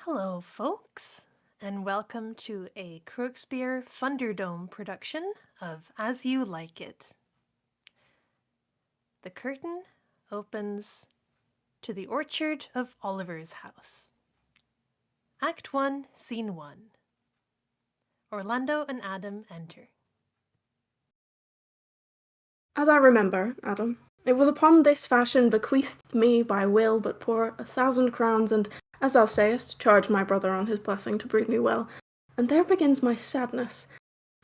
Hello, folks, and welcome to a Croakspeare Funderdome production of As You Like It. The curtain opens to the orchard of Oliver's house. Act 1, Scene 1. Orlando and Adam enter. As I remember, Adam, it was upon this fashion bequeathed me by will but pour 1,000 crowns, and, as thou sayest, charge my brother on his blessing to breed me well. And there begins my sadness.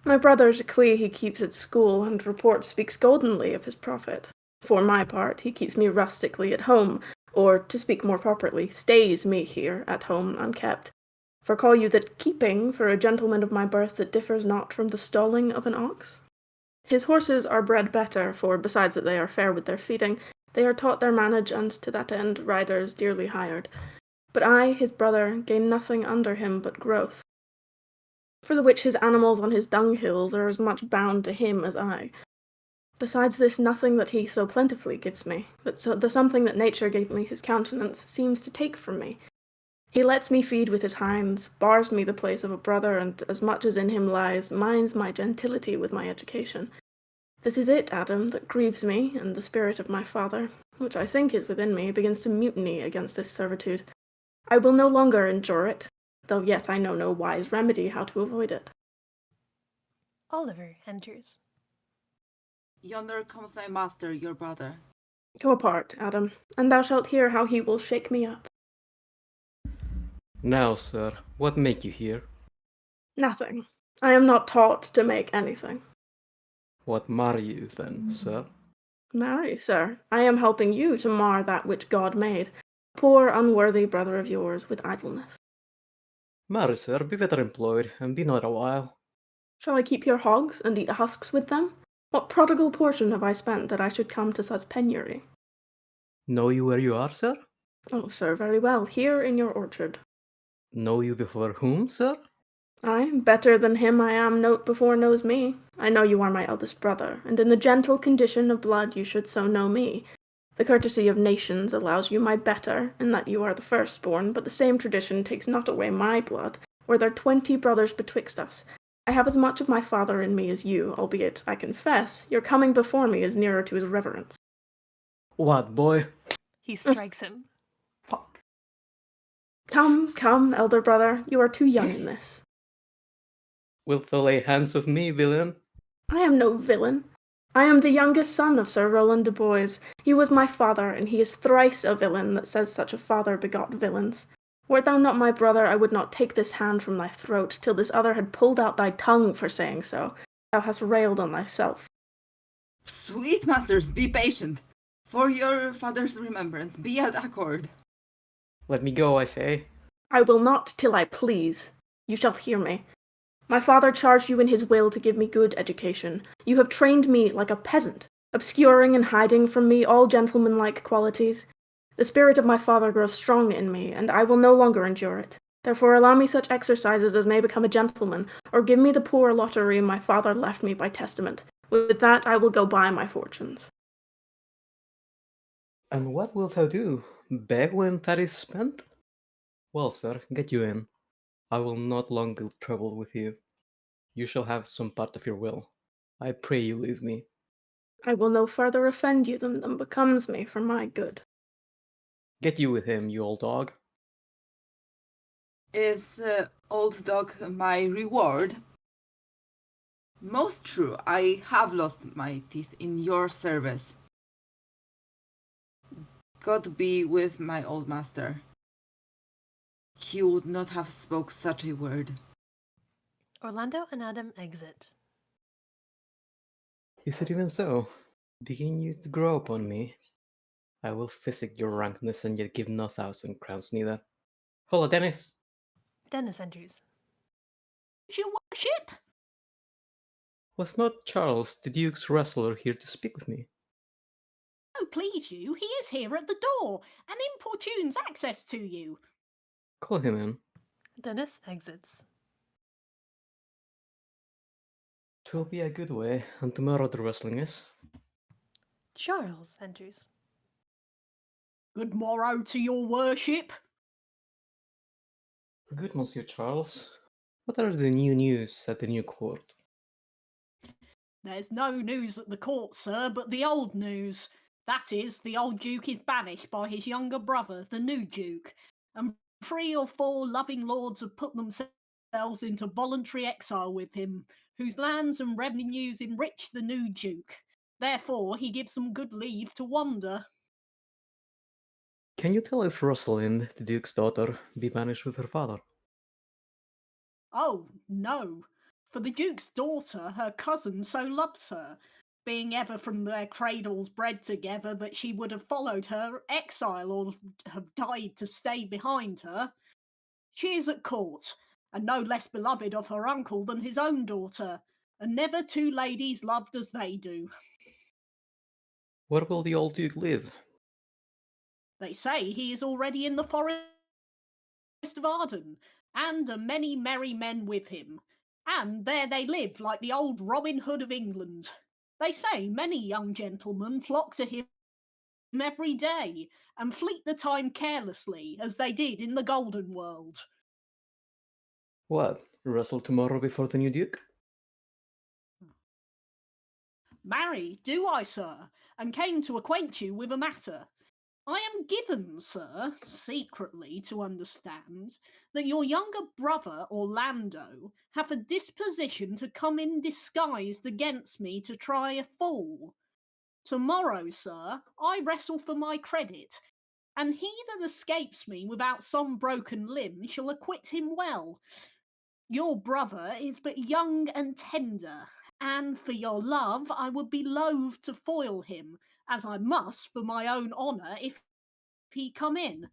My brother's equi he keeps at school, and report speaks goldenly of his profit. For my part, he keeps me rustically at home, or, to speak more properly, stays me here at home unkept. For call you that keeping for a gentleman of my birth that differs not from the stalling of an ox? His horses are bred better, for, besides that they are fair with their feeding, they are taught their manage, and, to that end, riders dearly hired. But I, his brother, gain nothing under him but growth. For the which his animals on his dunghills are as much bound to him as I. Besides this, nothing that he so plentifully gives me, but the something that nature gave me his countenance, seems to take from me. He lets me feed with his hinds, bars me the place of a brother, and, as much as in him lies, minds my gentility with my education. This is it, Adam, that grieves me, and the spirit of my father, which I think is within me, begins to mutiny against this servitude. I will no longer endure it, though yet I know no wise remedy how to avoid it. Oliver enters. Yonder comes my master, your brother. Go apart, Adam, and thou shalt hear how he will shake me up. Now, sir, what make you here? Nothing. I am not taught to make anything. What mar you, then, sir? Marry, sir, I am helping you to mar that which God made, poor unworthy brother of yours, with idleness. Marry, sir, be better employed, and be not a while. Shall I keep your hogs, and eat husks with them? What prodigal portion have I spent that I should come to such penury? Know you where you are, sir? Oh, sir, very well, here in your orchard. Know you before whom, sir? Ay, better than him I am before knows me. I know you are my eldest brother, and in the gentle condition of blood you should so know me. The courtesy of nations allows you my better, in that you are the firstborn, but the same tradition takes not away my blood, were there 20 brothers betwixt us. I have as much of my father in me as you, albeit, I confess, your coming before me is nearer to his reverence. What, boy? He strikes him. Fuck. Come, elder brother, you are too young in this. Wilt thou lay hands of me, villain? I am no villain. I am the youngest son of Sir Rowland de Boys. He was my father, and he is thrice a villain that says such a father begot villains. Wert thou not my brother, I would not take this hand from thy throat, till this other had pulled out thy tongue for saying so. Thou hast railed on thyself. Sweet masters, be patient. For your father's remembrance, be at accord. Let me go, I say. I will not till I please. You shall hear me. My father charged you in his will to give me good education. You have trained me like a peasant, obscuring and hiding from me all gentlemanlike qualities. The spirit of my father grows strong in me, and I will no longer endure it. Therefore allow me such exercises as may become a gentleman, or give me the poor lottery my father left me by testament. With that I will go buy my fortunes. And what wilt thou do? Beg when that is spent? Well, sir, get you in. I will not long be troubled with you. You shall have some part of your will. I pray you leave me. I will no further offend you than becomes me for my good. Get you with him, you old dog. Is old dog my reward? Most true, I have lost my teeth in your service. God be with my old master. He would not have spoke such a word. Orlando and Adam exit. Is it even so? Begin you to grow upon me? I will physic your rankness and yet give no 1,000 crowns neither. Hola, Dennis! Dennis enters. Your worship? Was not Charles, the Duke's wrestler, here to speak with me? Oh, please you, he is here at the door, and importunes access to you. Call him in. Dennis exits. 'Twill be a good way, and tomorrow the wrestling is. Charles enters. Good morrow to your worship. Good, Monsieur Charles. What are the new news at the new court? There's no news at the court, sir, but the old news. That is, the old Duke is banished by his younger brother, the new Duke, and 3 or 4 loving lords have put themselves into voluntary exile with him, whose lands and revenues enrich the new Duke. Therefore, he gives them good leave to wander. Can you tell if Rosalind, the Duke's daughter, be banished with her father? Oh, no. For the Duke's daughter, her cousin so loves her, being ever from their cradles bred together, that she would have followed her exile or have died to stay behind her. She is at court, and no less beloved of her uncle than his own daughter, and never 2 ladies loved as they do. Where will the old Duke live? They say he is already in the forest of Arden, and a many merry men with him. And there they live like the old Robin Hood of England. They say many young gentlemen flock to him every day, and fleet the time carelessly, as they did in the Golden World. What? Wrestle tomorrow before the new Duke? Marry, do I, sir, and came to acquaint you with a matter. I am given, sir, secretly to understand that your younger brother Orlando hath a disposition to come in disguised against me to try a fall. Tomorrow, sir, I wrestle for my credit, and he that escapes me without some broken limb shall acquit him well. Your brother is but young and tender, and for your love I would be loath to foil him, as I must for my own honour if he come in.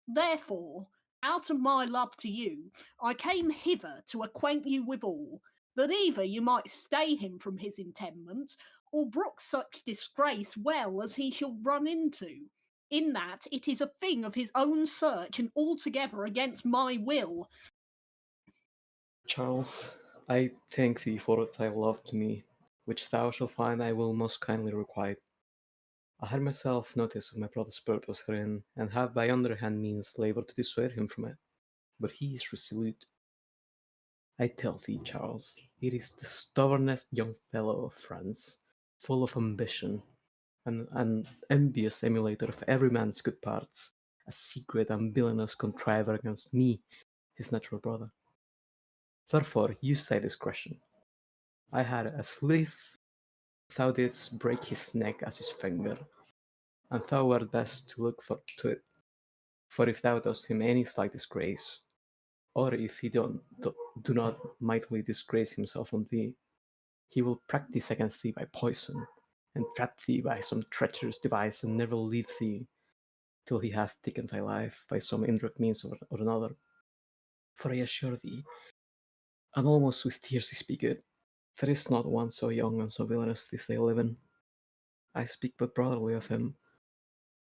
Therefore, out of my love to you, I came hither to acquaint you withal, that either you might stay him from his intendment, or brook such disgrace well as he shall run into, in that it is a thing of his own search and altogether against my will. Charles, I thank thee for thy love to me, which thou shalt find I will most kindly requite. I had myself notice of my brother's purpose herein, and have by underhand means laboured to dissuade him from it, but he is resolute. I tell thee, Charles, it is the stubbornest young fellow of France, full of ambition, and an envious emulator of every man's good parts, a secret and villainous contriver against me, his natural brother. Therefore use thy discretion. I had as lief thou didst break his neck as his finger, and thou wert best to look to it. For if thou dost him any slight disgrace, or if he do not mightily disgrace himself on thee, he will practice against thee by poison, and trap thee by some treacherous device, and never leave thee till he hath taken thy life by some indirect means or another. For I assure thee, and almost with tears I speak it, there is not one so young and so villainous this day living. I speak but brotherly of him.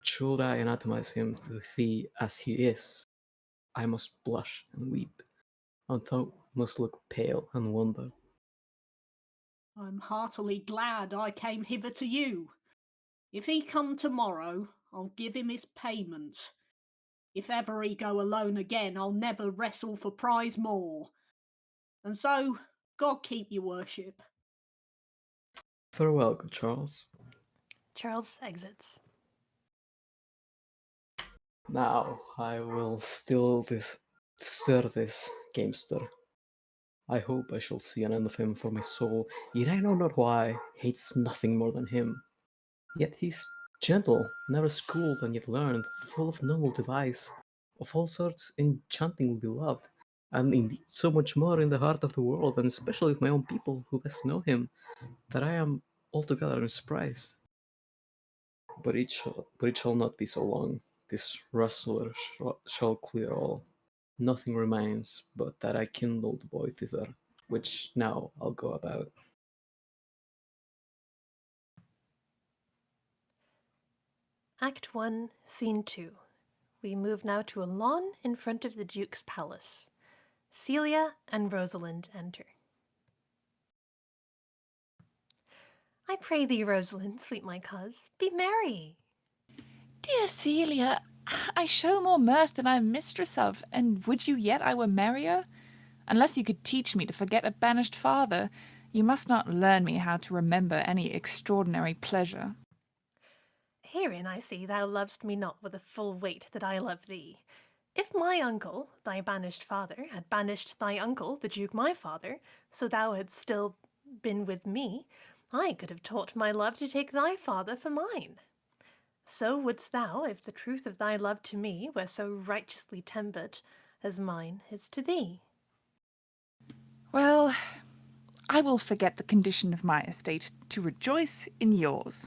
Should I anatomize him to thee as he is, I must blush and weep, and thou must look pale and wonder. I'm heartily glad I came hither to you. If he come tomorrow, I'll give him his payment. If ever he go alone again, I'll never wrestle for prize more. And so, God keep your worship. Farewell, good Charles. Charles exits. Now I will stir this gamester. I hope I shall see an end of him, for my soul, yet I know not why, hates nothing more than him. Yet he's gentle, never schooled and yet learned, full of noble device, of all sorts enchantingly beloved, and indeed so much more in the heart of the world, and especially of my own people who best know him, that I am altogether in surprise. But it shall not be so long. This rustler shall clear all. Nothing remains but that I kindle the boy thither, which now I'll go about. Act 1, Scene 2. We move now to a lawn in front of the Duke's palace. Celia and Rosalind enter. I pray thee, Rosalind, sweet my coz, be merry. Dear Celia, I show more mirth than I am mistress of, and would you yet I were merrier? Unless you could teach me to forget a banished father, you must not learn me how to remember any extraordinary pleasure. Herein I see thou lovest me not with the full weight that I love thee. If my uncle, thy banished father, had banished thy uncle, the Duke my father, so thou hadst still been with me, I could have taught my love to take thy father for mine. So wouldst thou, if the truth of thy love to me were so righteously tempered as mine is to thee. Well, I will forget the condition of my estate to rejoice in yours.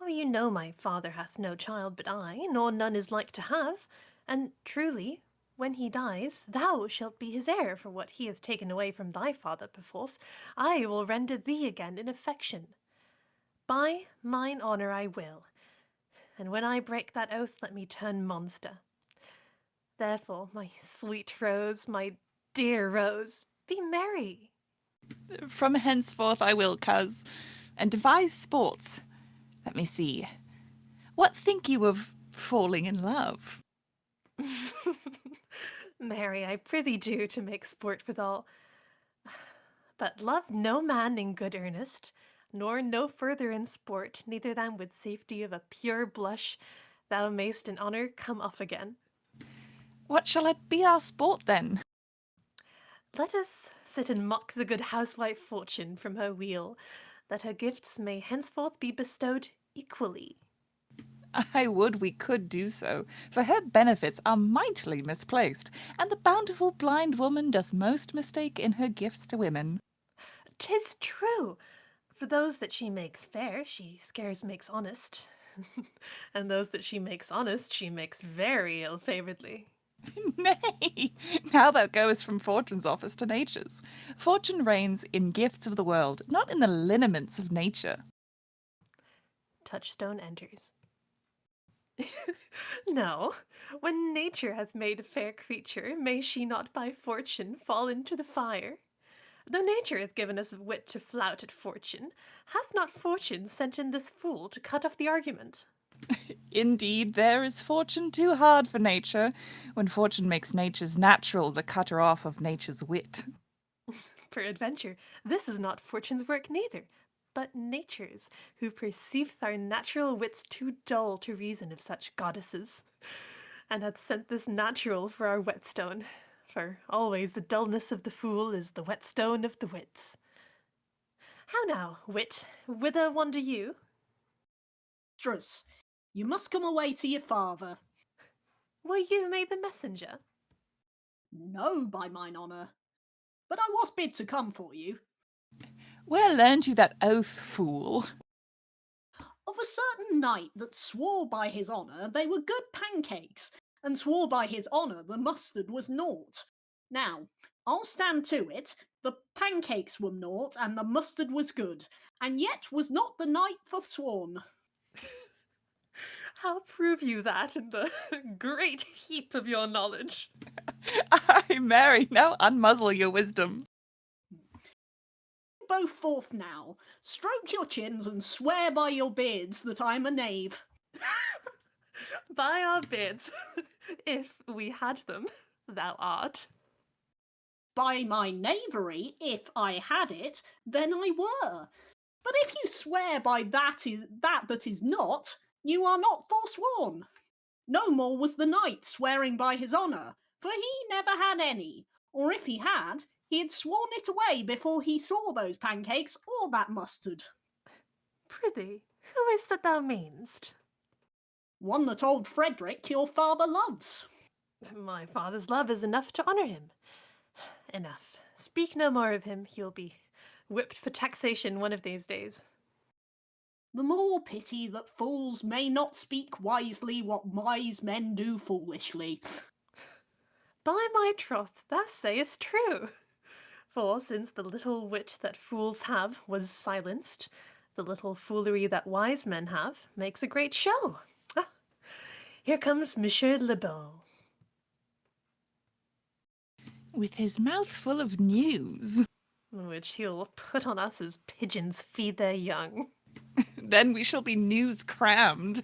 Oh, you know my father hath no child but I, nor none is like to have, and truly, when he dies, thou shalt be his heir for what he has taken away from thy father perforce. I will render thee again in affection. By mine honour I will, and when I break that oath, let me turn monster. Therefore, my sweet Rose, my dear Rose, be merry. From henceforth I will, coz, and devise sports. Let me see. What think you of falling in love? Marry, I prithee do to make sport withal. But love no man in good earnest, nor no further in sport, neither than with safety of a pure blush thou mayst in honour come off again. What shall it be our sport then? Let us sit and mock the good housewife Fortune from her wheel, that her gifts may henceforth be bestowed equally. I would we could do so, for her benefits are mightily misplaced, and the bountiful blind woman doth most mistake in her gifts to women. 'Tis true. For those that she makes fair, she scarce makes honest. And those that she makes honest, she makes very ill-favouredly. Nay, now thou goest from Fortune's office to Nature's. Fortune reigns in gifts of the world, not in the lineaments of nature. Touchstone enters. No, when nature hath made a fair creature, may she not by fortune fall into the fire? Though nature hath given us wit to flout at fortune, hath not fortune sent in this fool to cut off the argument? Indeed, there is fortune too hard for nature, when fortune makes nature's natural the cutter off of nature's wit. Peradventure, this is not fortune's work neither, but nature's, who perceiveth our natural wits too dull to reason of such goddesses, and hath sent this natural for our whetstone. For always the dullness of the fool is the whetstone of the wits. How now, wit, whither wander you? Mistress, you must come away to your father. Were you made the messenger? No, by mine honour. But I was bid to come for you. Where learned you that oath, fool? Of a certain knight that swore by his honour they were good pancakes, and swore by his honour the mustard was naught. Now, I'll stand to it, the pancakes were naught, and the mustard was good, and yet was not the knight forsworn. How prove you that in the great heap of your knowledge? Ay, Mary, now unmuzzle your wisdom. Both forth now, stroke your chins and swear by your beards that I'm a knave. By our beards, if we had them, thou art. By my knavery, if I had it, then I were. But if you swear by that is not, you are not forsworn. No more was the knight swearing by his honour, for he never had any, or if he had sworn it away before he saw those pancakes or that mustard. Prithee, who is that thou mean'st? One that old Frederick your father loves. My father's love is enough to honour him. Enough. Speak no more of him, he'll be whipped for taxation one of these days. The more pity that fools may not speak wisely what wise men do foolishly. By my troth, thou sayest true. For since the little wit that fools have was silenced, the little foolery that wise men have makes a great show. Ah, here comes Monsieur Le Beau. With his mouth full of news. Which he'll put on us as pigeons feed their young. Then we shall be news crammed.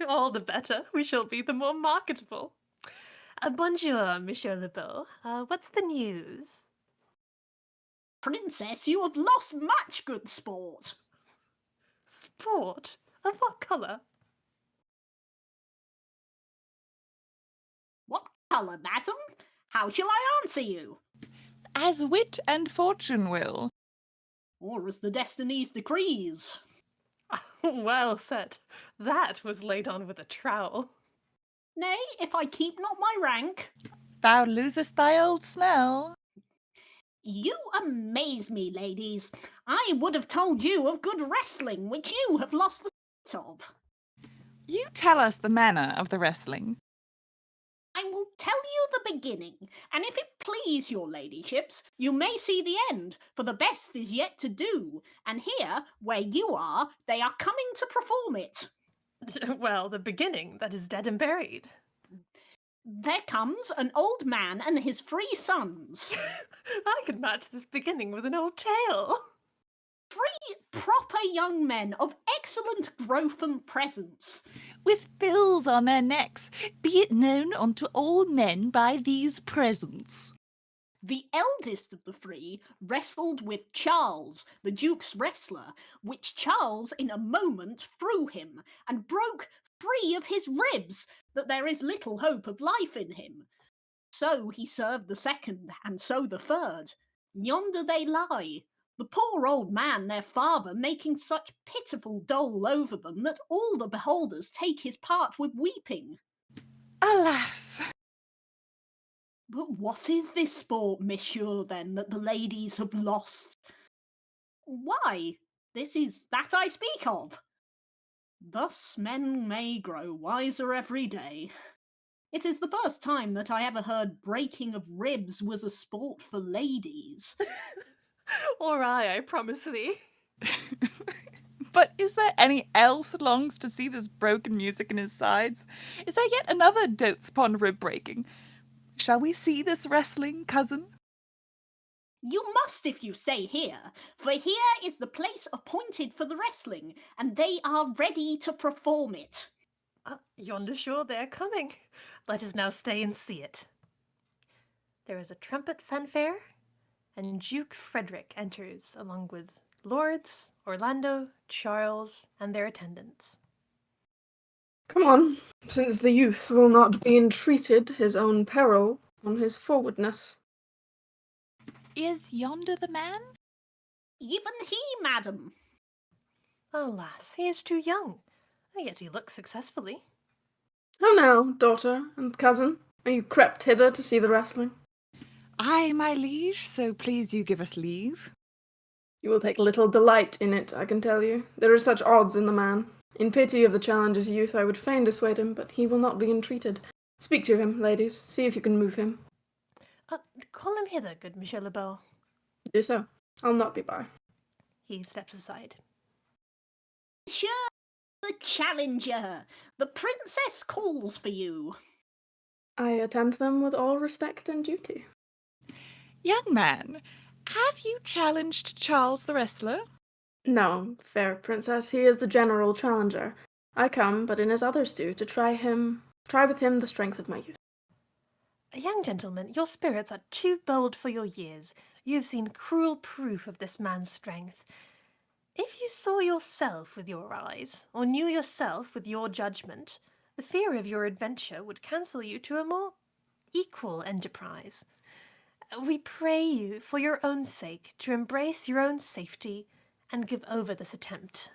All the better. We shall be the more marketable. Bonjour, Monsieur Le Beau. What's the news? Princess, you have lost much good sport. Sport? Of what colour? What colour, madam? How shall I answer you? As wit and fortune will. Or as the destinies decrees. Well said. That was laid on with a trowel. Nay, if I keep not my rank. Thou losest thy old smell. You amaze me, ladies. I would have told you of good wrestling, which you have lost the sight of. You tell us the manner of the wrestling. I will tell you the beginning, and if it please your ladyships, you may see the end, for the best is yet to do, and here, where you are, they are coming to perform it. Well, the beginning that is dead and buried. There comes an old man and his 3 sons. I could match this beginning with an old tale. 3 proper young men of excellent growth and presence. With bills on their necks, be it known unto all men by these presents. The eldest of the 3 wrestled with Charles, the Duke's wrestler, which Charles in a moment threw him, and broke 3 of his ribs, that there is little hope of life in him. So he served the 2nd, and so the 3rd. Yonder they lie, the poor old man their father making such pitiful dole over them that all the beholders take his part with weeping. Alas! But what is this sport, monsieur, then, that the ladies have lost? Why, this is that I speak of. Thus men may grow wiser every day. It is the first time that I ever heard breaking of ribs was a sport for ladies. Or I promise thee. But is there any else longs to see this broken music in his sides? Is there yet another dotes upon rib breaking? Shall we see this wrestling, cousin? You must if you stay here, for here is the place appointed for the wrestling, and they are ready to perform it. Yonder sure they are coming. Let us now stay and see it. There is a trumpet fanfare, and Duke Frederick enters along with Lords, Orlando, Charles, and their attendants. Come on, since the youth will not be entreated his own peril on his forwardness. Is yonder the man? Even he, madam. Alas, he is too young, yet he looks successfully. How now, daughter and cousin? Are you crept hither to see the wrestling? Ay, my liege, so please you give us leave. You will take little delight in it, I can tell you. There are such odds in the man. In pity of the challenger's youth, I would fain dissuade him, but he will not be entreated. Speak to him, ladies. See if you can move him. Call him hither, good Monsieur Le Beau. Do so. I'll not be by. He steps aside. Monsieur the challenger, the princess calls for you. I attend them with all respect and duty. Young man, have you challenged Charles the wrestler? No, fair princess, he is the general challenger. I come, but in as others do, to try with him the strength of my youth. Young gentleman, your spirits are too bold for your years. You have seen cruel proof of this man's strength. If you saw yourself with your eyes, or knew yourself with your judgment, the fear of your adventure would counsel you to a more equal enterprise. We pray you, for your own sake, to embrace your own safety and give over this attempt.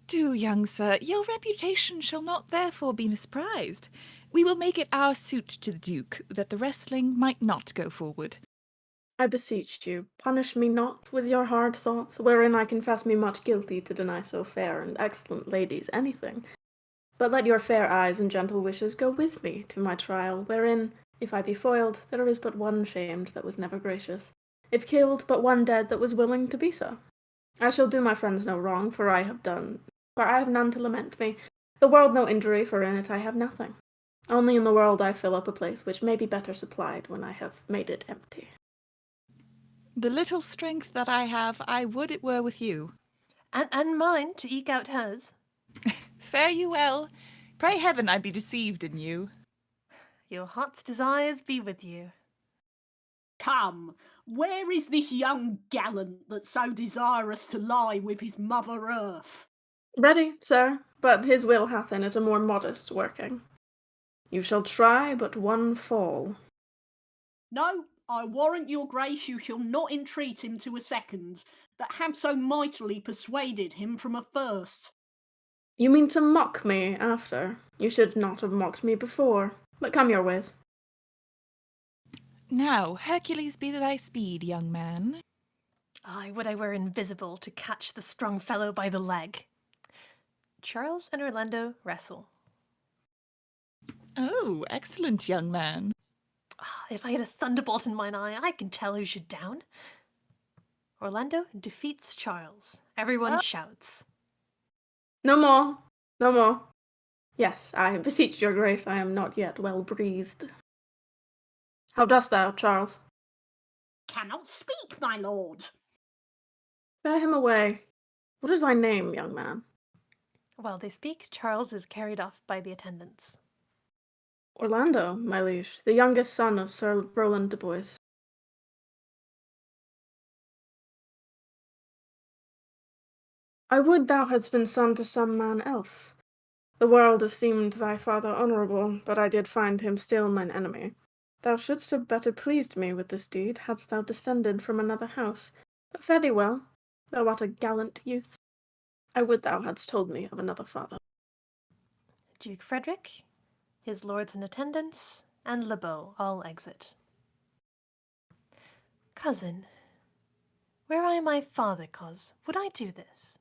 Do, young sir, your reputation shall not therefore be misprized. We will make it our suit to the Duke that the wrestling might not go forward. I beseech you, punish me not with your hard thoughts, wherein I confess me much guilty to deny so fair and excellent ladies anything. But let your fair eyes and gentle wishes go with me to my trial, wherein, if I be foiled, there is but one shamed that was never gracious, if killed, but one dead that was willing to be so. I shall do my friends no wrong, for I have none to lament me, the world no injury, for in it I have nothing. Only in the world I fill up a place which may be better supplied when I have made it empty. The little strength that I have, I would it were with you. And mine to eke out hers. Fare you well. Pray heaven I be deceived in you. Your heart's desires be with you. Come, where is this young gallant that's so desirous to lie with his mother earth? Ready, sir, but his will hath in it a more modest working. You shall try but one fall. No, I warrant your grace you shall not entreat him to a second, that have so mightily persuaded him from a first. You mean to mock me after? You should not have mocked me before. But come your ways. Now, Hercules be thy speed, young man. Ay, would I were invisible to catch the strong fellow by the leg. Charles and Orlando wrestle. Oh, excellent, young man. If I had a thunderbolt in mine eye, I can tell who should down. Orlando defeats Charles. Everyone shouts. No more, no more. Yes, I beseech your grace, I am not yet well breathed. How dost thou, Charles? Cannot speak, my lord. Bear him away. What is thy name, young man? While they speak, Charles is carried off by the attendants. Orlando, my liege, the youngest son of Sir Roland de Bois. I would thou hadst been son to some man else. The world esteemed thy father honourable, but I did find him still mine enemy. Thou shouldst have better pleased me with this deed, hadst thou descended from another house. But fare thee well, thou art a gallant youth. I would thou hadst told me of another father. Duke Frederick, his lords in attendance, and Le Beau all exit. Cousin, were I my father, cos, would I do this?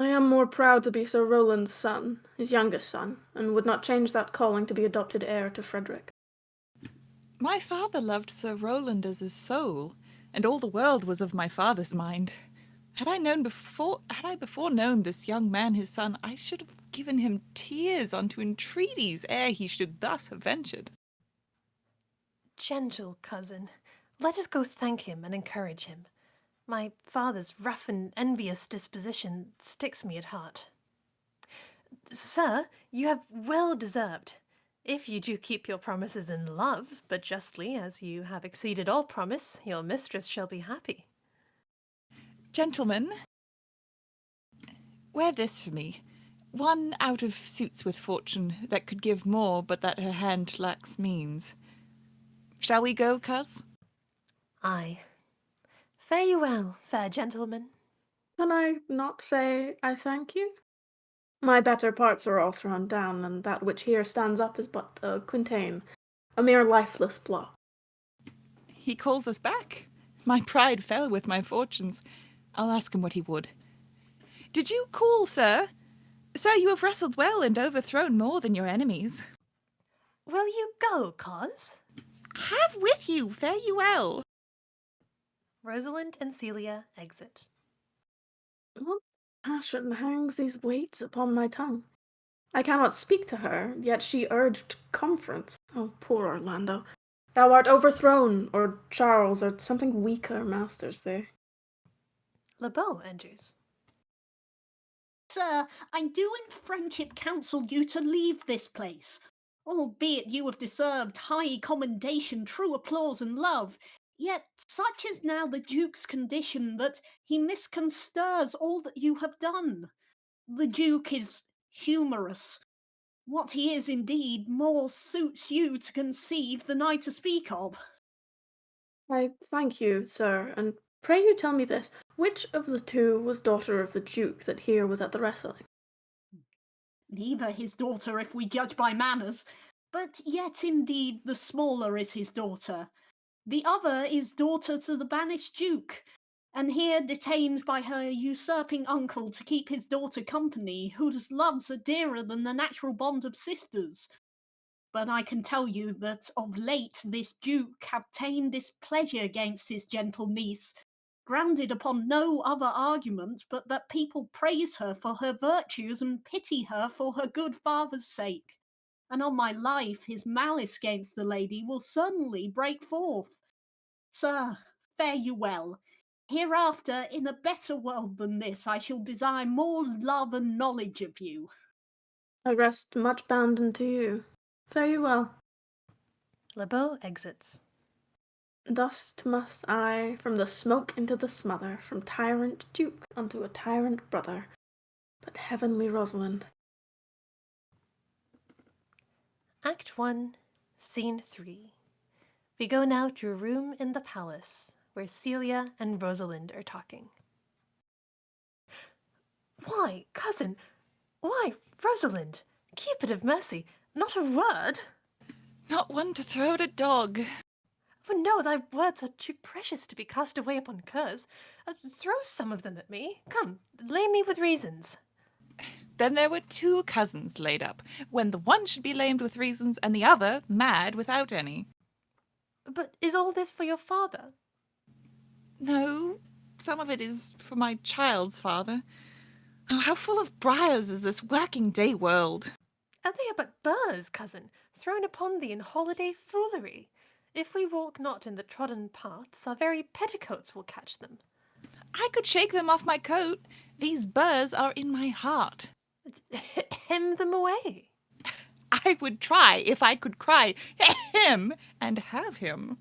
I am more proud to be Sir Roland's son, his youngest son, and would not change that calling to be adopted heir to Frederick. My father loved Sir Roland as his soul, and all the world was of my father's mind. Had I before known this young man his son, I should have given him tears unto entreaties ere he should thus have ventured. Gentle cousin, let us go thank him and encourage him. My father's rough and envious disposition sticks me at heart. Sir, you have well deserved. If you do keep your promises in love, but justly, as you have exceeded all promise, your mistress shall be happy. Gentlemen, wear this for me. One out of suits with fortune, that could give more, but that her hand lacks means. Shall we go, coz? Aye. Fare you well, fair gentleman. Can I not say I thank you? My better parts are all thrown down, and that which here stands up is but a quintain, a mere lifeless block. He calls us back. My pride fell with my fortunes. I'll ask him what he would. Did you call, sir? Sir, you have wrestled well and overthrown more than your enemies. Will you go, cos? Have with you, fare you well. Rosalind and Celia exit. What passion hangs these weights upon my tongue? I cannot speak to her, yet she urged conference. Oh, poor Orlando! Thou art overthrown, or Charles, or something weaker masters thee. Le Beau enters. Sir, I do in friendship counsel you to leave this place. Albeit you have deserved high commendation, true applause, and love, yet such is now the Duke's condition that he misconstrues all that you have done. The Duke is humorous. What he is indeed more suits you to conceive than I to speak of. I thank you, sir, and pray you tell me this, which of the two was daughter of the Duke that here was at the wrestling? Neither his daughter, if we judge by manners, but yet indeed the smaller is his daughter. The other is daughter to the banished Duke, and here detained by her usurping uncle to keep his daughter company, whose loves are dearer than the natural bond of sisters. But I can tell you that of late this Duke hath ta'en displeasure against his gentle niece, grounded upon no other argument but that people praise her for her virtues and pity her for her good father's sake. And on my life his malice against the lady will certainly break forth. Sir, fare you well. Hereafter, in a better world than this, I shall desire more love and knowledge of you. I rest much bounden to you. Fare you well. Lebeau exits. Thus must I from the smoke into the smother, from tyrant duke unto a tyrant brother. But heavenly Rosalind. Act 1, Scene 3. We go now to a room in the palace where Celia and Rosalind are talking. Why, cousin, why, Rosalind, keep it of mercy, not a word. Not one to throw at a dog. For no, thy words are too precious to be cast away upon curs. Throw some of them at me. Come, lay me with reasons. Then there were two cousins laid up, when the one should be lamed with reasons and the other mad without any. But is all this for your father? No, some of it is for my child's father. Oh, how full of briars is this working day world! They are but burrs, cousin, thrown upon thee in holiday foolery. If we walk not in the trodden paths, our very petticoats will catch them. I could shake them off my coat. These burrs are in my heart. Hem them away. I would try if I could cry him and have him.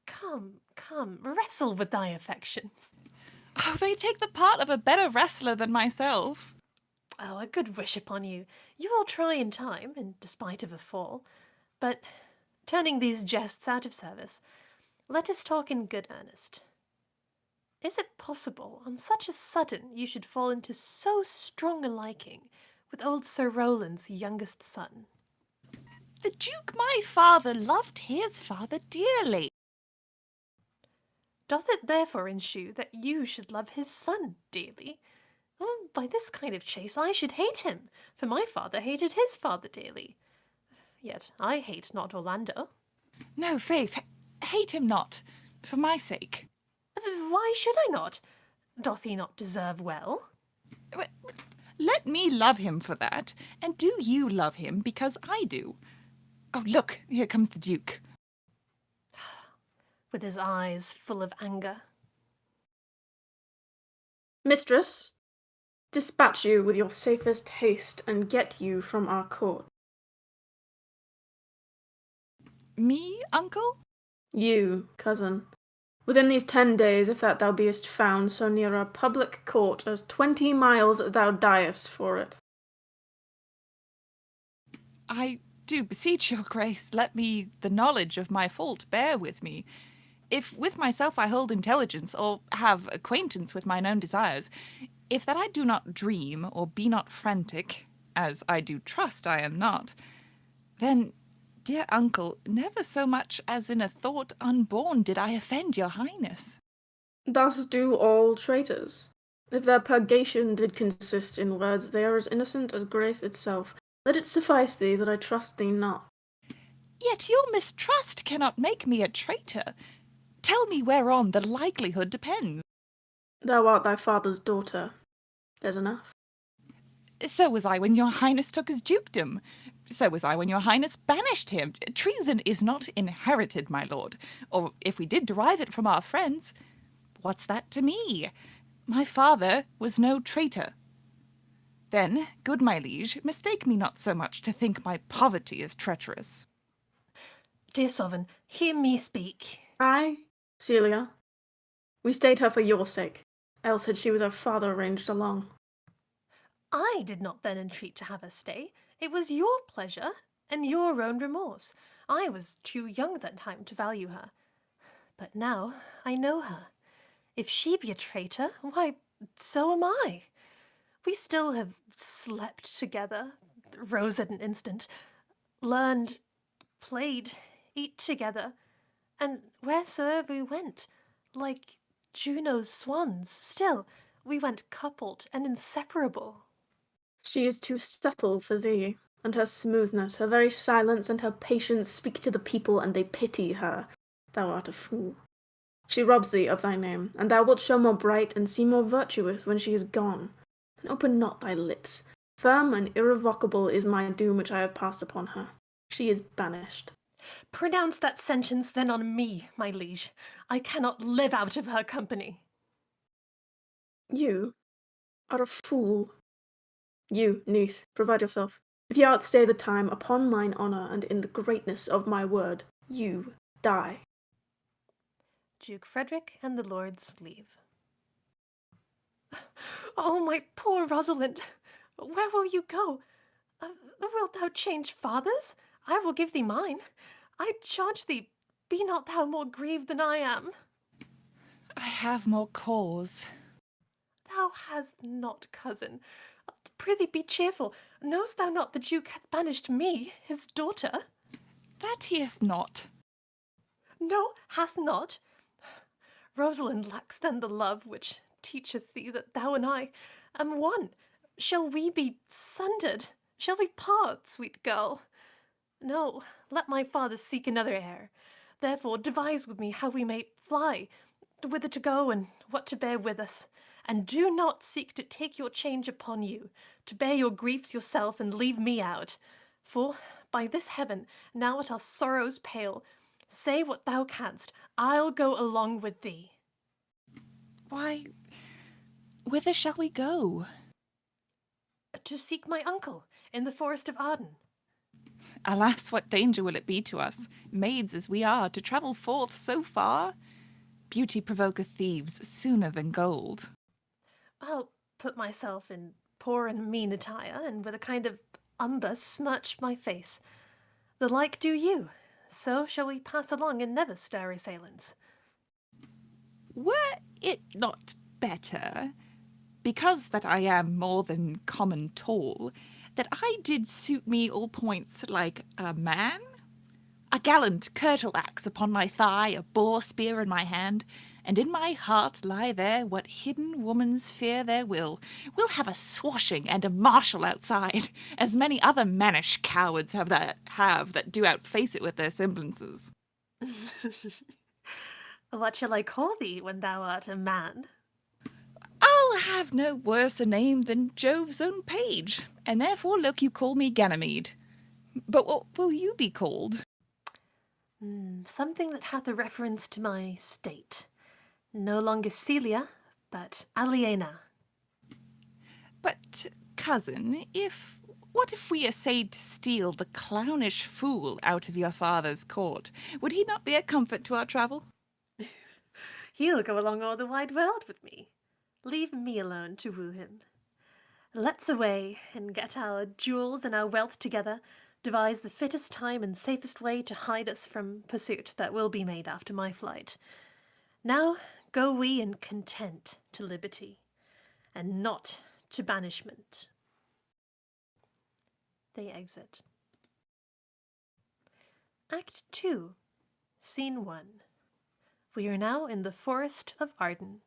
Come, come, wrestle with thy affections. Oh, they take the part of a better wrestler than myself. Oh, a good wish upon you. You will try in time, in despite of a fall. But, turning these jests out of service, let us talk in good earnest. Is it possible, on such a sudden, you should fall into so strong a liking with old Sir Rowland's youngest son? The Duke my father loved his father dearly. Doth it therefore ensue that you should love his son dearly? Oh, by this kind of chase I should hate him, for my father hated his father dearly. Yet I hate not Orlando. No, faith, hate him not, for my sake. Why should I not? Doth he not deserve well? Let me love him for that, and do you love him because I do. Oh, look, here comes the Duke. With his eyes full of anger. Mistress, dispatch you with your safest haste, and get you from our court. Me, uncle? You, cousin. Within these 10 days, if that thou beest found so near our public court as 20 miles, thou diest for it. I do beseech your grace, let me the knowledge of my fault bear with me. If with myself I hold intelligence, or have acquaintance with mine own desires, if that I do not dream, or be not frantic, as I do trust I am not, then, dear uncle, never so much as in a thought unborn did I offend your highness. Thus do all traitors. If their purgation did consist in words, they are as innocent as grace itself. Let it suffice thee that I trust thee not. Yet your mistrust cannot make me a traitor. Tell me whereon the likelihood depends. Thou art thy father's daughter. There's enough. So was I when your highness took his dukedom. So was I when your highness banished him. Treason is not inherited, my lord. Or if we did derive it from our friends, what's that to me? My father was no traitor. Then, good my liege, mistake me not so much to think my poverty is treacherous. Dear sovereign, hear me speak. I, Celia, we stayed her for your sake, else had she with her father ranged along. I did not then entreat to have her stay. It was your pleasure and your own remorse. I was too young that time to value her. But now I know her. If she be a traitor, why, so am I. We still have slept together, rose at an instant, learned, played, eat together, and wheresoever we went, like Juno's swans, still we went coupled and inseparable. She is too subtle for thee, and her smoothness, her very silence, and her patience speak to the people, and they pity her. Thou art a fool. She robs thee of thy name, and thou wilt show more bright and seem more virtuous when she is gone. Then open not thy lips. Firm and irrevocable is my doom which I have passed upon her. She is banished. Pronounce that sentence then on me, my liege. I cannot live out of her company. You are a fool. You, niece, provide yourself. If you outstay the time, upon mine honour and in the greatness of my word, you die. Duke Frederick and the lords leave. Oh, my poor Rosalind! Where will you go? Wilt thou change fathers? I will give thee mine. I charge thee, be not thou more grieved than I am. I have more cause. Thou hast not, cousin. Prithee be cheerful. Know'st thou not the Duke hath banished me, his daughter? That he hath not. No, hath not. Rosalind lacks then the love which teacheth thee that thou and I am one. Shall we be sundered? Shall we part, sweet girl? No, let my father seek another heir. Therefore devise with me how we may fly, whither to go, and what to bear with us. And do not seek to take your change upon you, to bear your griefs yourself and leave me out. For, by this heaven, now at our sorrows pale, say what thou canst, I'll go along with thee. Why, whither shall we go? To seek my uncle in the forest of Arden. Alas, what danger will it be to us, maids as we are, to travel forth so far? Beauty provoketh thieves sooner than gold. I'll put myself in poor and mean attire, and with a kind of umber smirch my face. The like do you. So shall we pass along and never stir assailants. Were it not better, because that I am more than common tall, that I did suit me all points like a man? A gallant curtle-axe upon my thigh, a boar-spear in my hand, and in my heart lie there what hidden woman's fear there will. We'll have a swashing and a marshal outside, as many other mannish cowards have that do outface it with their semblances. What shall I call thee when thou art a man? I'll have no worse a name than Jove's own page, and therefore look you call me Ganymede. But what will you be called? Something that hath a reference to my state. No longer Celia, but Aliena. But, cousin, what if we essayed to steal the clownish fool out of your father's court? Would he not be a comfort to our travel? He'll go along all the wide world with me. Leave me alone to woo him. Let's away and get our jewels and our wealth together, devise the fittest time and safest way to hide us from pursuit that will be made after my flight. Now go we in content to liberty, and not to banishment. They exit. Act 2, Scene 1. We are now in the forest of Arden.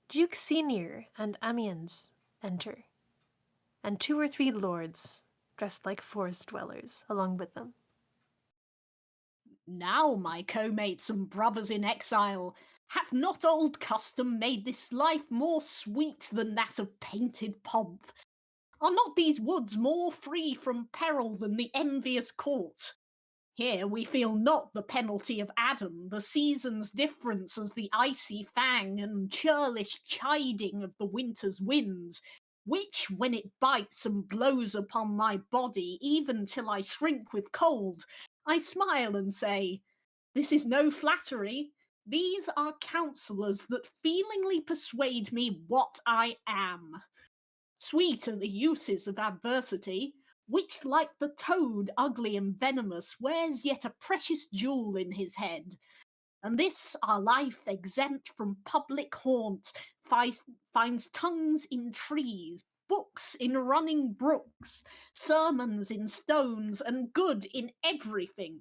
Duke Senior and Amiens enter, and 2 or 3 lords, dressed like forest dwellers, along with them. Now, my co-mates and brothers in exile, hath not old custom made this life more sweet than that of painted pomp? Are not these woods more free from peril than the envious court? Here we feel not the penalty of Adam, the season's difference as the icy fang and churlish chiding of the winter's wind, which, when it bites and blows upon my body, even till I shrink with cold, I smile and say, this is no flattery. These are counsellors that feelingly persuade me what I am. Sweet are the uses of adversity, which, like the toad, ugly and venomous, wears yet a precious jewel in his head. And this our life exempt from public haunt finds tongues in trees, books in running brooks, sermons in stones, and good in everything.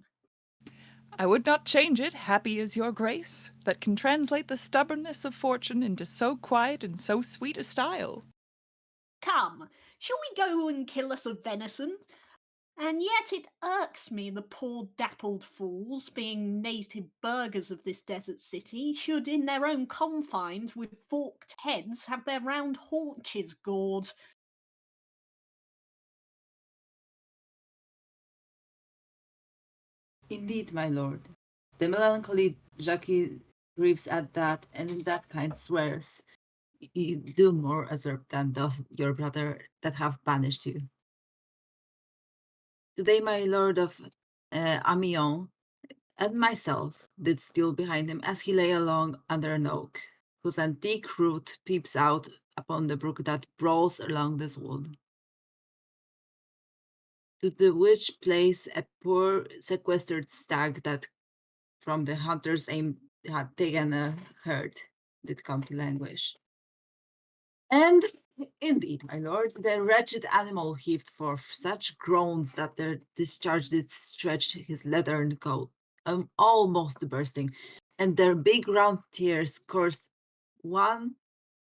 I would not change it, happy is your grace, that can translate the stubbornness of fortune into so quiet and so sweet a style. Come, shall we go and kill us a venison? And yet it irks me the poor dappled fools, being native burghers of this desert city, should in their own confines with forked heads have their round haunches gored. Indeed, my lord. The melancholy Jackie grieves at that, and in that kind swears. you do more usurp than does your brother that have banished you. Today my lord of Amiens and myself did steal behind him as he lay along under an oak, whose antique root peeps out upon the brook that brawls along this wood. To the which place a poor sequestered stag that from the hunter's aim had taken a herd did come to languish. And indeed, my lord, the wretched animal heaved forth such groans that their discharge did stretch his leathern coat, almost bursting, and their big round tears coursed one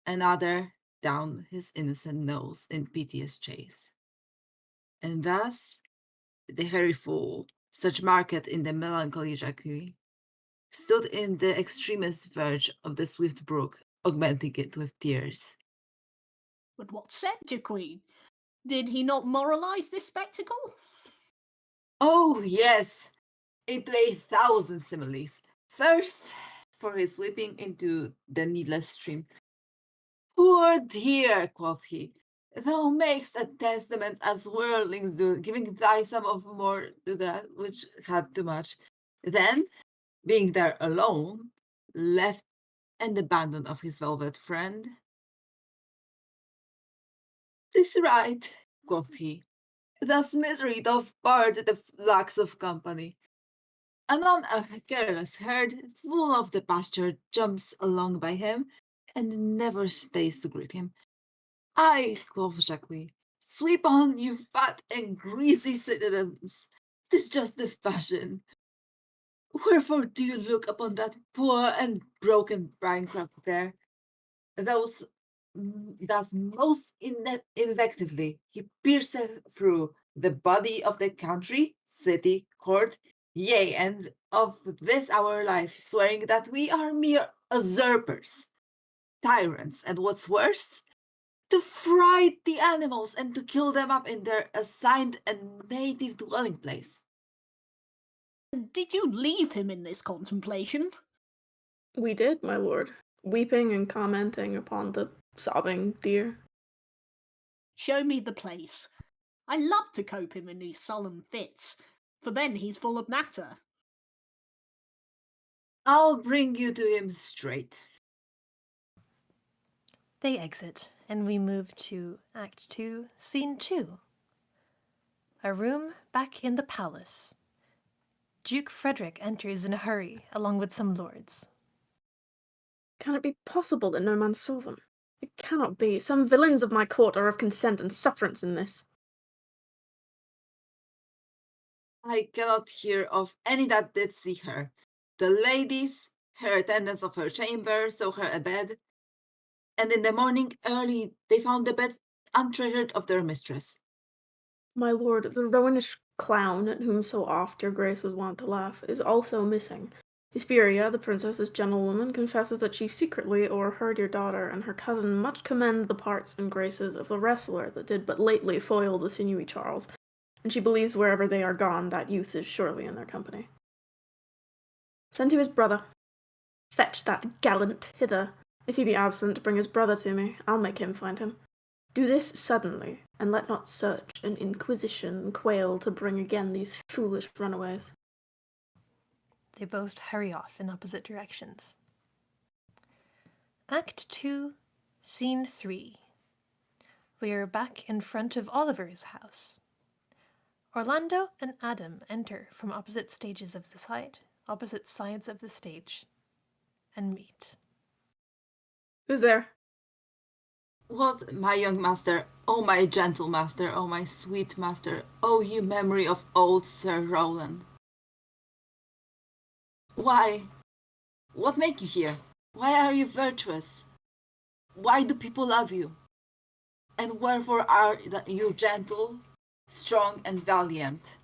another down his innocent nose in piteous chase. And thus the hairy fool, such marked in the melancholy Jacques, stood in the extremest verge of the swift brook, augmenting it with tears. But what said your queen? Did he not moralize this spectacle? Oh, yes, into 1,000 similes. First, for his sweeping into the needless stream. Poor dear, quoth he, thou makest a testament as worldlings do, giving thy some of more to that which had too much. Then, being there alone, left and abandoned of his velvet friend. "'Tis right," quoth he, "thus misery doth part the lacks of company. Anon a careless herd, full of the pasture, jumps along by him, and never stays to greet him. Ay, quoth Jacques, sweep on, you fat and greasy citizens. 'Tis just the fashion. Wherefore do you look upon that poor and broken bankrupt there? Thus most invectively he pierceth through the body of the country, city, court, yea, and of this our life, swearing that we are mere usurpers, tyrants, and what's worse, to fright the animals and to kill them up in their assigned and native dwelling place. Did you leave him in this contemplation? We did, my lord, weeping and commenting upon the sobbing deer. Show me the place. I love to cope him in these sullen fits, for then he's full of matter. I'll bring you to him straight. They exit, and we move to Act 2, Scene 2. A room back in the palace. Duke Frederick enters in a hurry, along with some lords. Can it be possible that no man saw them? It cannot be. Some villains of my court are of consent and sufferance in this. I cannot hear of any that did see her. The ladies, her attendants of her chamber, saw her a bed, and in the morning early they found the bed untreasured of their mistress. My lord, the roguish clown at whom so oft your grace was wont to laugh is also missing. Hesperia, the princess's gentlewoman, confesses that she secretly o'erheard your daughter and her cousin much commend the parts and graces of the wrestler that did but lately foil the sinewy Charles, and she believes wherever they are gone that youth is surely in their company. Send to his brother. Fetch that gallant hither. If he be absent, bring his brother to me. I'll make him find him. Do this suddenly, and let not search and inquisition quail to bring again these foolish runaways. They both hurry off in opposite directions. Act 2, Scene 3. We are back in front of Oliver's house. Orlando and Adam enter from opposite sides of the stage, and meet. Who's there? What, my young master, oh my gentle master, oh my sweet master, oh you memory of old Sir Rowland. Why? What make you here? Why are you virtuous? Why do people love you? And wherefore are you gentle, strong, and valiant?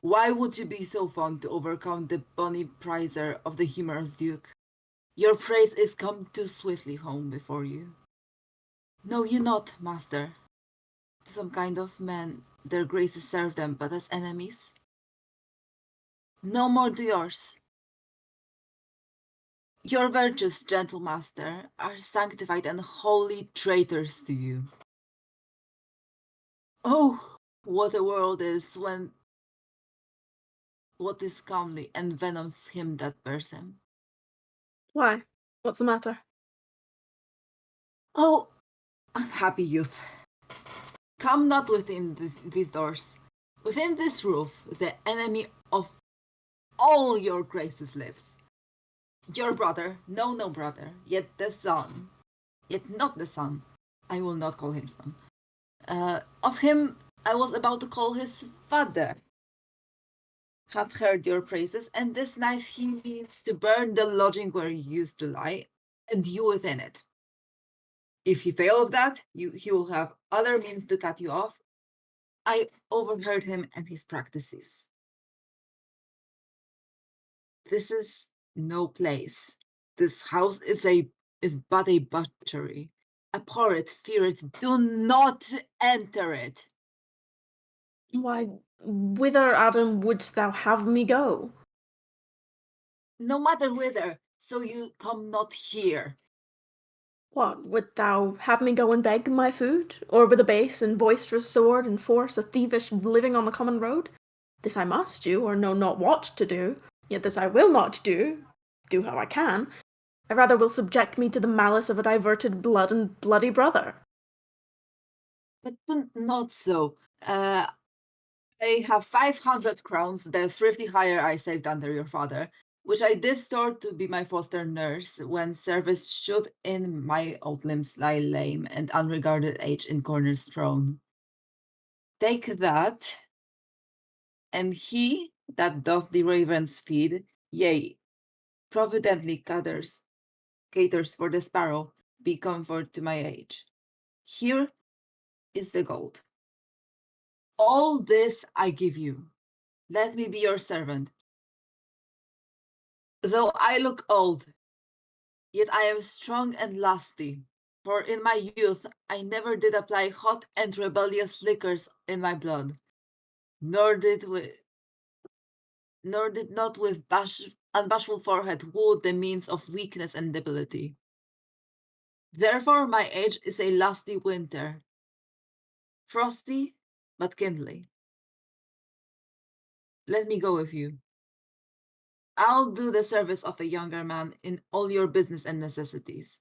Why would you be so fond to overcome the bonny prizer of the humorous duke? Your praise is come too swiftly home before you. Know you not, master, to some kind of men their graces serve them but as enemies? No more do yours. Your virtues, gentle master, are sanctified and holy traitors to you. Oh, what a world is when what is comely envenoms him that bears him. Why? What's the matter? Oh, unhappy youth. Come not within these doors. Within this roof, the enemy of all your graces lives. Your brother, no brother, yet the son, yet not the son. I will not call him son. Of him I was about to call his father. Hath heard your praises, and this night he means to burn the lodging where you used to lie, and you within it. If he fail of that, he will have other means to cut you off. I overheard him and his practices. This is no place. This house is but a butchery. Abhor it, fear it, do not enter it. Why, whither, Adam, wouldst thou have me go? No matter whither, so you come not here. What, wouldst thou have me go and beg my food? Or with a base and boisterous sword and force a thievish living on the common road? This I must do, or know not what to do, yet this I will not do how I can. I rather will subject me to the malice of a diverted blood and bloody brother. But not so. I have 500 crowns, the thrifty hire I saved under your father, which I did store to be my foster nurse when service should in my old limbs lie lame and unregarded age in corners thrown. Take that, and he that doth the ravens feed, yea, providently caters for the sparrow, be comfort to my age. Here is the gold. All this I give you. Let me be your servant. Though I look old, yet I am strong and lusty, for in my youth I never did apply hot and rebellious liquors in my blood, nor did not with unbashful forehead woo the means of weakness and debility. Therefore my age is a lusty winter, frosty but kindly. Let me go with you. I'll do the service of a younger man in all your business and necessities.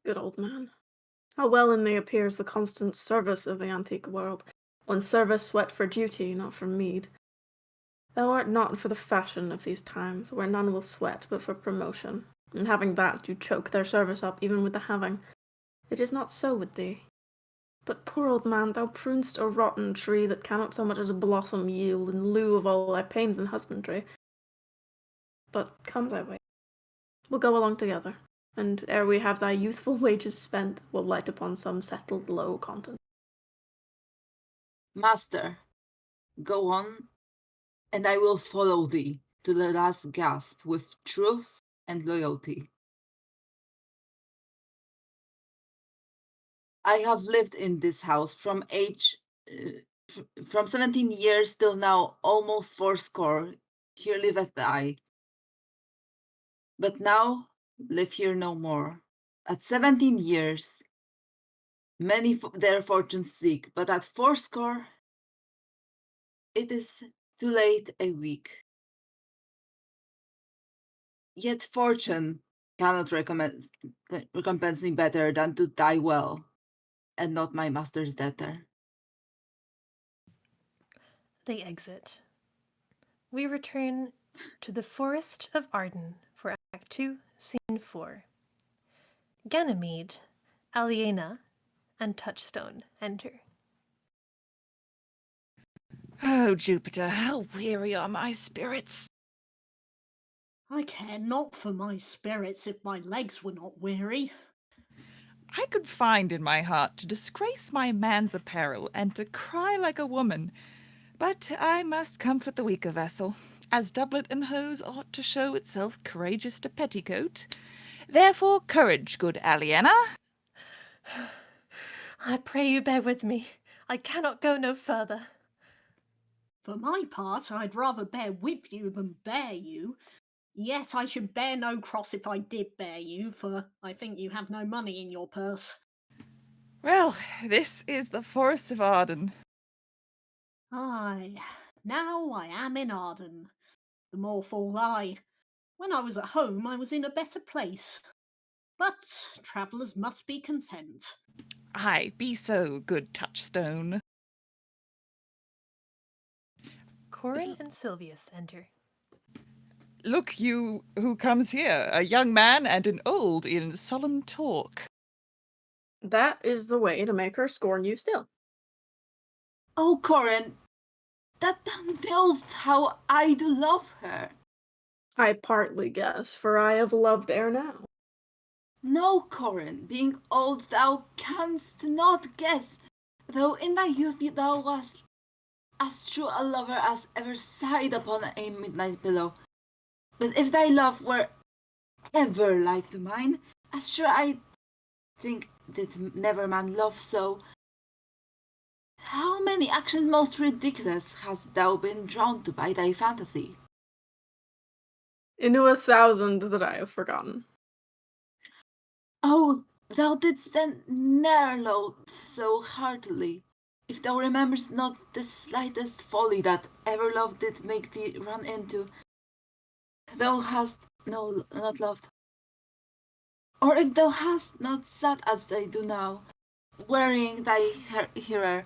Good old man. How well in thee appears the constant service of the antique world, when service sweat for duty, not for meed. Thou art not for the fashion of these times, where none will sweat but for promotion, and having that do choke their service up even with the having. It is not so with thee. But, poor old man, thou prunest a rotten tree that cannot so much as a blossom yield in lieu of all thy pains in husbandry. But come thy way. We'll go along together, and ere we have thy youthful wages spent, we'll light upon some settled low content. Master, go on, and I will follow thee to the last gasp with truth and loyalty. I have lived in this house from 17 years till now, almost fourscore. Here liveth I. But now live here no more. At 17 years, many their fortunes seek, but at fourscore, it is too late a week. Yet fortune cannot recompense me better than to die well, and not my master's debtor. They exit. We return to the Forest of Arden for Act 2, Scene 4. Ganymede, Aliena, and Touchstone enter. Oh, Jupiter, how weary are my spirits! I care not for my spirits if my legs were not weary. I could find in my heart to disgrace my man's apparel and to cry like a woman, but I must comfort the weaker vessel, as doublet and hose ought to show itself courageous to petticoat. Therefore, courage, good Aliena. I pray you bear with me. I cannot go no further. For my part, I'd rather bear with you than bear you. Yet I should bear no cross if I did bear you, for I think you have no money in your purse. Well, this is the Forest of Arden. Aye, now I am in Arden. The more fool I. When I was at home, I was in a better place. But travellers must be content. Aye, be so, good touchstone. Corin and Silvius enter. Look you who comes here, a young man and an old in solemn talk. That is the way to make her scorn you still. Oh, Corin, that tells how I do love her. I partly guess, for I have loved ere now. No, Corin, being old thou canst not guess, though in thy youth thou wast as true a lover as ever sighed upon a midnight pillow. But if thy love were ever like to mine, as sure I think did never man love so. How many actions most ridiculous hast thou been drawn to by thy fantasy? Into 1,000 that I have forgotten. Oh, thou didst then ne'er love so heartily, if thou rememberst not the slightest folly that ever love did make thee run into, thou hast not loved. Or if thou hast not sat as I do now, wearing thy hair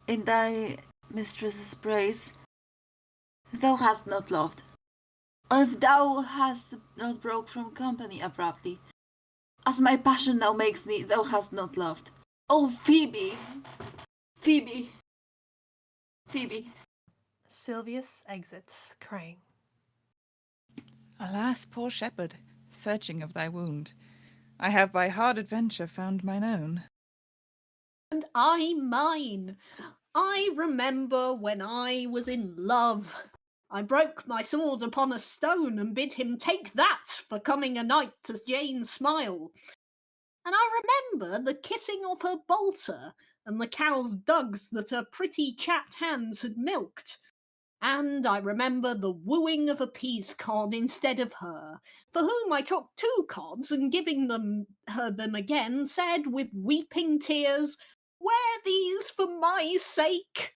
in thy mistress's praise, thou hast not loved. Or if thou hast not broke from company abruptly, as my passion now makes me, thou hast not loved. Oh, Phoebe! Phoebe! Phoebe! Silvius exits, crying. Alas, poor shepherd, searching of thy wound, I have by hard adventure found mine own. And I mine. I remember when I was in love. I broke my sword upon a stone and bid him take that for coming a night to Jane's smile. And I remember the kissing of her bolter and the cow's dugs that her pretty chapped hands had milked. And I remember the wooing of a peace cod instead of her, for whom I took 2 cods and giving her them again, said with weeping tears, "Wear these for my sake."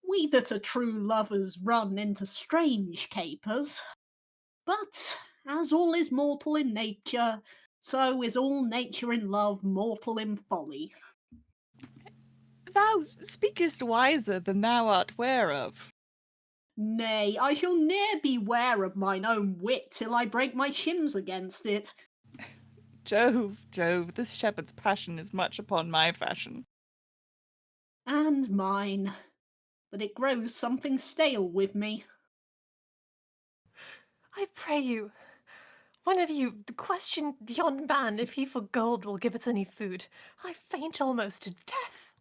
We that are true lovers run into strange capers. But as all is mortal in nature, so is all nature in love mortal in folly. Thou speakest wiser than thou art ware of. Nay, I shall ne'er be ware of mine own wit till I break my shins against it. Jove, Jove, this shepherd's passion is much upon my fashion. And mine. But it grows something stale with me. I pray you, one of you, question yon man if he for gold will give us any food. I faint almost to death.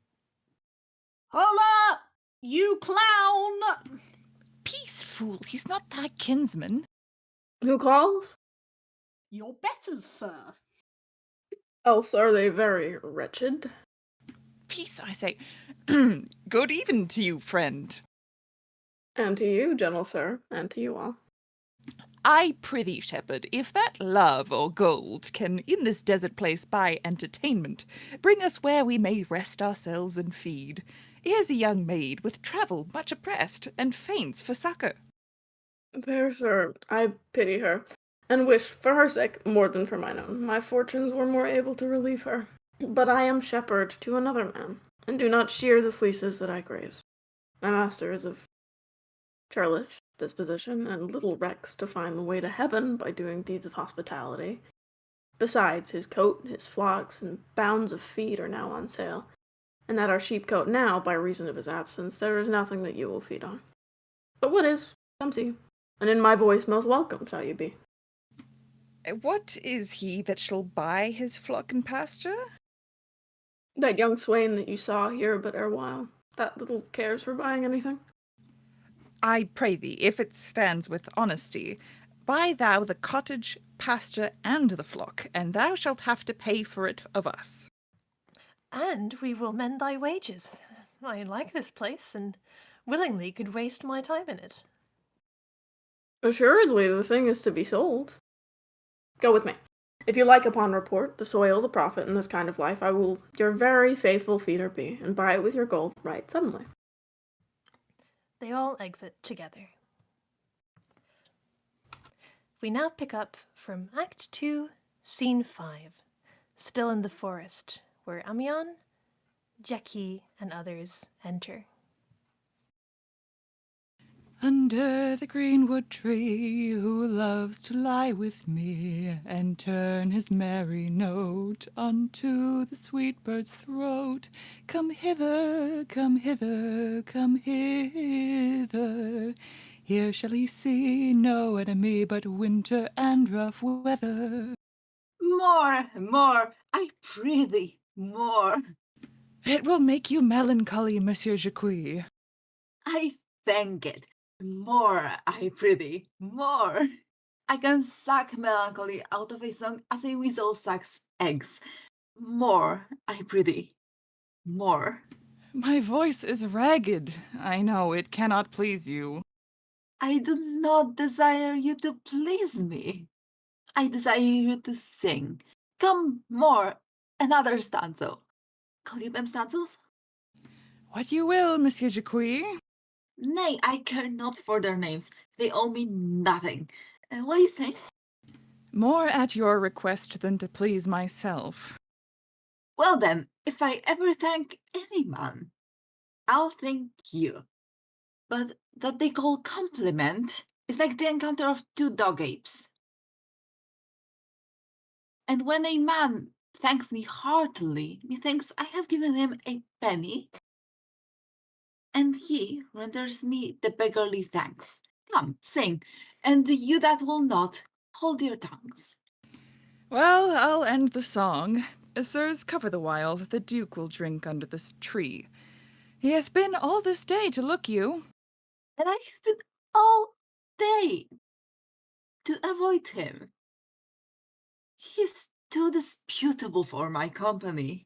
Holla! You clown! Peace, fool, he's not thy kinsman. Who calls? Your betters, sir. Else are they very wretched? Peace, I say. Good even to you, friend. And to you, gentle sir, and to you all. I prithee, shepherd, if that love or gold can in this desert place buy entertainment, bring us where we may rest ourselves and feed. Here's a young maid with travel much oppressed, and faints for succour. Fair sir, I pity her, and wish for her sake more than for mine own. My fortunes were more able to relieve her. But I am shepherd to another man, and do not shear the fleeces that I graze. My master is of churlish disposition, and little recks to find the way to heaven by doing deeds of hospitality. Besides, his coat, his flocks, and bounds of feed are now on sale, and at our sheepcote now, by reason of his absence, there is nothing that you will feed on. But what is, come see, and in my voice most welcome shall you be. What is he that shall buy his flock and pasture? That young swain that you saw here but erewhile, that little cares for buying anything. I pray thee, if it stands with honesty, buy thou the cottage, pasture, and the flock, and thou shalt have to pay for it of us. And we will mend thy wages. I like this place, and willingly could waste my time in it. Assuredly, the thing is to be sold. Go with me. If you like upon report, the soil, the profit in this kind of life, I will your very faithful feeder be, and buy it with your gold right suddenly. They all exit together. We now pick up from Act 2, Scene 5, still in the forest, where Amian, Jackie, and others enter. Under the greenwood tree, who loves to lie with me and turn his merry note unto the sweet bird's throat. Come hither, come hither, come hither. Here shall he see no enemy but winter and rough weather. More, I prithee, more. It will make you melancholy, Monsieur Jacques. I thank it. More, I prithee, more. I can suck melancholy out of a song as a weasel sucks eggs. More, I prithee, more. My voice is ragged. I know it cannot please you. I do not desire you to please me. I desire you to sing. Come, more, another stanza. Call you them stanzas? What you will, Monsieur Jacques. Nay, I care not for their names. They owe me nothing. What do you say? More at your request than to please myself. Well then, if I ever thank any man, I'll thank you. But that they call compliment is like the encounter of two dog apes. And when a man thanks me heartily, methinks I have given him a penny, and he renders me the beggarly thanks. Come, sing, and you that will not, hold your tongues. Well, I'll end the song. Sirs, cover the while, the Duke will drink under this tree. He hath been all this day to look you. And I have been all day to avoid him. He is too disputable for my company.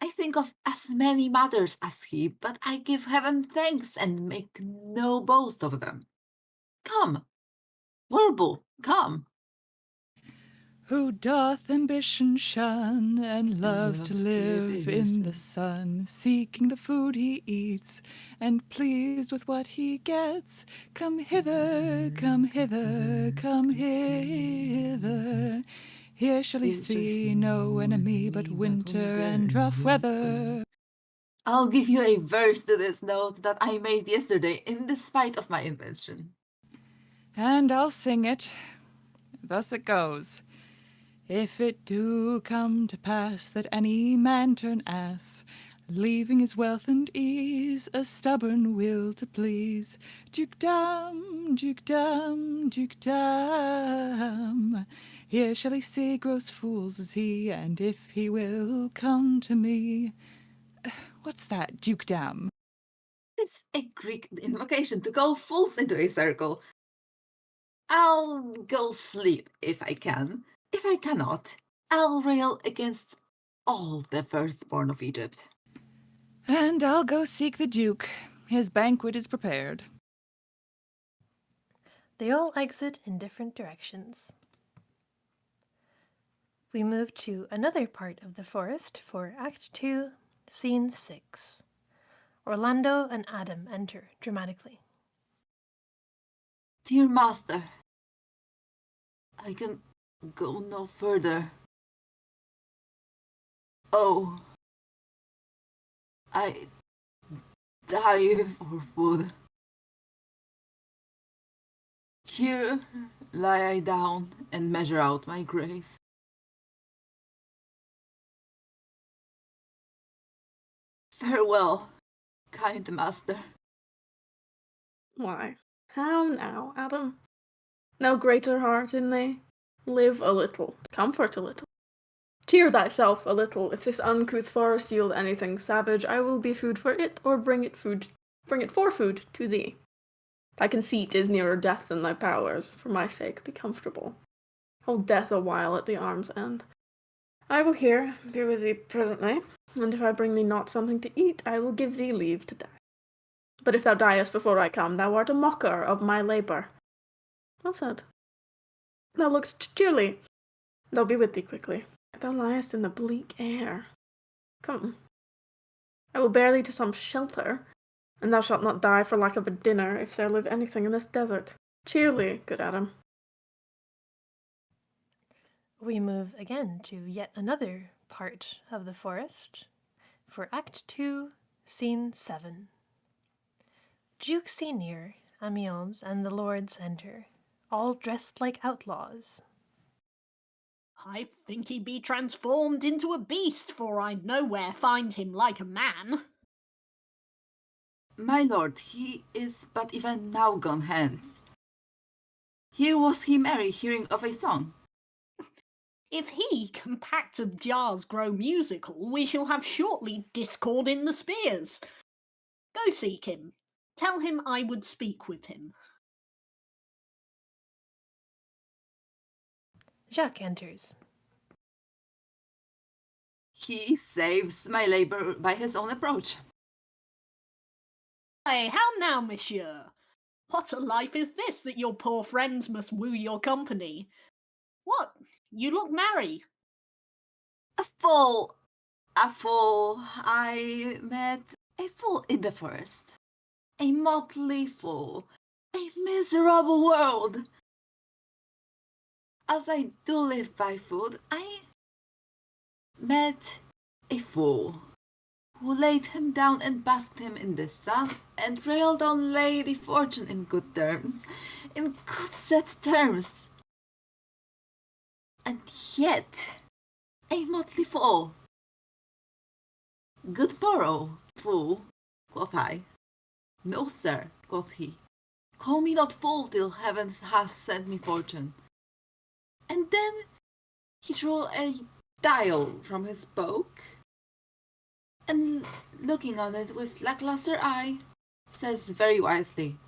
I think of as many matters as he, but I give heaven thanks and make no boast of them. Come, Warble, come. Who doth ambition shun, and loves to live in the sun, seeking the food he eats, and pleased with what he gets. Come hither, come hither, come hither. Here shall he see no enemy but winter and rough weather. I'll give you a verse to this note that I made yesterday in despite of my invention. And I'll sing it. Thus it goes. If it do come to pass that any man turn ass, leaving his wealth and ease, a stubborn will to please, Dukedom, Dukedom, Dukedom, here shall he see gross fools as he, and if he will come to me. What's that, Dukedom? It's a Greek invocation to call fools into a circle. I'll go sleep if I can. If I cannot, I'll rail against all the firstborn of Egypt. And I'll go seek the Duke. His banquet is prepared. They all exit in different directions. We move to another part of the forest for Act 2, Scene 6. Orlando and Adam enter dramatically. Dear master, I can go no further. Oh, I die for food. Here lie I down and measure out my grave. Farewell, kind master. Why, how now, Adam? No greater heart in thee? Live a little, comfort a little. Cheer thyself a little. If this uncouth forest yield anything savage, I will be food for it, or bring it for food to thee. Thy conceit is nearer death than thy powers. For my sake, be comfortable. Hold death a while at the arm's end. I will here be with thee presently, and if I bring thee not something to eat, I will give thee leave to die. But if thou diest before I come, thou art a mocker of my labour. Well said. Thou look'st cheerly. They'll be with thee quickly. Thou liest in the bleak air. Come, I will bear thee to some shelter, and thou shalt not die for lack of a dinner, if there live anything in this desert. Cheerly, good Adam. We move again to yet another part of the forest for Act 2, Scene 7. Duke Senior, Amiens, and the lords enter, all dressed like outlaws. I think he be transformed into a beast, for I nowhere find him like a man. My lord, he is but even now gone hence. Here was he merry, hearing of a song. If he compacted jars grow musical, we shall have shortly discord in the spears. Go seek him. Tell him I would speak with him. Jacques enters. He saves my labour by his own approach. Hey, how now, monsieur? What a life is this that your poor friends must woo your company? What? You look merry. A fool! A fool! I met a fool in the forest. A motley fool. A miserable world. As I do live by food, I met a fool who laid him down and basked him in the sun and railed on Lady Fortune in good terms, in good set terms. And yet, a motley fool. Good morrow, fool, quoth I. No, sir, quoth he. Call me not fool till heaven hath sent me fortune. And then he drew a dial from his poke, and looking on it with lackluster eye, says very wisely,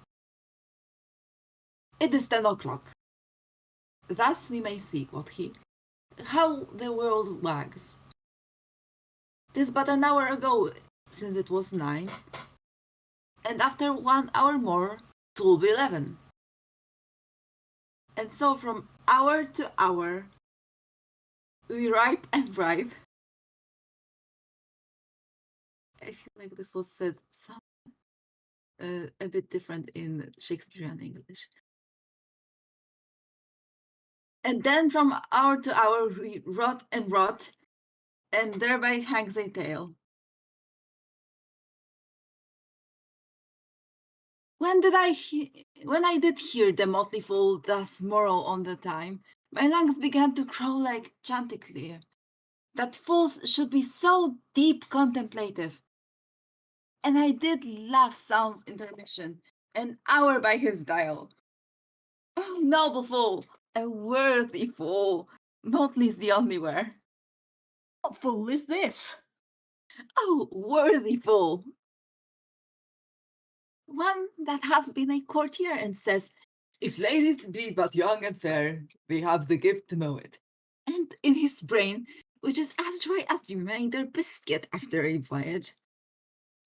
"It is 10 o'clock. Thus we may see," quoth he, "how the world wags. 'Tis but an hour ago since it was 9, and after 1 hour more 'twill be 11. And so from hour to hour we ripe and ripe." I feel like this was said a bit different in Shakespearean English. And then from hour to hour we rot and rot, and thereby hangs a tale. When I did hear the motley fool thus moral on the time, my lungs began to crow like chanticleer, that fools should be so deep contemplative. And I did laugh sounds intermission, an hour by his dial. Oh, noble fool, a worthy fool, motley's the only wear. What fool is this? Oh, worthy fool! One that hath been a courtier and says, "If ladies be but young and fair, they have the gift to know it." And in his brain, which is as dry as the remainder biscuit after a voyage,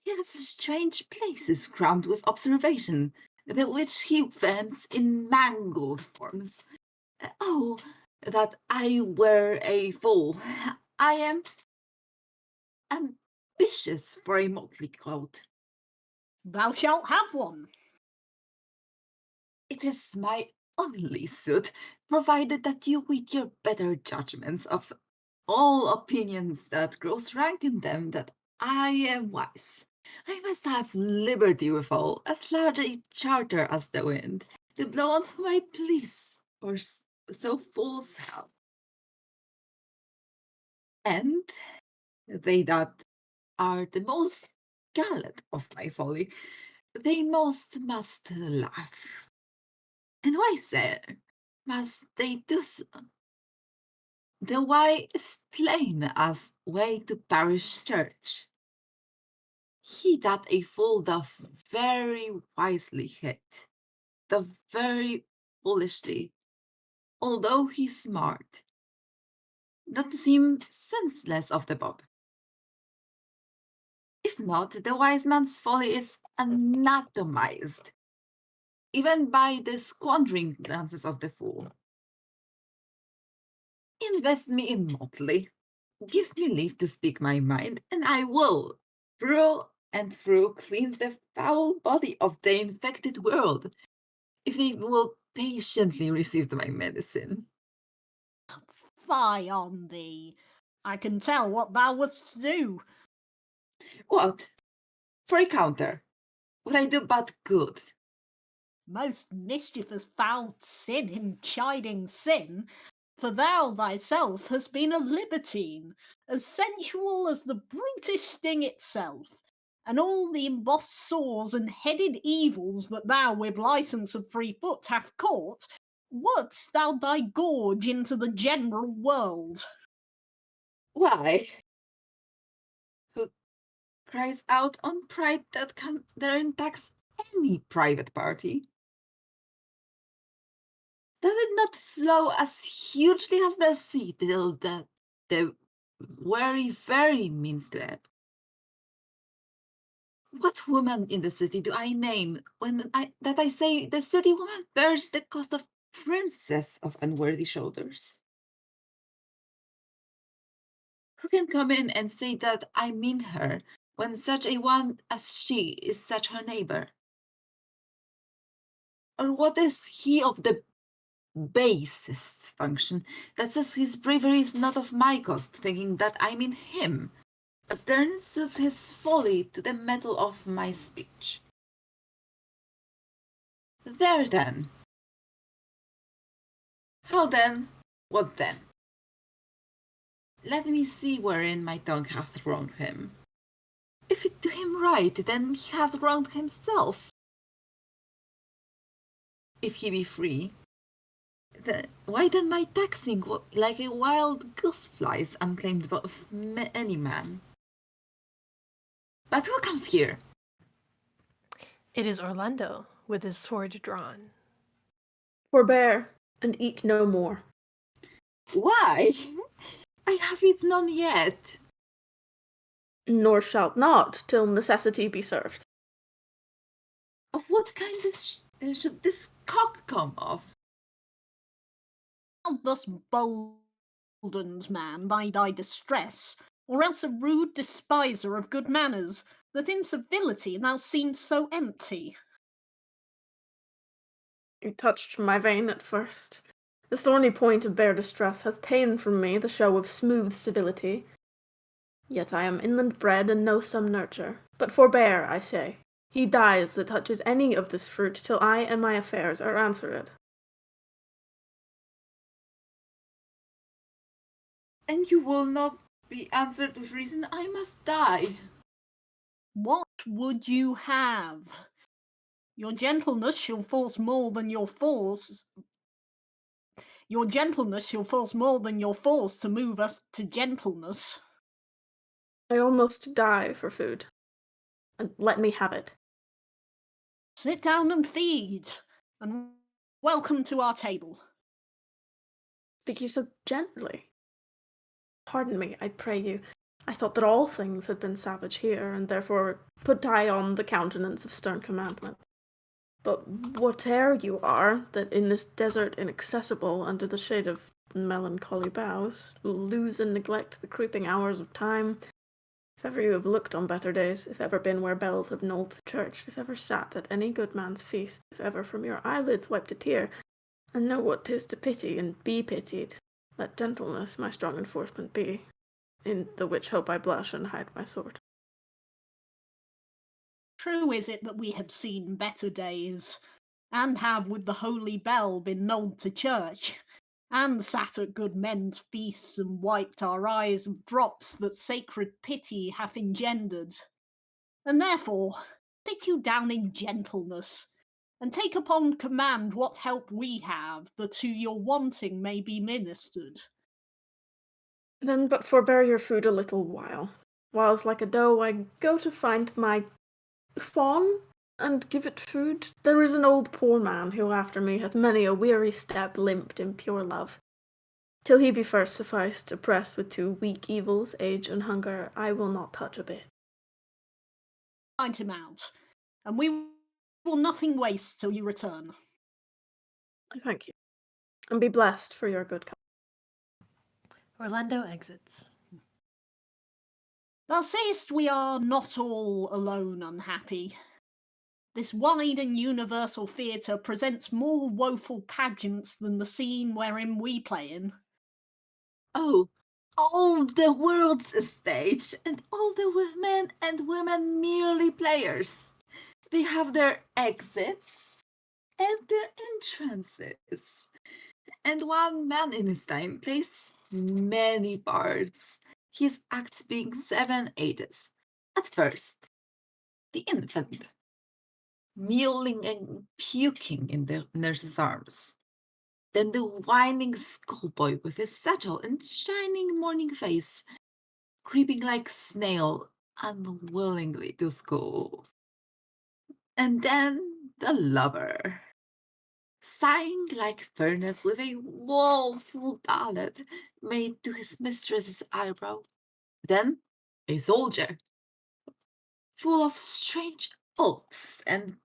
he has strange places crammed with observation, the which he vents in mangled forms. Oh, that I were a fool! I am ambitious for a motley coat. Thou shalt have one. It is my only suit, provided that you with your better judgments of all opinions that grows rank in them that I am wise. I must have liberty withal, as large a charter as the wind, to blow on whom I please, or so fools have. And they that are the most gallant of my folly, they most must laugh. And why, sir, must they do so? The why is plain as way to parish church. He that a fool doth very wisely hit, doth very foolishly, although he smart, doth seem senseless of the bob. If not, the wise man's folly is anatomized, even by the squandering glances of the fool. Invest me in motley. Give me leave to speak my mind, and I will, through and through, cleanse the foul body of the infected world, if they will patiently receive my medicine. Fie on thee. I can tell what thou wouldst do. What? For a counter, would I do but good? Most mischievous foul sin in chiding sin, for thou thyself hast been a libertine, as sensual as the brutest sting itself, and all the embossed sores and headed evils that thou with license of free foot hast caught, wouldst thou digorge into the general world. Why? Who cries out on pride that can therein tax any private party? Does it not flow as hugely as the sea till the very means to ebb? What woman in the city do I name when I say the city woman bears the cost of princess of unworthy shoulders? Who can come in and say that I mean her when such a one as she is such her neighbor? Or what is he of the basest function that says his bravery is not of my cost, thinking that I mean him, but then suits his folly to the metal of my speech? There then. How then? What then? Let me see wherein my tongue hath wronged him. If it do him right, then he hath wronged himself. If he be free, why then my taxing like a wild goose flies unclaimed of any man? But who comes here? It is Orlando, with his sword drawn. Forbear, and eat no more. Why? I have eaten none yet. Nor shalt not, till necessity be served. Of what kind should this cock come of? Thou thus boldened, man, by thy distress, or else a rude despiser of good manners, that in civility thou seem'st so empty. You touched my vein at first. The thorny point of bare distress hath ta'en from me the show of smooth civility. Yet I am inland bred and know some nurture. But forbear, I say. He dies that touches any of this fruit till I and my affairs are answered. And you will not be answered with reason. I must die. What would you have? Your gentleness shall force more than your force. Your gentleness shall force more than your force to move us to gentleness. I almost die for food. And let me have it. Sit down and feed, and welcome to our table. Speak you so gently? Pardon me, I pray you. I thought that all things had been savage here, and therefore put I on the countenance of stern commandment. But whate'er you are, that in this desert inaccessible, under the shade of melancholy boughs, lose and neglect the creeping hours of time, if ever you have looked on better days, if ever been where bells have knolled to church, if ever sat at any good man's feast, if ever from your eyelids wiped a tear, and know what 'tis to pity and be pitied, let gentleness my strong enforcement be, in the which hope I blush and hide my sword. True is it that we have seen better days, and have with the holy bell been knolled to church, and sat at good men's feasts and wiped our eyes of drops that sacred pity hath engendered. And therefore sit you down in gentleness, and take upon command what help we have, that to your wanting may be ministered. Then but forbear your food a little while, whiles like a doe I go to find my fawn, and give it food. There is an old poor man who after me hath many a weary step limped in pure love. Till he be first sufficed, oppressed with two weak evils, age and hunger, I will not touch a bit. Find him out, and we Will nothing waste till you return. I thank you. And be blessed for your good company. Orlando exits. Thou sayest we are not all alone unhappy. This wide and universal theatre presents more woeful pageants than the scene wherein we play in. Oh, all the world's a stage, and all the men and women merely players. They have their exits and their entrances. And one man in his time plays many parts, his acts being 7 ages. At first, the infant, mewling and puking in the nurse's arms. Then the whining schoolboy with his satchel and shining morning face, creeping like snail unwillingly to school. And then the lover, sighing like furnace with a woeful ballad made to his mistress's eyebrow. Then a soldier, full of strange oaths and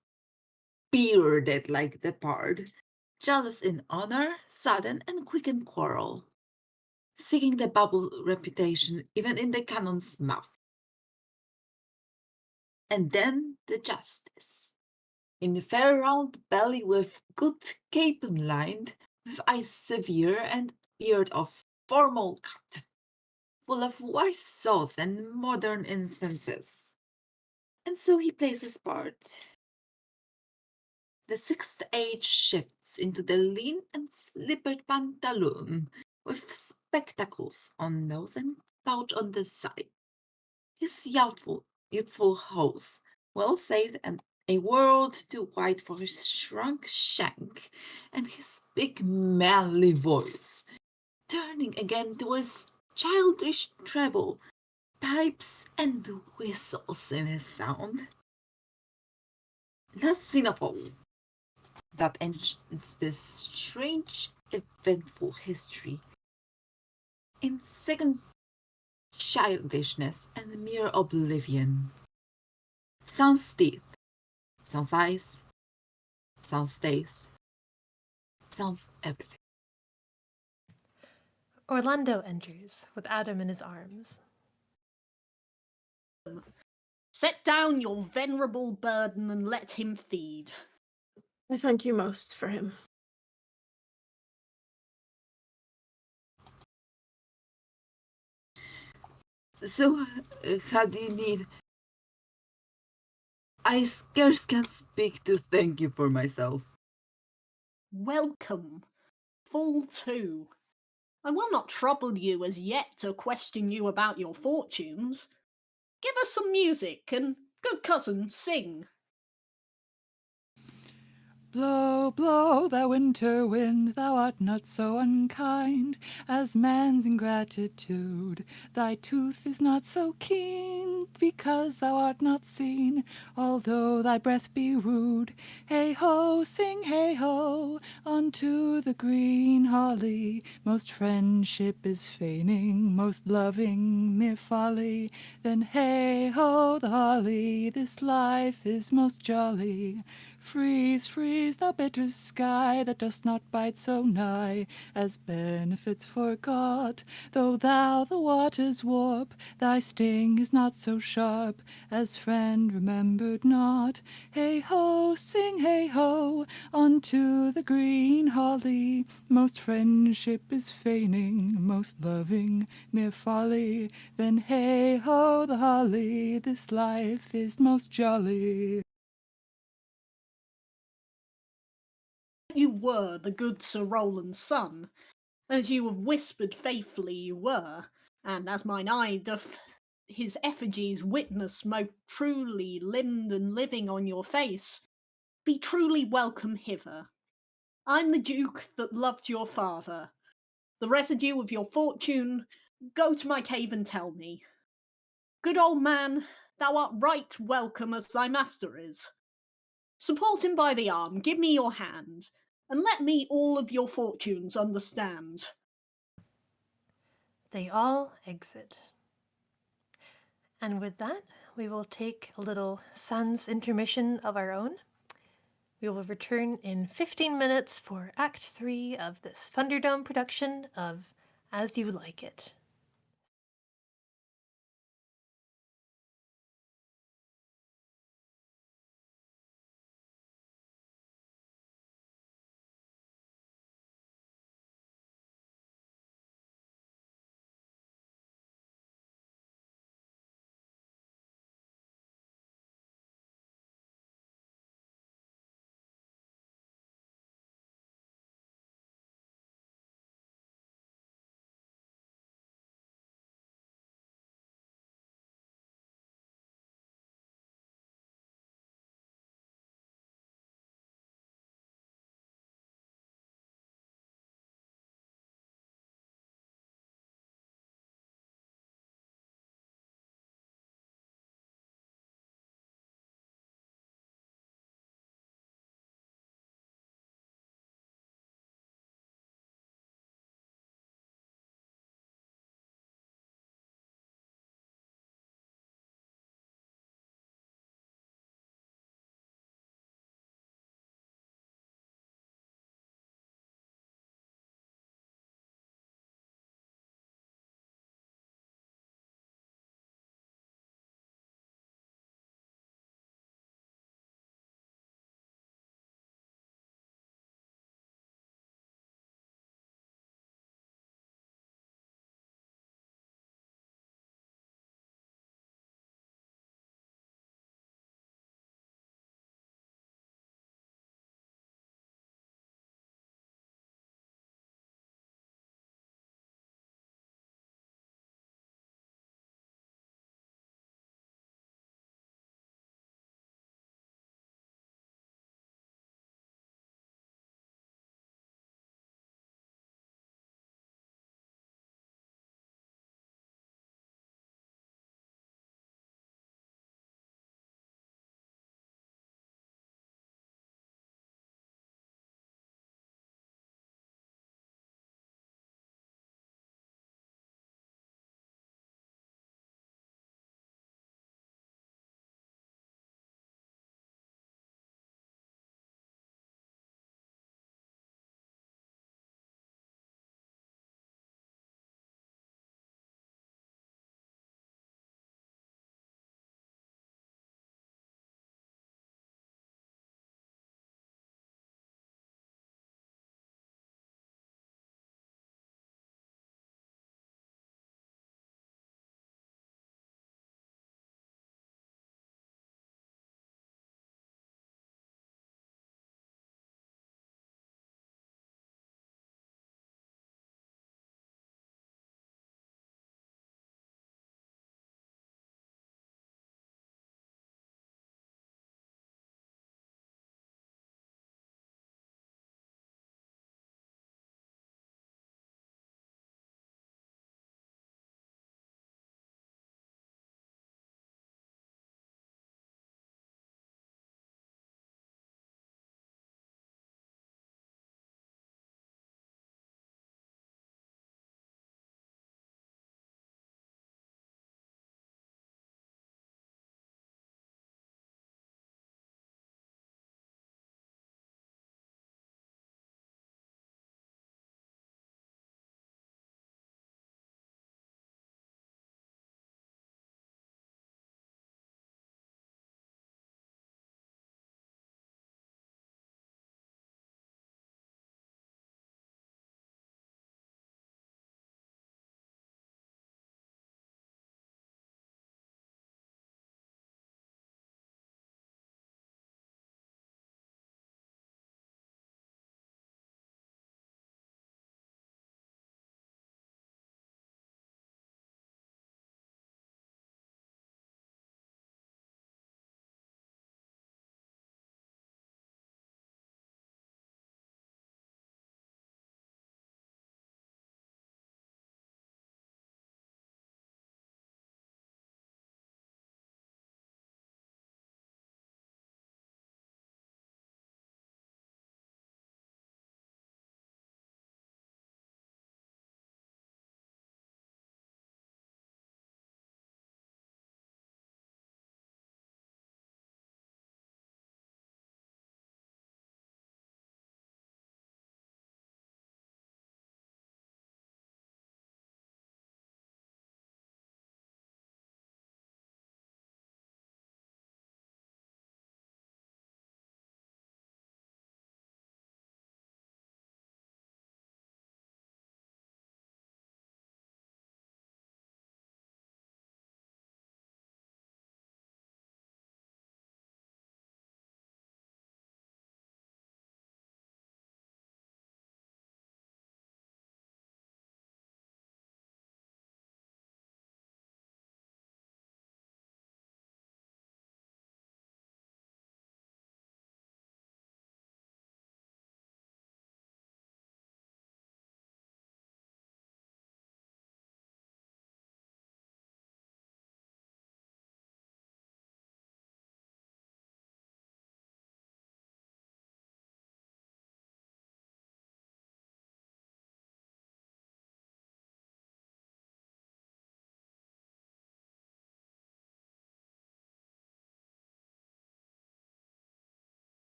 bearded like the bard, jealous in honor, sudden and quick in quarrel, seeking the bubble reputation even in the cannon's mouth. And then the justice, in the fair round belly with good capon lined, with eyes severe and beard of formal cut, full of wise saws and modern instances. And so he plays his part. The sixth age shifts into the lean and slippered pantaloon, with spectacles on nose and pouch on the side. His youthful hose, well saved and a world too wide for his shrunk shank, and his big manly voice, turning again towards childish treble, pipes and whistles in his sound. Last scene of all, that ends this strange, eventful history in second childishness and mere oblivion. Sounds teeth, sounds eyes, sounds days, sounds everything. Orlando enters with Adam in his arms. Set down your venerable burden and let him feed. I thank you most for him. So, how do you need? I scarce can speak to thank you for myself. Welcome. Full 2. I will not trouble you as yet to question you about your fortunes. Give us some music, and good cousin, sing. Blow, blow, thou winter wind, thou art not so unkind as man's ingratitude. Thy tooth is not so keen, because thou art not seen, although thy breath be rude. Hey ho, sing hey ho, unto the green holly. Most friendship is feigning, most loving mere folly. Then hey ho, the holly, this life is most jolly. Freeze, freeze, thou bitter sky, that dost not bite so nigh, as benefits forgot. Though thou the waters warp, thy sting is not so sharp, as friend remembered not. Hey ho, sing hey ho, unto the green holly. Most friendship is feigning, most loving mere folly. Then hey ho, the holly, this life is most jolly. You were the good Sir Rowland's son, as you have whispered faithfully you were, and as mine eye doth his effigies witness most truly limbed and living on your face, be truly welcome hither. I'm the Duke that loved your father. The residue of your fortune, go to my cave and tell me. Good old man, thou art right welcome as thy master is. Support him by the arm, give me your hand, and let me all of your fortunes understand. They all exit. And with that, we will take a little sans intermission of our own. We will return in 15 minutes for Act 3 of this Funderdome production of As You Like It.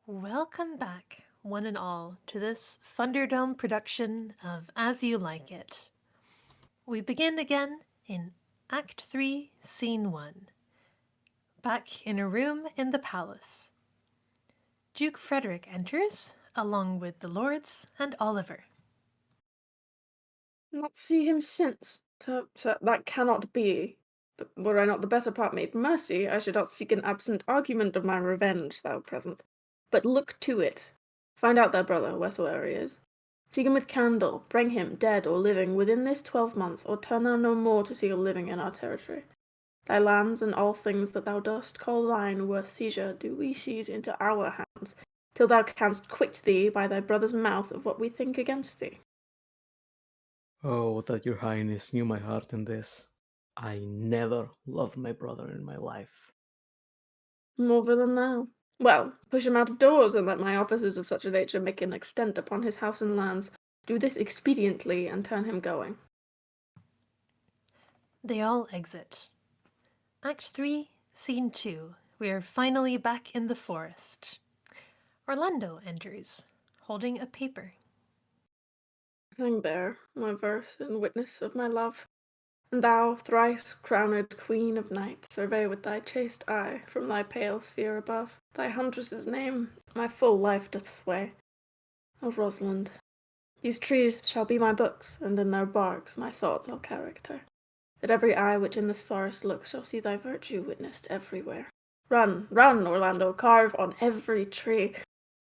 Welcome back, one and all, to this Funderdome production of As You Like It. We begin again in Act 3, Scene 1. Back in a room in the palace. Duke Frederick enters, along with the lords and Oliver. Not see him since. Sir, that cannot be. But were I not the better part made mercy, I should not seek an absent argument of my revenge, thou present. But look to it. Find out thy brother, wheresoe'er he is. Seek him with candle, bring him, dead or living, within this 12-month, or turn thou no more to seek a living in our territory. Thy lands and all things that thou dost call thine worth seizure do we seize into our hands, till thou canst quit thee by thy brother's mouth of what we think against thee. Oh, that your highness knew my heart in this. I never loved my brother in my life. More villain now. Well, push him out of doors, and let my officers of such a nature make an extent upon his house and lands. Do this expediently, and turn him going. They all exit. Act 3, Scene 2. We are finally back in the forest. Orlando enters, holding a paper. Hang there, my verse, in witness of my love. And thou, thrice crowned queen of night, survey with thy chaste eye, from thy pale sphere above, thy huntress's name my full life doth sway. O Rosalind, these trees shall be my books, and in their barks my thoughts I'll character, that every eye which in this forest looks shall see thy virtue witnessed everywhere. Run, run, Orlando, carve on every tree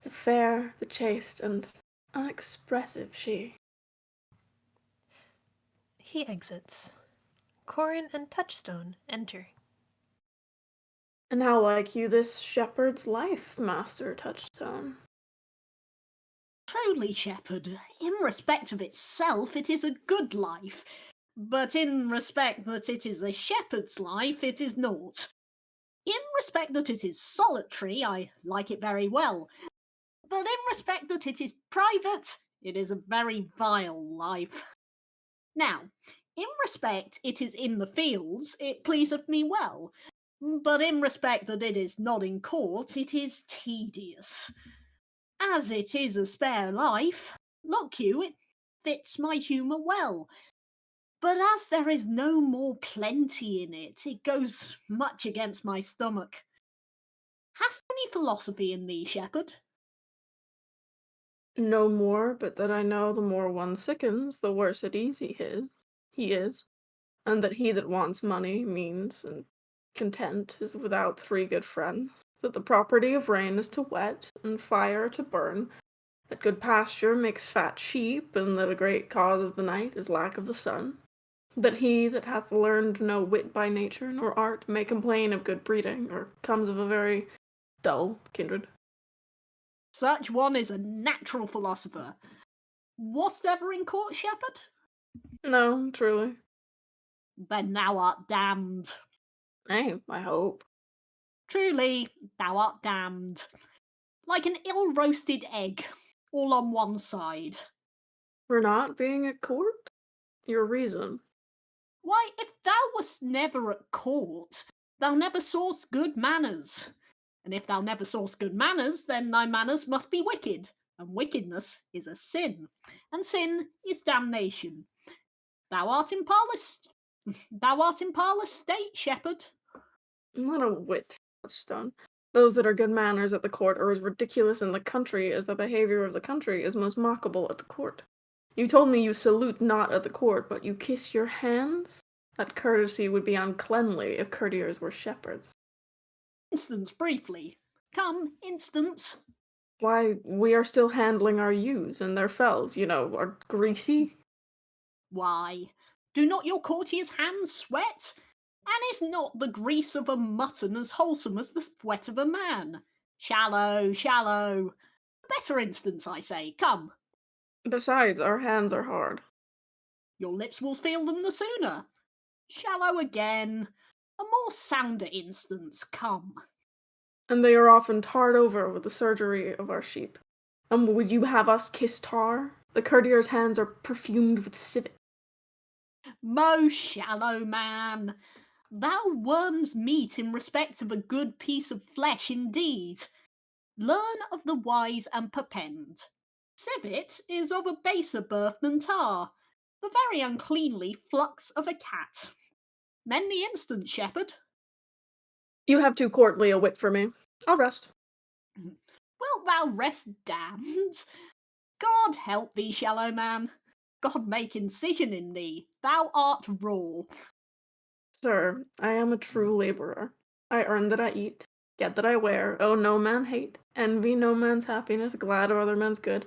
the fair, the chaste, and unexpressive she. He exits. Corin and Touchstone enter. And how like you this shepherd's life, Master Touchstone? Truly, shepherd, in respect of itself, it is a good life, but in respect that it is a shepherd's life, it is naught. In respect that it is solitary, I like it very well, but in respect that it is private, it is a very vile life. Now, in respect it is in the fields, it pleaseth me well, but in respect that it is not in court, it is tedious. As it is a spare life, look you, it fits my humour well. But as there is no more plenty in it, it goes much against my stomach. Hast any philosophy in thee, shepherd? No more, but that I know the more one sickens, the worse at ease he is, and that he that wants money, means, and content is without 3 good friends, that the property of rain is to wet, and fire to burn, that good pasture makes fat sheep, and that a great cause of the night is lack of the sun, that he that hath learned no wit by nature nor art may complain of good breeding, or comes of a very dull kindred. Such one is a natural philosopher. Wast ever in court, shepherd? No, truly. Then thou art damned. Nay, I hope. Truly, thou art damned. Like an ill-roasted egg, all on one side. For not being at court? Your reason. Why, if thou wast never at court, thou never saw'st good manners. And if thou never saw'st good manners, then thy manners must be wicked, and wickedness is a sin, and sin is damnation. Thou art in parlous state, shepherd. Not a whit, Touchstone. Those that are good manners at the court are as ridiculous in the country as the behavior of the country is most mockable at the court. You told me you salute not at the court, but you kiss your hands? That courtesy would be uncleanly if courtiers were shepherds. Instance briefly. Come, instance. Why, we are still handling our ewes, and their fells, are greasy. Why, do not your courtiers' hands sweat? And is not the grease of a mutton as wholesome as the sweat of a man? Shallow, shallow. A better instance, I say, come. Besides, our hands are hard. Your lips will feel them the sooner. Shallow again. A more sounder instance, come. And they are often tarred over with the surgery of our sheep. And would you have us kiss tar? The courtier's hands are perfumed with civet. Most shallow man. Thou worms meat in respect of a good piece of flesh indeed. Learn of the wise and perpend. Civet is of a baser birth than tar, the very uncleanly flux of a cat. Mend the instant, shepherd. You have too courtly a wit for me. I'll rest. Wilt thou rest damned? God help thee, shallow man. God make incision in thee. Thou art raw. Sir, I am a true labourer. I earn that I eat, get that I wear, owe no man hate, envy no man's happiness, glad of other men's good,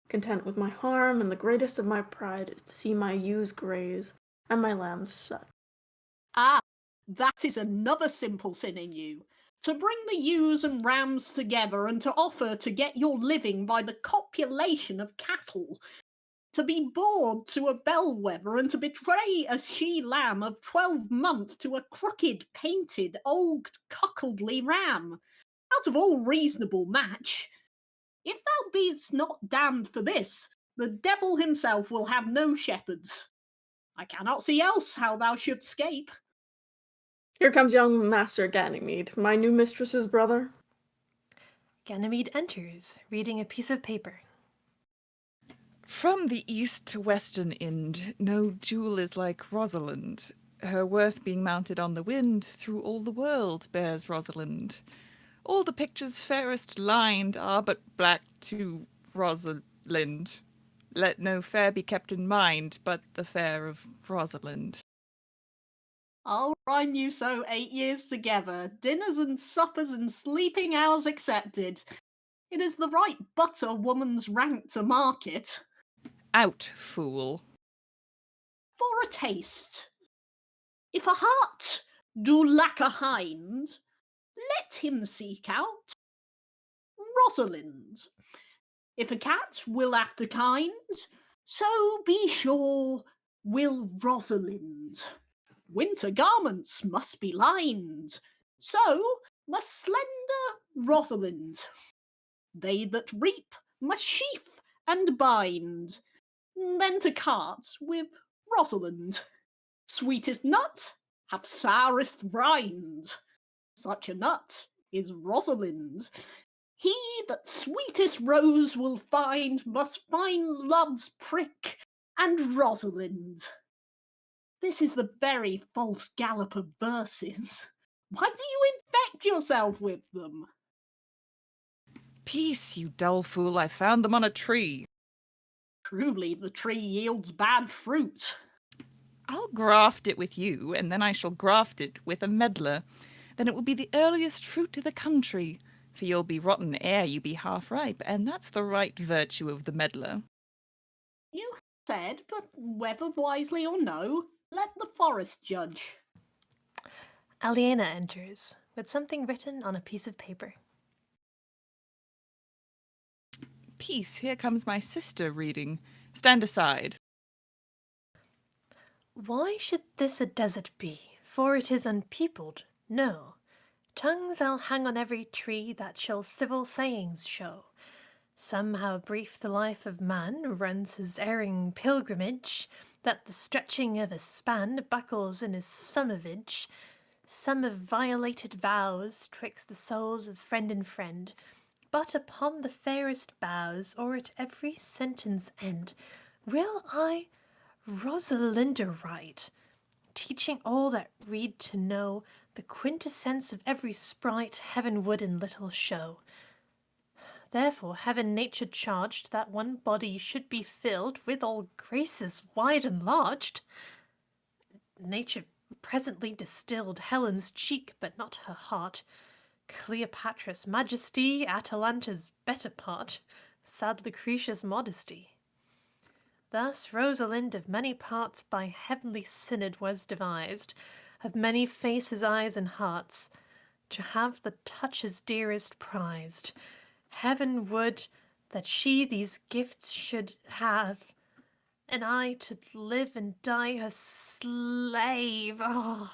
content with my harm, and the greatest of my pride is to see my ewes graze, and my lambs suck. Ah, that is another simple sin in you. To bring the ewes and rams together and to offer to get your living by the copulation of cattle. To be bored to a bellwether and to betray a she-lamb of 12 months to a crooked, painted, old cuckoldly ram, out of all reasonable match. If thou beest not damned for this, the devil himself will have no shepherds. I cannot see else how thou shouldst scape. Here comes young Master Ganymede, my new mistress's brother. Ganymede enters, reading a piece of paper. From the east to western Ind, no jewel is like Rosalind. Her worth being mounted on the wind, through all the world bears Rosalind. All the pictures fairest lined are but black to Rosalind. Let no fair be kept in mind but the fair of Rosalind. I'll rhyme you so 8 years together, dinners and suppers and sleeping hours accepted. It is the right butter woman's rank to market. Out, fool. For a taste. If a heart do lack a hind, let him seek out Rosalind. If a cat will after kind, so be sure will Rosalind. Winter garments must be lined, so must slender Rosalind. They that reap must sheaf and bind, then to cart with Rosalind. Sweetest nut have sourest rind. Such a nut is Rosalind. He that sweetest rose will find must find love's prick and Rosalind. This is the very false gallop of verses. Why do you infect yourself with them? Peace, you dull fool, I found them on a tree. Truly, the tree yields bad fruit. I'll graft it with you, and then I shall graft it with a meddler. Then it will be the earliest fruit of the country, for you'll be rotten ere you be half ripe, and that's the right virtue of the meddler. You said, but whether wisely or no, let the forest judge. Aliena enters, with something written on a piece of paper. Peace, here comes my sister reading. Stand aside. Why should this a desert be? For it is unpeopled. No. Tongues I'll hang on every tree that shall civil sayings show. Some how brief the life of man runs his erring pilgrimage, that the stretching of a span buckles in his summerage. Some have violated vows twixt the souls of friend and friend, but upon the fairest boughs, or at every sentence end, will I Rosalinda write, teaching all that read to know the quintessence of every sprite heaven would in little show. Therefore heaven nature charged that one body should be filled with all graces wide enlarged. Nature presently distilled Helen's cheek, but not her heart. Cleopatra's majesty, Atalanta's better part, sad Lucretia's modesty. Thus Rosalind of many parts by heavenly synod was devised, of many faces, eyes, and hearts, to have the touches dearest prized. Heaven would that she these gifts should have, and I to live and die her slave. Oh.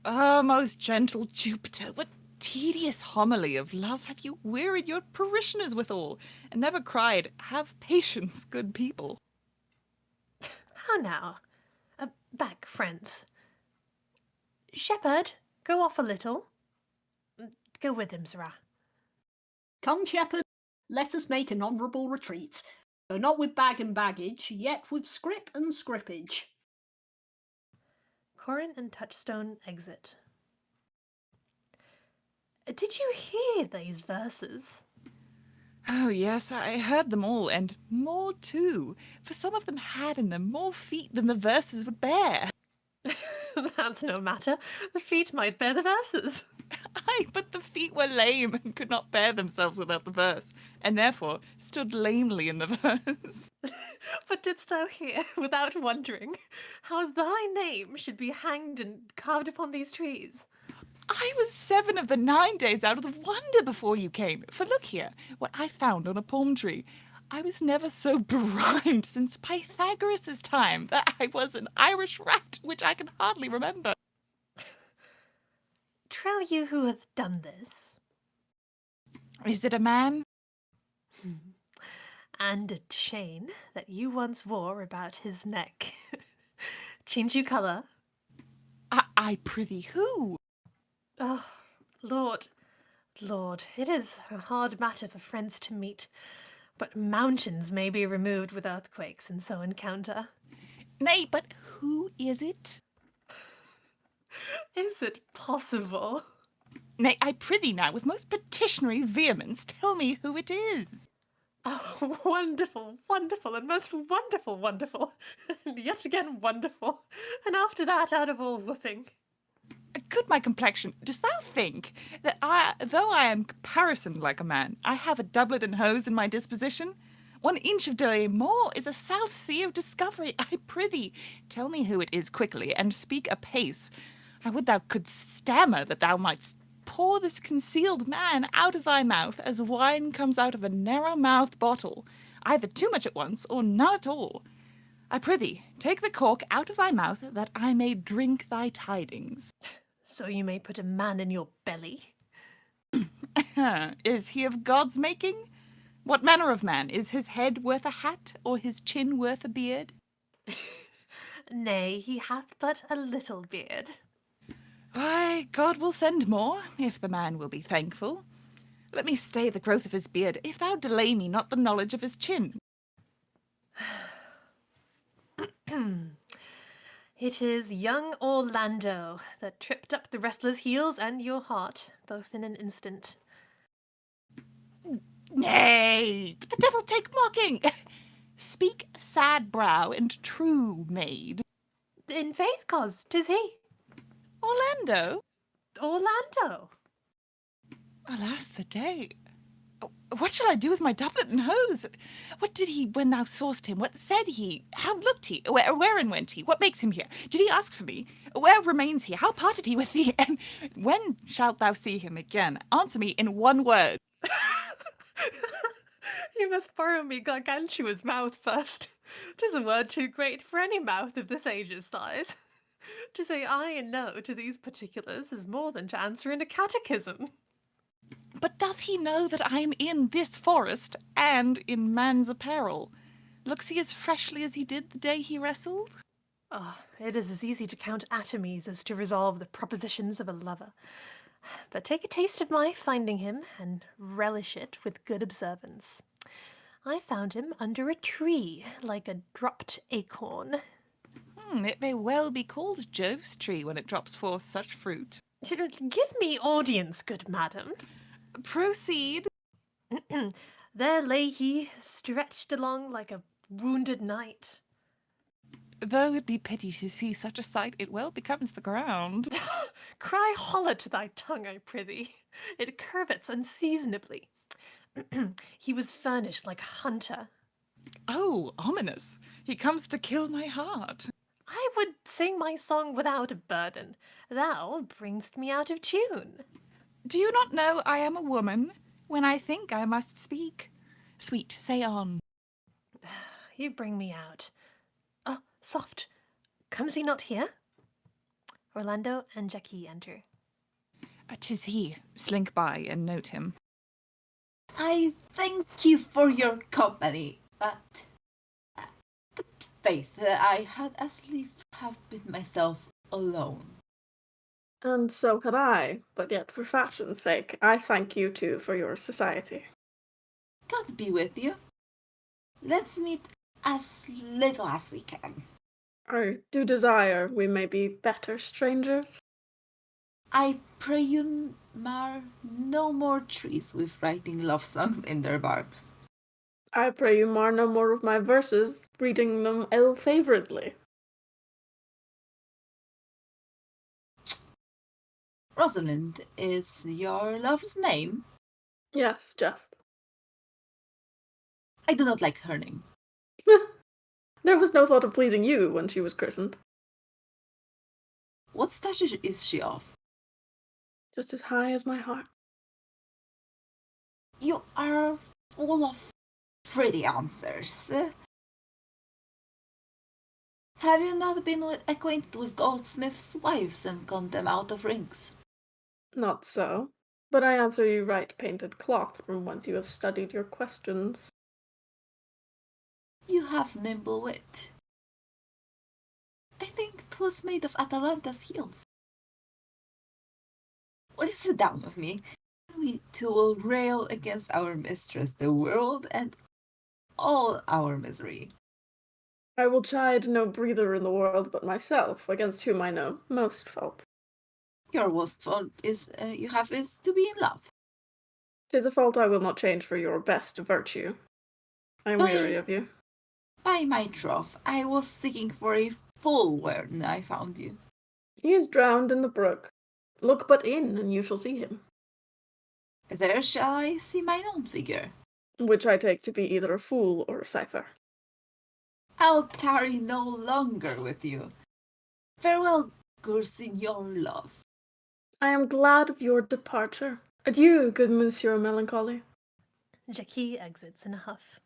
Ah, most gentle Jupiter, what tedious homily of love have you wearied your parishioners withal, and never cried, Have patience, good people. How now? Back, friends. Shepherd, go off a little. Go with him, sirrah. Come, shepherd, let us make an honourable retreat, though not with bag and baggage, yet with scrip and scrippage. Corin and Touchstone exit. Did you hear these verses? Oh, yes, I heard them all, and more too, for some of them had in them more feet than the verses would bear. That's no matter. The feet might bear the verses. Aye, but the feet were lame and could not bear themselves without the verse, and therefore stood lamely in the verse. But didst thou hear, without wondering, how thy name should be hanged and carved upon these trees? I was 7 of the 9 days out of the wonder before you came. For look here, what I found on a palm tree. I was never so begrimed since Pythagoras' time that I was an Irish rat, which I can hardly remember. Trow you who hath done this? Is it a man? And a chain that you once wore about his neck. Change you colour? I prithee who? Oh, Lord, Lord, it is a hard matter for friends to meet, but mountains may be removed with earthquakes and so encounter. Nay, but who is it? Is it possible? Nay, I prithee now, with most petitionary vehemence, tell me who it is. Oh, wonderful, wonderful, and most wonderful, wonderful, and yet again wonderful, and after that out of all whooping. Good my complexion, dost thou think that though I am caparisoned like a man, I have a doublet and hose in my disposition? 1 inch of delay more is a south sea of discovery. I prithee, tell me who it is quickly, and speak apace. I would thou couldst stammer that thou mightst pour this concealed man out of thy mouth as wine comes out of a narrow-mouthed bottle, either too much at once or none at all. I prithee, take the cork out of thy mouth, that I may drink thy tidings. So you may put a man in your belly. Is he of God's making? What manner of man? Is his head worth a hat, or his chin worth a beard? Nay, he hath but a little beard. Why, God will send more, if the man will be thankful. Let me stay the growth of his beard, if thou delay me not the knowledge of his chin. It is young Orlando that tripped up the wrestler's heels and your heart, both in an instant. Nay, but the devil take mocking! Speak, sad brow and true maid. In faith, cos, 'tis he. Orlando? Orlando. Alas the day. What shall I do with my doublet and hose? What did he when thou saw'st him? What said he? How looked he? Wherein went he? What makes him here? Did he ask for me? Where remains he? How parted he with thee? And when shalt thou see him again? Answer me in 1 word. You must borrow me Gargantua's mouth first. 'Tis a word too great for any mouth of this age's size. To say aye and no to these particulars is more than to answer in a catechism. But doth he know that I am in this forest, and in man's apparel? Looks he as freshly as he did the day he wrestled? Oh, it is as easy to count atomies as to resolve the propositions of a lover. But take a taste of my finding him, and relish it with good observance. I found him under a tree, like a dropped acorn. It may well be called Jove's tree when it drops forth such fruit. Give me audience, good madam. Proceed. There lay he, stretched along like a wounded knight. Though it be pity to see such a sight, it well becomes the ground. Cry holla to thy tongue, I prithee. It curvets unseasonably. He was furnished like a hunter. Oh, ominous. He comes to kill my heart. I would sing my song without a burden. Thou bringst me out of tune. Do you not know I am a woman? When I think I must speak. Sweet, say on. You bring me out. Oh, soft. Comes he not here? Orlando and Jackie enter. 'Tis he. Slink by and note him. I thank you for your company, but good faith, I had as lief have been myself alone. And so had I, but yet for fashion's sake, I thank you too for your society. God be with you. Let's meet as little as we can. I do desire we may be better strangers. I pray you mar no more trees with writing love songs in their barks. I pray you mar no more of my verses, reading them ill-favouredly. Rosalind is your love's name? Yes, just. I do not like her name. There was no thought of pleasing you when she was christened. What stature is she of? Just as high as my heart. You are full of pretty answers. Have you not been acquainted with goldsmiths' wives and gone them out of rings? Not so. But I answer you right painted cloth from whence you have studied your questions. You have nimble wit. I think 'twas made of Atalanta's heels. Will you sit down with me? We two will rail against our mistress, the world, and all our misery. I will chide no breather in the world but myself, against whom I know most fault. Your worst fault is to be in love. 'Tis a fault I will not change for your best virtue. I am weary of you. By my troth, I was seeking for a fool when I found you. He is drowned in the brook. Look but in, and you shall see him. There shall I see mine own figure. Which I take to be either a fool or a cipher. I'll tarry no longer with you. Farewell, good Signor Love. I am glad of your departure. Adieu, good Monsieur Melancholy. Jackie exits in a huff.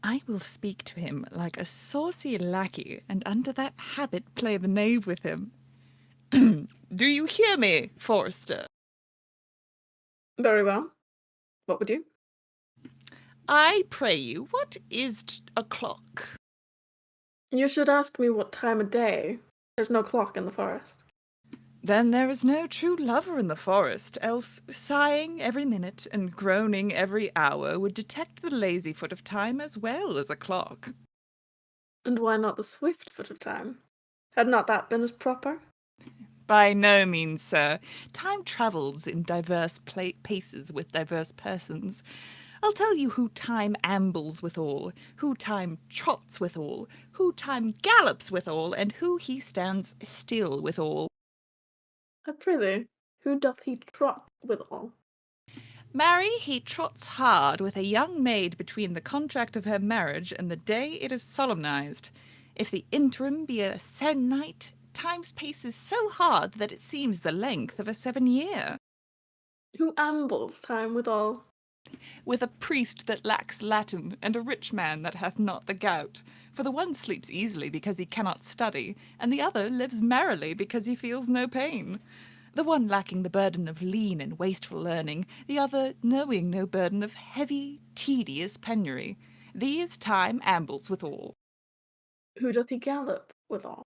I will speak to him like a saucy lackey, and under that habit play the knave with him. Do you hear me, Forster? Very well. What would you? I pray you, what is o'clock? You should ask me what time of day. There's no clock in the forest. Then there is no true lover in the forest, else sighing every minute and groaning every hour would detect the lazy foot of time as well as a clock. And why not the swift foot of time? Had not that been as proper? By no means, sir. Time travels in diverse paces with diverse persons. I'll tell you who time ambles withal, who time trots withal, who time gallops withal, and who he stands still withal. I prithee, who doth he trot withal? Marry, he trots hard with a young maid between the contract of her marriage and the day it is solemnized. If the interim be a se'nnight, time's pace is so hard that it seems the length of a 7 year. Who ambles time withal? With a priest that lacks Latin, and a rich man that hath not the gout. For the one sleeps easily because he cannot study, and the other lives merrily because he feels no pain. The one lacking the burden of lean and wasteful learning, the other knowing no burden of heavy, tedious penury. These time ambles withal. Who doth he gallop withal?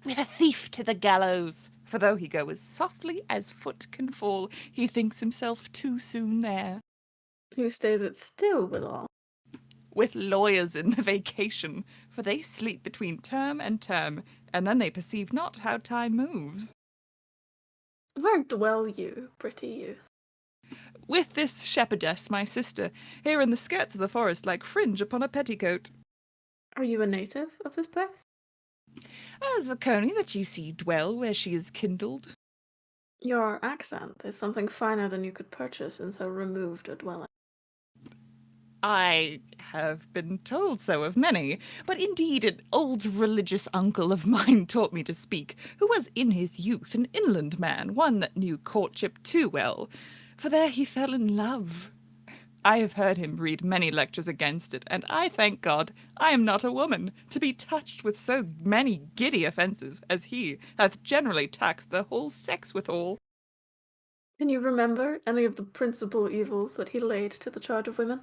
With a thief to the gallows. For though he go as softly as foot can fall, he thinks himself too soon there. Who stays it still withal? With lawyers in the vacation, for they sleep between term, and then they perceive not how time moves. Where dwell you, pretty youth? With this shepherdess, my sister, here in the skirts of the forest like fringe upon a petticoat. Are you a native of this place? As the coney that you see dwell where she is kindled. Your accent is something finer than you could purchase in so removed a dwelling. I have been told so of many, but indeed an old religious uncle of mine taught me to speak, who was in his youth an inland man, one that knew courtship too well, for there he fell in love. I have heard him read many lectures against it, and I thank God I am not a woman, to be touched with so many giddy offences as he hath generally taxed the whole sex withal. Can you remember any of the principal evils that he laid to the charge of women?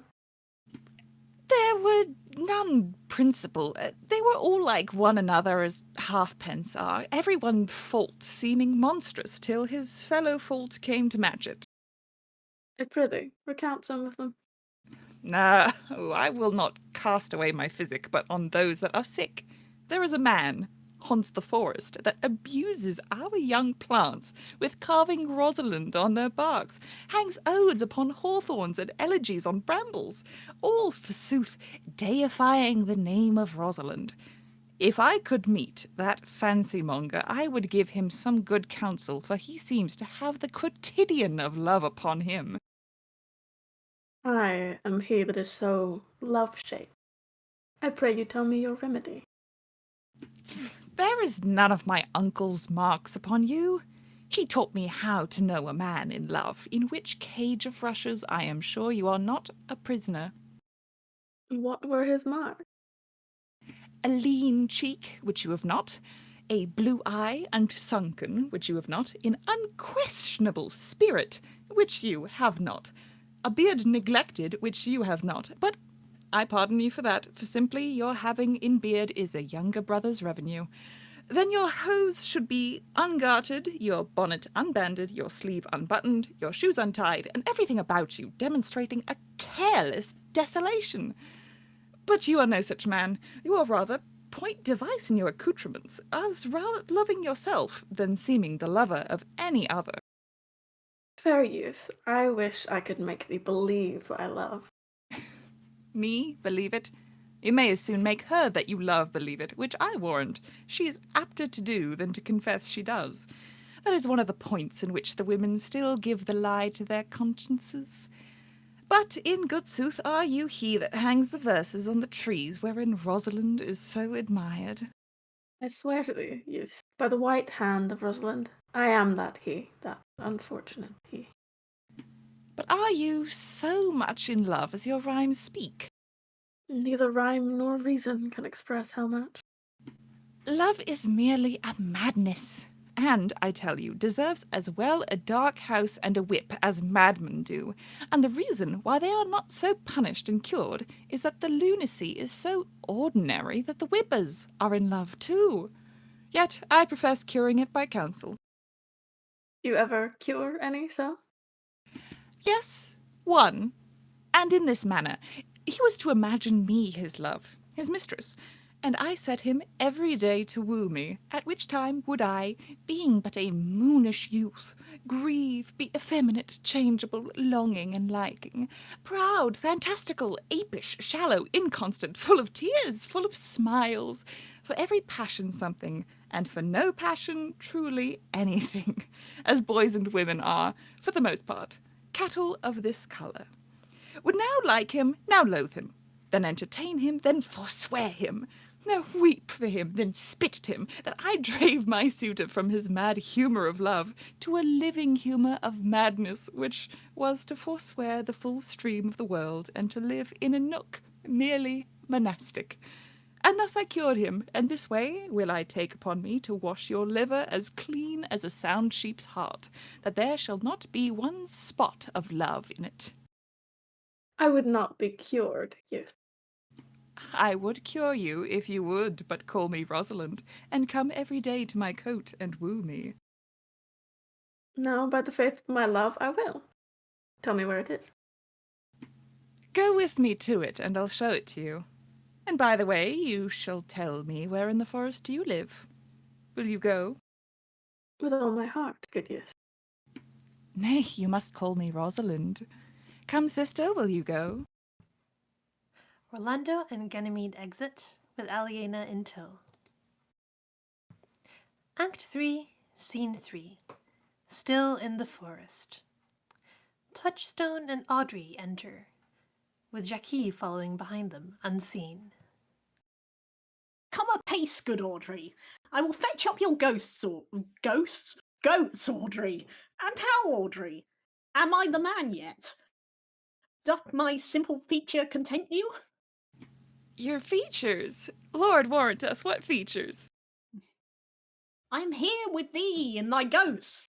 There were none principal. They were all like one another as halfpence are, every one fault seeming monstrous till his fellow fault came to match it. I prithee, recount some of them. Nah, I will not cast away my physic, but on those that are sick. There is a man, haunts the forest, that abuses our young plants with carving Rosalind on their barks, hangs odes upon hawthorns and elegies on brambles, all, forsooth, deifying the name of Rosalind. If I could meet that fancy-monger, I would give him some good counsel, for he seems to have the quotidian of love upon him. I am he that is so love-shaped. I pray you tell me your remedy. There is none of my uncle's marks upon you. He taught me how to know a man in love, in which cage of rushes I am sure you are not a prisoner. What were his marks? A lean cheek, which you have not, a blue eye and sunken, which you have not, an unquestionable spirit, which you have not, a beard neglected, which you have not, but I pardon you for that, for simply your having in beard is a younger brother's revenue. Then your hose should be ungartered, your bonnet unbanded, your sleeve unbuttoned, your shoes untied, and everything about you demonstrating a careless desolation. But you are no such man. You are rather point device in your accoutrements, as rather loving yourself than seeming the lover of any other. Fair youth, I wish I could make thee believe I love. Me believe it? You may as soon make her that you love believe it, which I warrant she is apter to do than to confess she does. That is one of the points in which the women still give the lie to their consciences. But in good sooth are you he that hangs the verses on the trees wherein Rosalind is so admired. I swear to thee, youth, by the white hand of Rosalind, I am that he, that unfortunate he. But are you so much in love as your rhymes speak? Neither rhyme nor reason can express how much. Love is merely a madness, and, I tell you, deserves as well a dark house and a whip as madmen do, and the reason why they are not so punished and cured is that the lunacy is so ordinary that the whippers are in love too. Yet I profess curing it by counsel. Do you ever cure any so? Yes, one, and in this manner. He was to imagine me his love, his mistress, and I set him every day to woo me, at which time would I, being but a moonish youth, grieve, be effeminate, changeable, longing and liking, proud, fantastical, apish, shallow, inconstant, full of tears, full of smiles, for every passion something, and for no passion truly anything, as boys and women are, for the most part, cattle of this colour. Would now like him, now loathe him, then entertain him, then forswear him, now weep for him, then spit at him, that I drave my suitor from his mad humour of love to a living humour of madness, which was to forswear the full stream of the world, and to live in a nook merely monastic. And thus I cured him, and this way will I take upon me to wash your liver as clean as a sound sheep's heart, that there shall not be one spot of love in it. I would not be cured, youth. I would cure you if you would but call me Rosalind, and come every day to my cote and woo me. Now, by the faith of my love, I will. Tell me where it is. Go with me to it, and I'll show it to you. And by the way, you shall tell me where in the forest you live. Will you go? With all my heart, good youth. Nay, you must call me Rosalind. Come, sister, will you go? Orlando and Ganymede exit, with Aliena in tow. Act 3, Scene 3. Still in the forest. Touchstone and Audrey enter, with Jackie following behind them, unseen. Come apace, good Audrey. I will fetch up your ghosts, or ghosts? Goats, Audrey. And how, Audrey? Am I the man yet? Doth my simple feature content you? Your features? Lord warrant us, what features? I am here with thee and thy ghosts.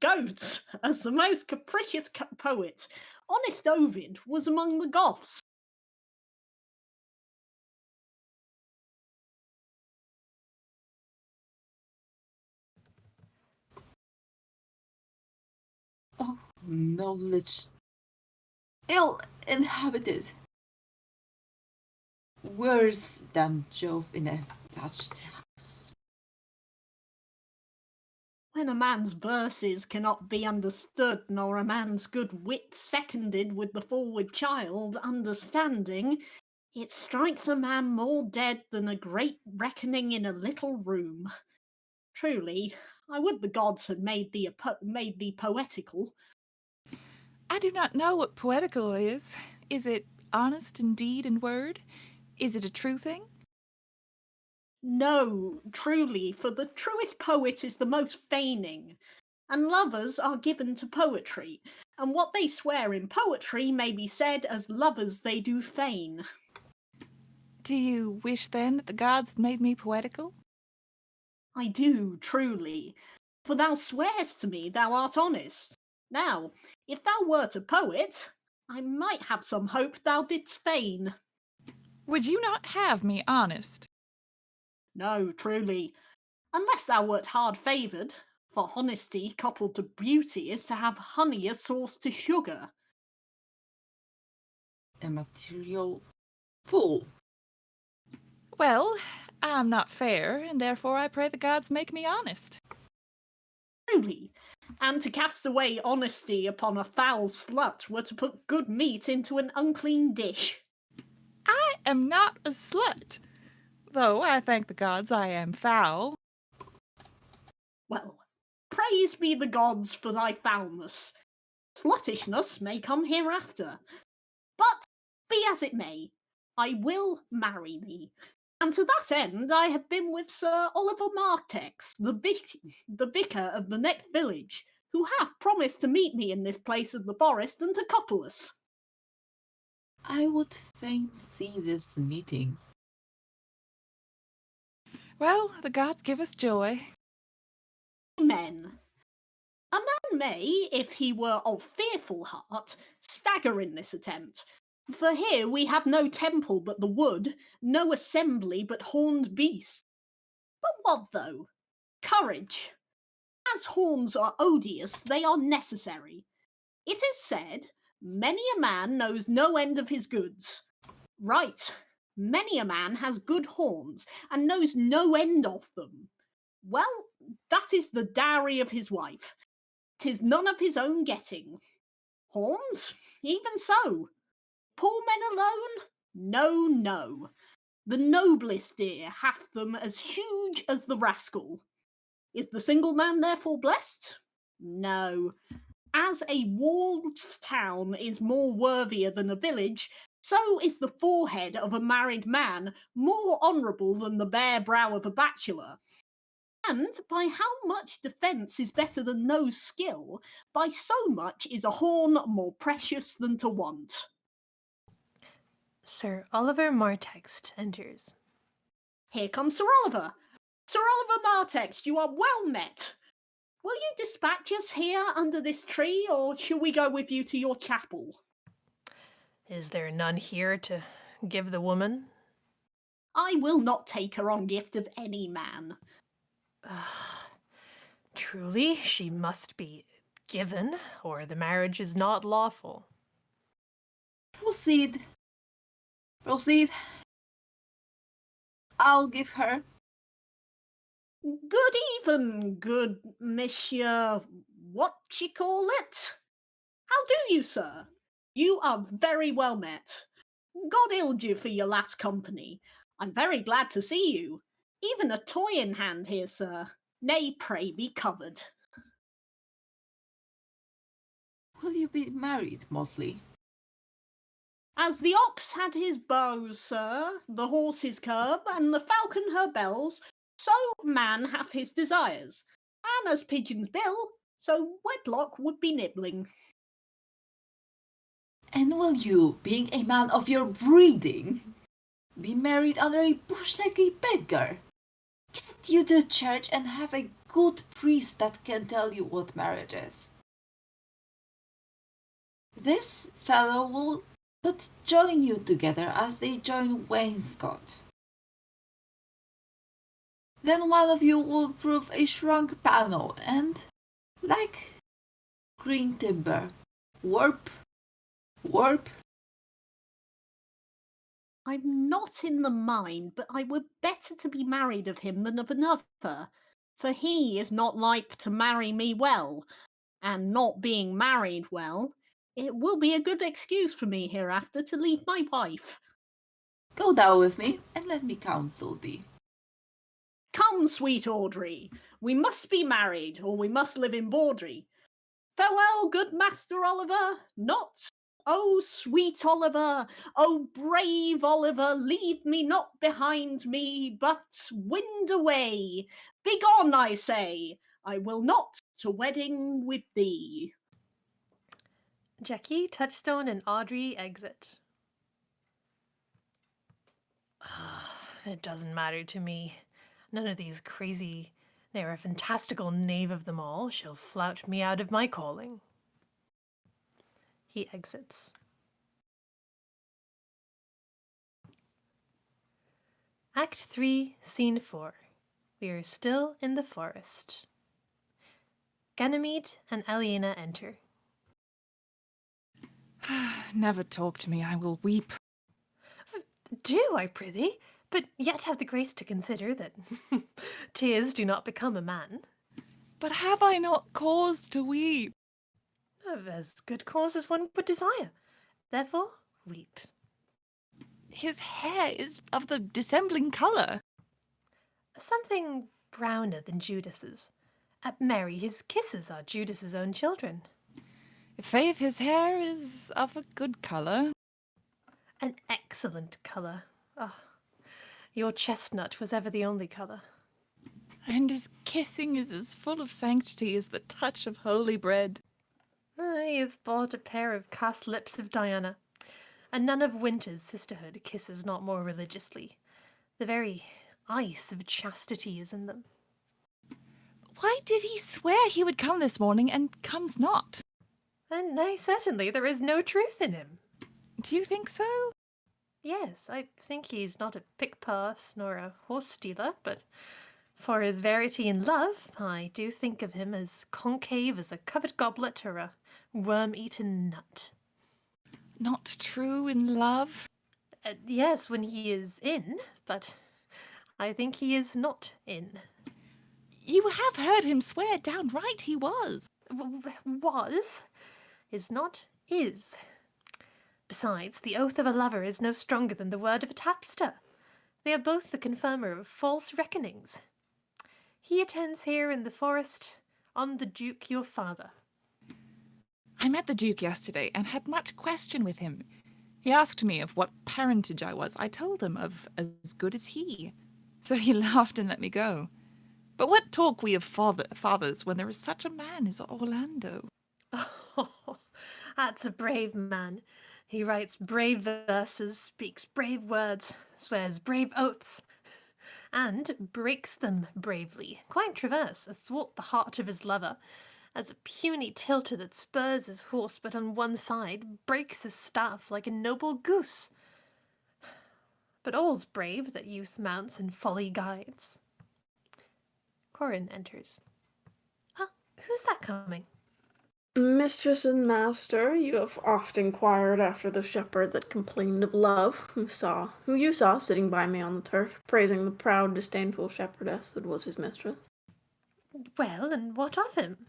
Goats, as the most capricious poet, honest Ovid was among the Goths. Oh, knowledge ill inhabited. Worse than Jove in a thatched house. When a man's verses cannot be understood, nor a man's good wit seconded with the forward child understanding, it strikes a man more dead than a great reckoning in a little room. Truly, I would the gods had made thee poetical. I do not know what poetical is. Is it honest in deed and word? Is it a true thing? No, truly, for the truest poet is the most feigning, and lovers are given to poetry, and what they swear in poetry may be said as lovers they do feign. Do you wish then that the gods had made me poetical? I do, truly, for thou swearest to me thou art honest. Now, if thou wert a poet, I might have some hope thou didst feign. Would you not have me honest? No, truly, unless thou wert hard favoured, for honesty coupled to beauty is to have honey as sauce to sugar. A material fool. Well, I'm not fair, and therefore I pray the gods make me honest. Truly, and to cast away honesty upon a foul slut were to put good meat into an unclean dish. I am not a slut, though I thank the gods I am foul. Well, praise be the gods for thy foulness. Sluttishness may come hereafter. But, be as it may, I will marry thee. And to that end I have been with Sir Oliver Martex, the vicar of the next village, who hath promised to meet me in this place of the forest and to couple us. I would fain see this meeting. Well, the gods give us joy. Amen. A man may, if he were of fearful heart, stagger in this attempt. For here we have no temple but the wood, no assembly but horned beasts. But what though? Courage. As horns are odious, they are necessary. It is said, many a man knows no end of his goods. Right, many a man has good horns, and knows no end of them. Well, that is the dowry of his wife. 'Tis none of his own getting. Horns? Even so. Poor men alone? No, no. The noblest deer hath them as huge as the rascal. Is the single man therefore blessed? No. As a walled town is more worthier than a village, so is the forehead of a married man more honourable than the bare brow of a bachelor. And by how much defence is better than no skill, by so much is a horn more precious than to want. Sir Oliver Martext enters. Here comes Sir Oliver. Sir Oliver Martext, you are well met. Will you dispatch us here under this tree, or shall we go with you to your chapel? Is there none here to give the woman? I will not take her on gift of any man. Truly, she must be given, or the marriage is not lawful. Proceed. Proceed. I'll give her. Good even, good monsieur, what ye call it? How do you, sir? You are very well met. God ild you for your last company. I'm very glad to see you. Even a toy in hand here, sir. Nay, pray be covered. Will you be married, Motley? As the ox had his bows, sir, the horse his curb, and the falcon her bells, so man hath his desires. And as pigeons bill, so wedlock would be nibbling. And will you, being a man of your breeding, be married under a bush like a beggar? Get you to church and have a good priest that can tell you what marriage is. This fellow will but join you together as they join wainscot. Then one of you will prove a shrunk panel, and, like green timber. Warp, warp. I'm not in the mind, but I were better to be married of him than of another, for he is not like to marry me well, and not being married well, it will be a good excuse for me hereafter to leave my wife. Go thou with me, and let me counsel thee. Come, sweet Audrey, we must be married, or we must live in Bawdrey. Farewell, good Master Oliver, not, oh sweet Oliver, oh brave Oliver, leave me not behind me, but wind away. Begone, I say, I will not to wedding with thee. Jackie, Touchstone, and Audrey exit. It doesn't matter to me. None of these crazy, they're a fantastical knave of them all, shall flout me out of my calling. He exits. Act 3, Scene 4. We are still in the forest. Ganymede and Aliena enter. Never talk to me, I will weep. Do, I prithee, but yet have the grace to consider that tears do not become a man. But have I not cause to weep? Of as good cause as one would desire. Therefore, weep. His hair is of the dissembling colour. Something browner than Judas's. Mary, his kisses are Judas's own children. Faith, his hair is of a good colour. An excellent colour. Ah, your chestnut was ever the only colour. And his kissing is as full of sanctity as the touch of holy bread. You've bought a pair of cast lips of Diana. A nun of Winter's sisterhood kisses not more religiously. The very ice of chastity is in them. Why did he swear he would come this morning and comes not? And nay, certainly there is no truth in him. Do you think so? Yes, I think he's not a pickpass nor a horse stealer, but for his verity in love, I do think of him as concave as a covered goblet or a worm-eaten nut. Not true in love? Yes, when he is in, but I think he is not in. You have heard him swear downright he was. Was is not is. Besides, the oath of a lover is no stronger than the word of a tapster. They are both the confirmer of false reckonings. He attends here in the forest on the Duke your father. I met the Duke yesterday and had much question with him. He asked me of what parentage I was. I told him of as good as he. So he laughed and let me go. But what talk we of fathers when there is such a man as Orlando? Oh, that's a brave man. He writes brave verses, speaks brave words, swears brave oaths, and breaks them bravely, quite traverse, athwart the heart of his lover, as a puny tilter that spurs his horse but on one side breaks his staff like a noble goose. But all's brave that youth mounts and folly guides. Corin enters. Ah, who's that coming? Mistress and master, you have oft inquired after the shepherd that complained of love, who you saw sitting by me on the turf, praising the proud, disdainful shepherdess that was his mistress. Well, and what of him?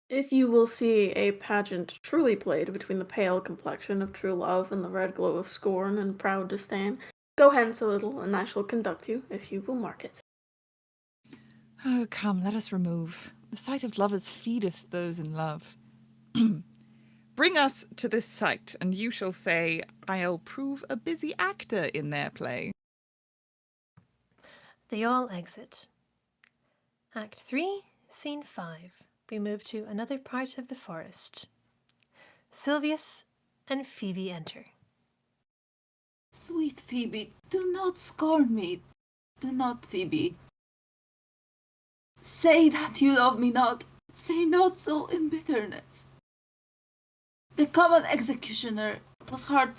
If you will see a pageant truly played between the pale complexion of true love and the red glow of scorn and proud disdain, go hence a little, and I shall conduct you, if you will mark it. Oh, come, let us remove. The sight of lovers feedeth those in love. Bring us to this sight, and you shall say, I'll prove a busy actor in their play. They all exit. Act 3, Scene 5. We move to another part of the forest. Silvius and Phoebe enter. Sweet Phoebe, do not scorn me. Do not, Phoebe. Say that you love me not. Say not so in bitterness. The common executioner was hard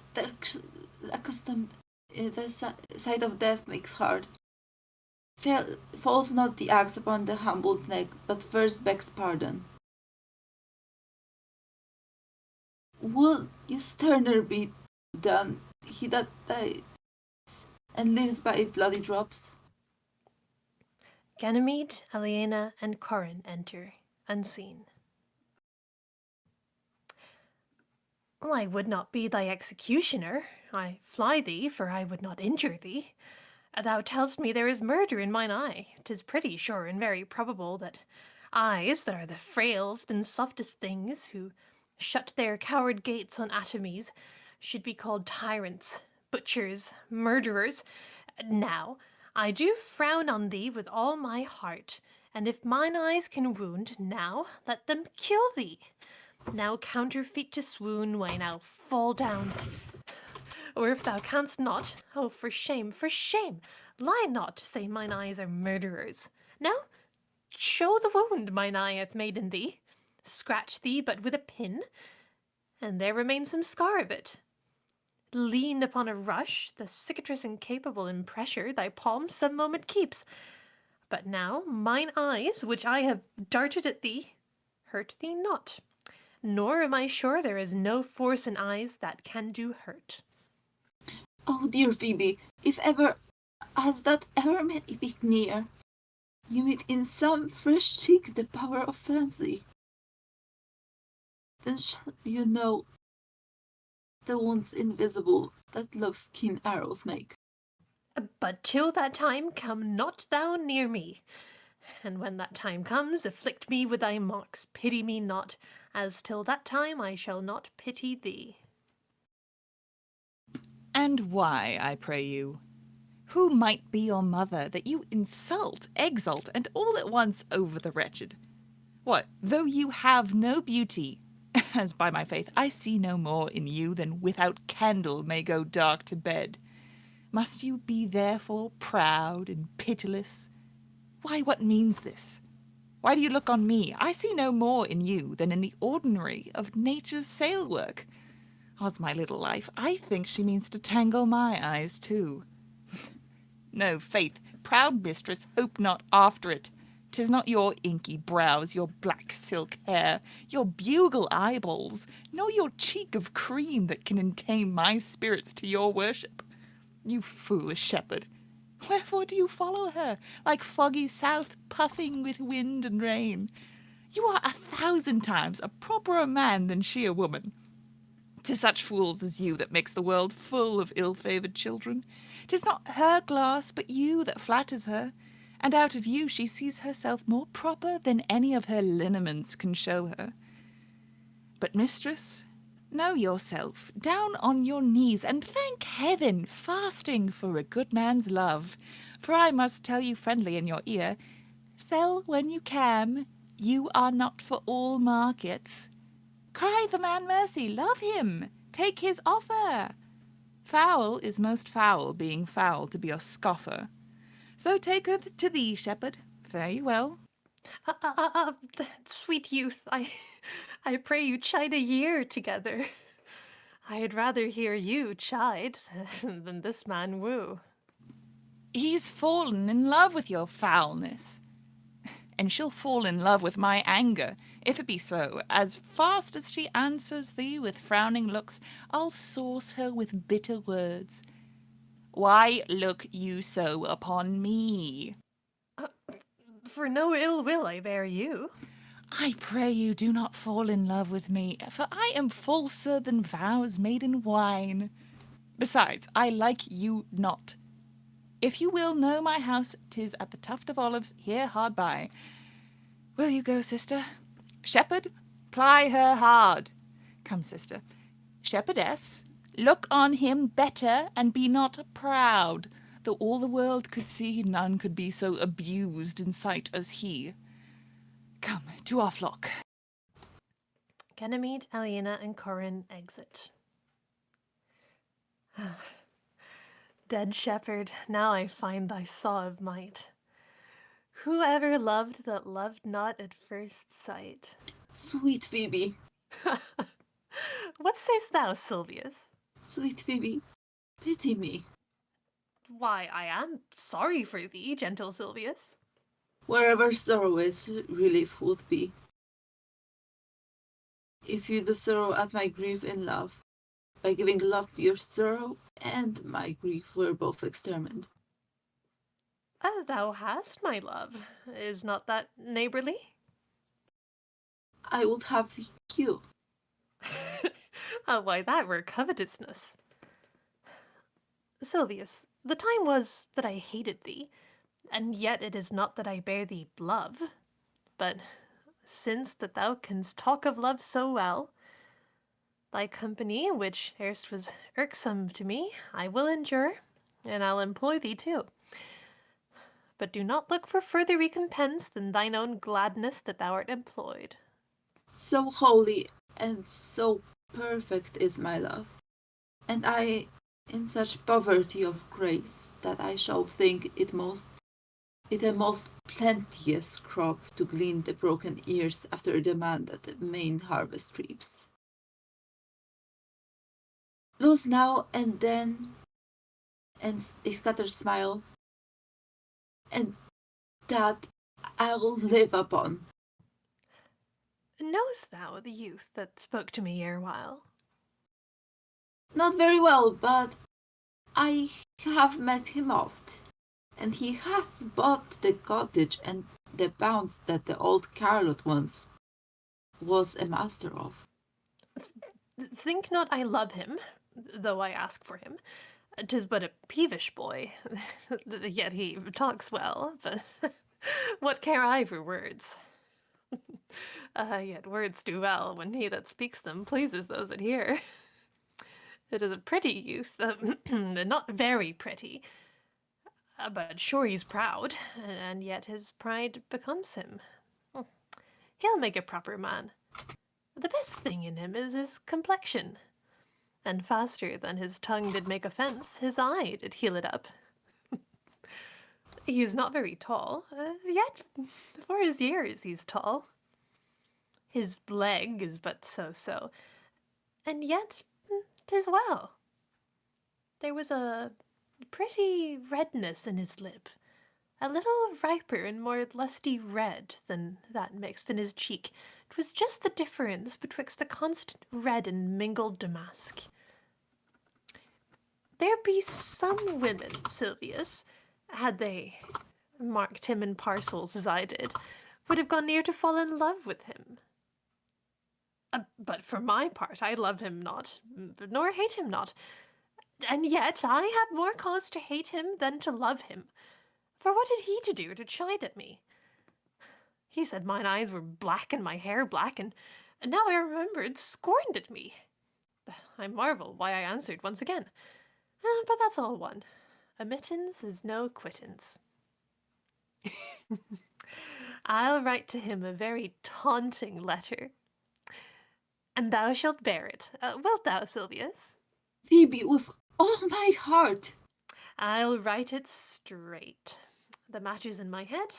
accustomed. The sight of death makes hard. Falls not the axe upon the humbled neck, but first begs pardon. will you sterner be than he that dies and lives by bloody drops? Ganymede, Aliena, and Corin enter, unseen. I would not be thy executioner. I fly thee, for I would not injure thee. Thou tell'st me there is murder in mine eye. 'Tis pretty sure and very probable that eyes that are the frailest and softest things, who shut their coward gates on atomies, should be called tyrants, butchers, murderers. Now, I do frown on thee with all my heart, and if mine eyes can wound, now let them kill thee. Now counterfeit to swoon, why now fall down. Or if thou canst not, oh, for shame, lie not to say mine eyes are murderers. Now, show the wound mine eye hath made in thee. Scratch thee but with a pin, and there remains some scar of it. Lean upon a rush, the cicatrice incapable in pressure thy palm some moment keeps. But now mine eyes, which I have darted at thee, hurt thee not. Nor am I sure there is no force in eyes that can do hurt. Oh, dear Phoebe, if ever, as that ever may be near, you meet in some fresh cheek the power of fancy, then shall you know the wounds invisible that love's keen arrows make. But till that time come not thou near me. And when that time comes, afflict me with thy marks, pity me not, as till that time I shall not pity thee. And why, I pray you? Who might be your mother, that you insult, exalt, and all at once over the wretched? What, though you have no beauty, as by my faith I see no more in you than without candle may go dark to bed, must you be therefore proud and pitiless? Why, what means this? Why do you look on me? I see no more in you than in the ordinary of nature's sail work. Odds my little life, I think she means to tangle my eyes too. No, faith, proud mistress, hope not after it. 'Tis not your inky brows, your black silk hair, your bugle eyeballs, nor your cheek of cream that can entame my spirits to your worship. You foolish shepherd, wherefore do you follow her, like foggy south puffing with wind and rain? You are 1,000 times a properer man than she a woman. 'Tis such fools as you that makes the world full of ill-favoured children. 'Tis not her glass, but you that flatters her, and out of you she sees herself more proper than any of her lineaments can show her. But, mistress, know yourself, down on your knees, and thank heaven, fasting for a good man's love. For I must tell you friendly in your ear, sell when you can, you are not for all markets. Cry the man mercy, love him, take his offer. Foul is most foul, being foul to be a scoffer. So take her to thee, shepherd. Fare you well. Sweet youth, I pray you chide a year together. I'd rather hear you chide than this man woo. He's fallen in love with your foulness, and she'll fall in love with my anger, if it be so. As fast as she answers thee with frowning looks, I'll sauce her with bitter words. Why look you so upon me? For no ill will I bear you. I pray you do not fall in love with me, for I am falser than vows made in wine. Besides, I like you not. If you will know my house, 'tis at the Tuft of Olives, here hard by. Will you go, sister? Shepherd, ply her hard. Come, sister. Shepherdess, look on him better, and be not proud. Though all the world could see, none could be so abused in sight as he. Come, to our flock. Ganymede, Aliena, and Corin exit. Dead shepherd, now I find thy saw of might. Who ever loved that loved not at first sight? Sweet Phoebe, What sayst thou, Silvius? sweet Phoebe, pity me. Why, I am sorry for thee, gentle Silvius. Wherever sorrow is, relief would be. if you do sorrow at my grief in love, by giving love your sorrow and my grief were both extermined. Thou hast, my love. Is not that neighbourly? I would have you. Why, that were covetousness. Silvius, the time was that I hated thee, and yet it is not that I bear thee love. But since that thou canst talk of love so well, thy company, which erst was irksome to me, I will endure, and I'll employ thee too. But do not look for further recompense than thine own gladness that thou art employed. So holy and so perfect is my love, and I in such poverty of grace that I shall think it a most plenteous crop to glean the broken ears after the man that the main harvest reaps. Lose now and then, and a scattered smile, and that I'll live upon. Knowest thou the youth that spoke to me erewhile? Not very well, but I have met him oft, and he hath bought the cottage and the bounds that the old Carlot once was a master of. Think not I love him, though I ask for him. 'Tis but a peevish boy, yet he talks well, but what care I for words? Yet words do well when he that speaks them pleases those that hear. It is a pretty youth, not very pretty, but sure he's proud, and yet his pride becomes him. He'll make a proper man. The best thing in him is his complexion, and faster than his tongue did make offence, his eye did heal it up. He is not very tall, yet for his years he's tall. His leg is but so, and yet 'tis well. There was a pretty redness in his lip, a little riper and more lusty red than that mixed in his cheek. 'Twas just the difference betwixt the constant red and mingled damask. There be some women, Silvius, had they marked him in parcels as I did, would have gone near to fall in love with him. But for my part, I love him not, nor hate him not. And yet I have more cause to hate him than to love him. For what had he to do to chide at me? He said mine eyes were black and my hair black, and now I remembered scorned at me. I marvel why I answered once again. But that's all one. Admittance is no quittance. I'll write to him a very taunting letter, and thou shalt bear it. Wilt thou, Silvius? Phoebe, with all my heart. I'll write it straight. The matter's in my head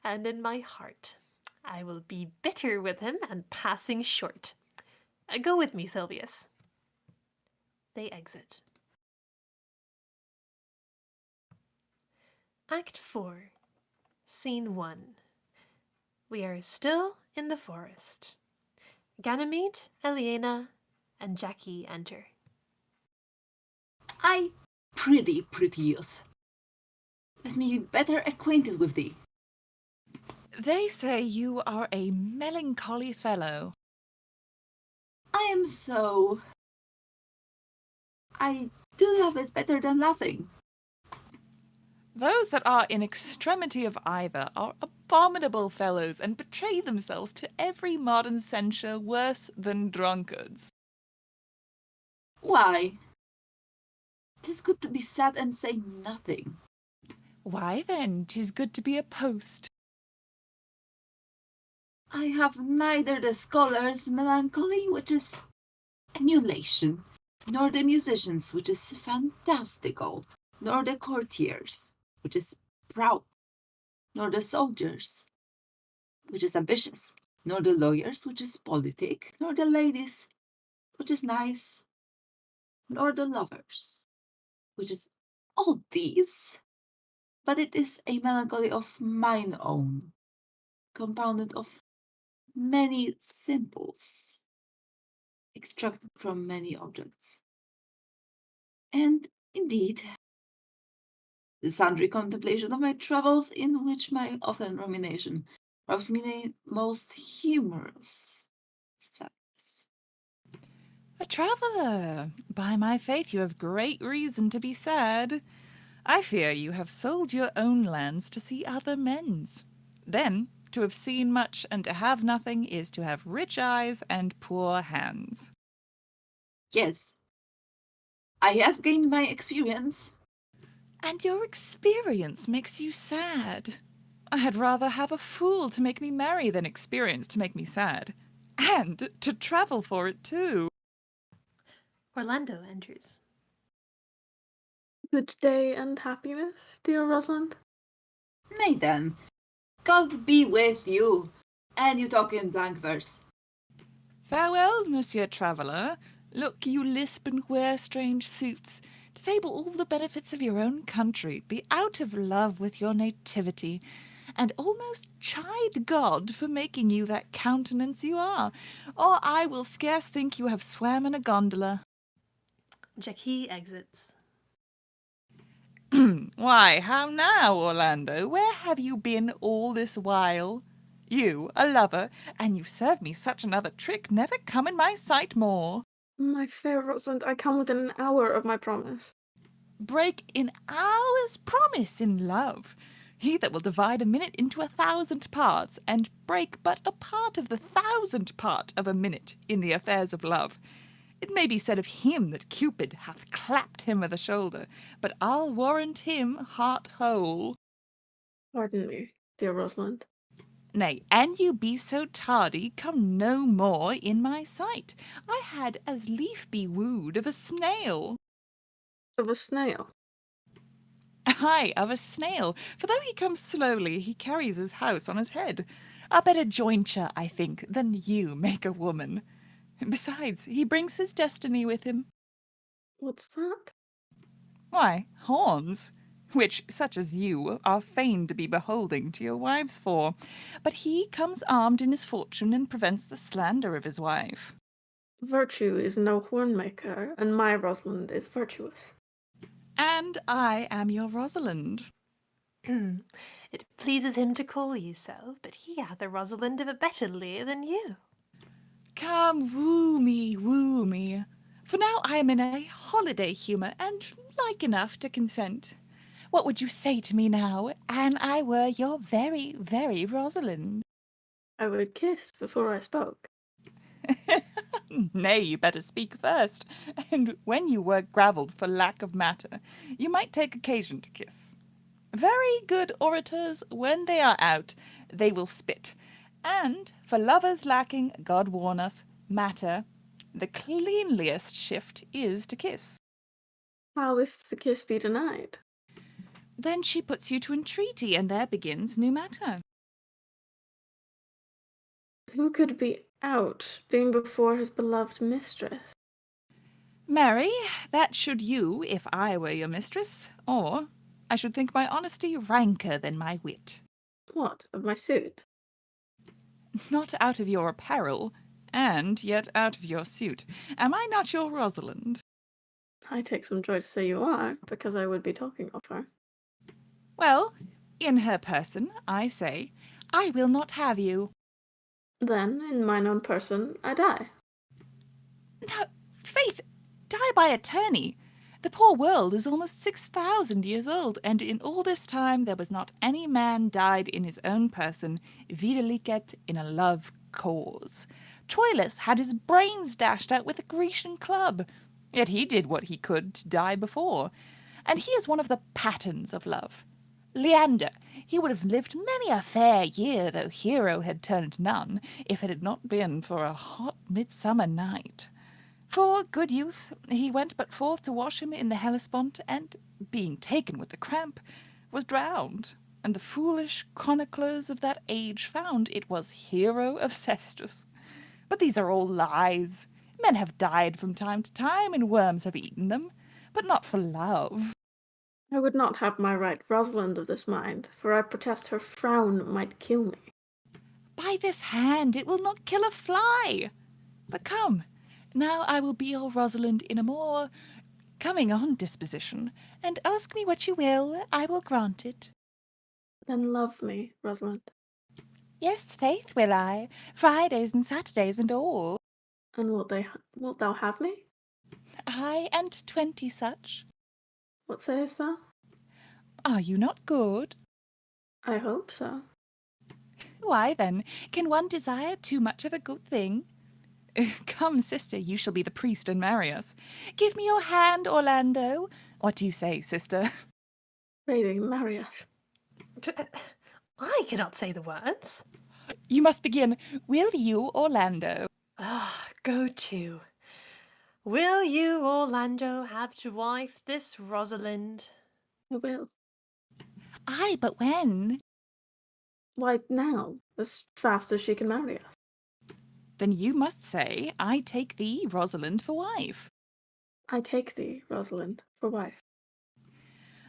and in my heart. I will be bitter with him and passing short. Go with me, Silvius. They exit. Act 4, Scene 1. We are still in the forest. Ganymede, Eliana, and Jackie enter. I prithee, pretty youth, let me be better acquainted with thee. They say you are a melancholy fellow. I am so. I do love it better than laughing. Those that are in extremity of either are abominable fellows, and betray themselves to every modern censure worse than drunkards. Why? 'Tis good to be sad and say nothing. Why then, 'tis good to be a post. I have neither the scholar's melancholy, which is emulation, nor the musician's, which is fantastical, nor the courtier's, which is proud, nor the soldier's, which is ambitious, nor the lawyer's, which is politic, nor the lady's, which is nice, nor the lover's, which is all these, but it is a melancholy of mine own, compounded of many symbols extracted from many objects. And indeed, the sundry contemplation of my travels, in which my often rumination robs me a most humorous sadness. A traveller! By my faith, you have great reason to be sad. I fear you have sold your own lands to see other men's. Then, to have seen much and to have nothing is to have rich eyes and poor hands. Yes, I have gained my experience. And your experience makes you sad. I had rather have a fool to make me merry than experience to make me sad. And to travel for it too. Orlando enters. Good day and happiness, dear Rosalind. Nay then, God be with you, and you talk in blank verse. Farewell, Monsieur Traveller. Look, you lisp and wear strange suits. Disable all the benefits of your own country. Be out of love with your nativity. And almost chide God for making you that countenance you are. Or I will scarce think you have swam in a gondola. Jackie exits. Why, how now, Orlando? Where have you been all this while? You, a lover, and you serve me such another trick, never come in my sight more. My fair Rosalind, I come within an hour of my promise. Break in hours promise in love. He that will divide a minute into 1,000 parts, and break but a part of the 1,000th part of a minute in the affairs of love. It may be said of him that Cupid hath clapped him o' the shoulder, but I'll warrant him heart whole. Pardon me, dear Rosalind. Nay, an you be so tardy, come no more in my sight. I had as lief be wooed of a snail. Of a snail. Ay, of a snail, for though he comes slowly, he carries his house on his head. A better jointure, I think, than you make a woman. Besides, he brings his destiny with him. What's that? Why, horns, which such as you are fain to be beholding to your wives for. But he comes armed in his fortune and prevents the slander of his wife. Virtue is no hornmaker, and my Rosalind is virtuous. And I am your Rosalind. It pleases him to call you so, but he hath a Rosalind of a better leer than you. Come, woo me, for now I am in a holiday humour, and like enough to consent. What would you say to me now, an I were your very, very Rosalind? I would kiss before I spoke. Nay, you better speak first, and when you were gravelled for lack of matter, you might take occasion to kiss. Very good orators, when they are out, they will spit, and for lovers lacking, God warn us, matter, the cleanliest shift is to kiss. How if the kiss be denied? Then she puts you to entreaty, and there begins new matter. Who could be out, being before his beloved mistress? Marry, that should you, if I were your mistress, or I should think my honesty ranker than my wit. What, of my suit? Not out of your apparel, and yet out of your suit. Am I not your Rosalind? I take some joy to say you are, because I would be talking of her. Well, in her person, I say, I will not have you. Then, in mine own person, I die. No, faith, die by attorney. The poor world is almost 6,000 years old, and in all this time there was not any man died in his own person, videlicet in a love cause. Troilus had his brains dashed out with a Grecian club, yet he did what he could to die before, and he is one of the patterns of love. Leander, he would have lived many a fair year, though Hero had turned none, if it had not been for a hot midsummer night. For, good youth, he went but forth to wash him in the Hellespont, and, being taken with the cramp, was drowned, and the foolish chroniclers of that age found it was Hero of Cestus. But these are all lies. Men have died from time to time, and worms have eaten them, but not for love. I would not have my right Rosalind of this mind, for I protest her frown might kill me. By this hand, it will not kill a fly. But come, now I will be your Rosalind in a more coming-on disposition, and ask me what you will, I will grant it. Then love me, Rosalind. Yes, faith will I, Fridays and Saturdays and all. And wilt thou have me? I and 20 such. What sayest thou? Are you not good? I hope so. Why, then, can one desire too much of a good thing? Come, sister, you shall be the priest and marry us. Give me your hand, Orlando. What do you say, sister? Pray marry us. I cannot say the words. You must begin, will you, Orlando? Ah, go to. Will you, Orlando, have to wife this Rosalind? I will. Aye, but when? Why, now, as fast as she can marry us. Then you must say, I take thee, Rosalind, for wife. I take thee, Rosalind, for wife.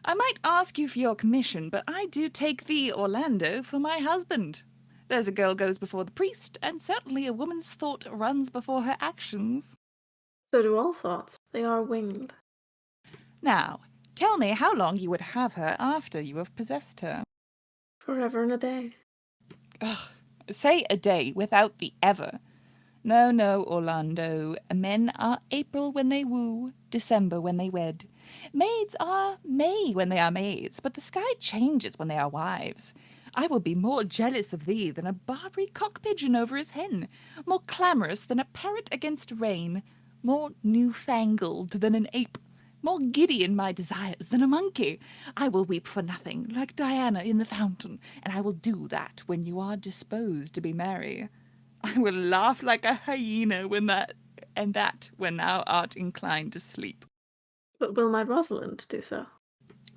I might ask you for your commission, but I do take thee, Orlando, for my husband. There's a girl goes before the priest, and certainly a woman's thought runs before her actions. So do all thoughts. They are winged. Now, tell me how long you would have her after you have possessed her. Forever and a day. Ugh, say a day without the ever. No, no, Orlando. Men are April when they woo, December when they wed. Maids are May when they are maids, but the sky changes when they are wives. I will be more jealous of thee than a Barbary cock-pigeon over his hen, more clamorous than a parrot against rain, more new-fangled than an ape, more giddy in my desires than a monkey. I will weep for nothing, like Diana in the fountain, and I will do that when you are disposed to be merry. I will laugh like a hyena when when thou art inclined to sleep. But will my Rosalind do so?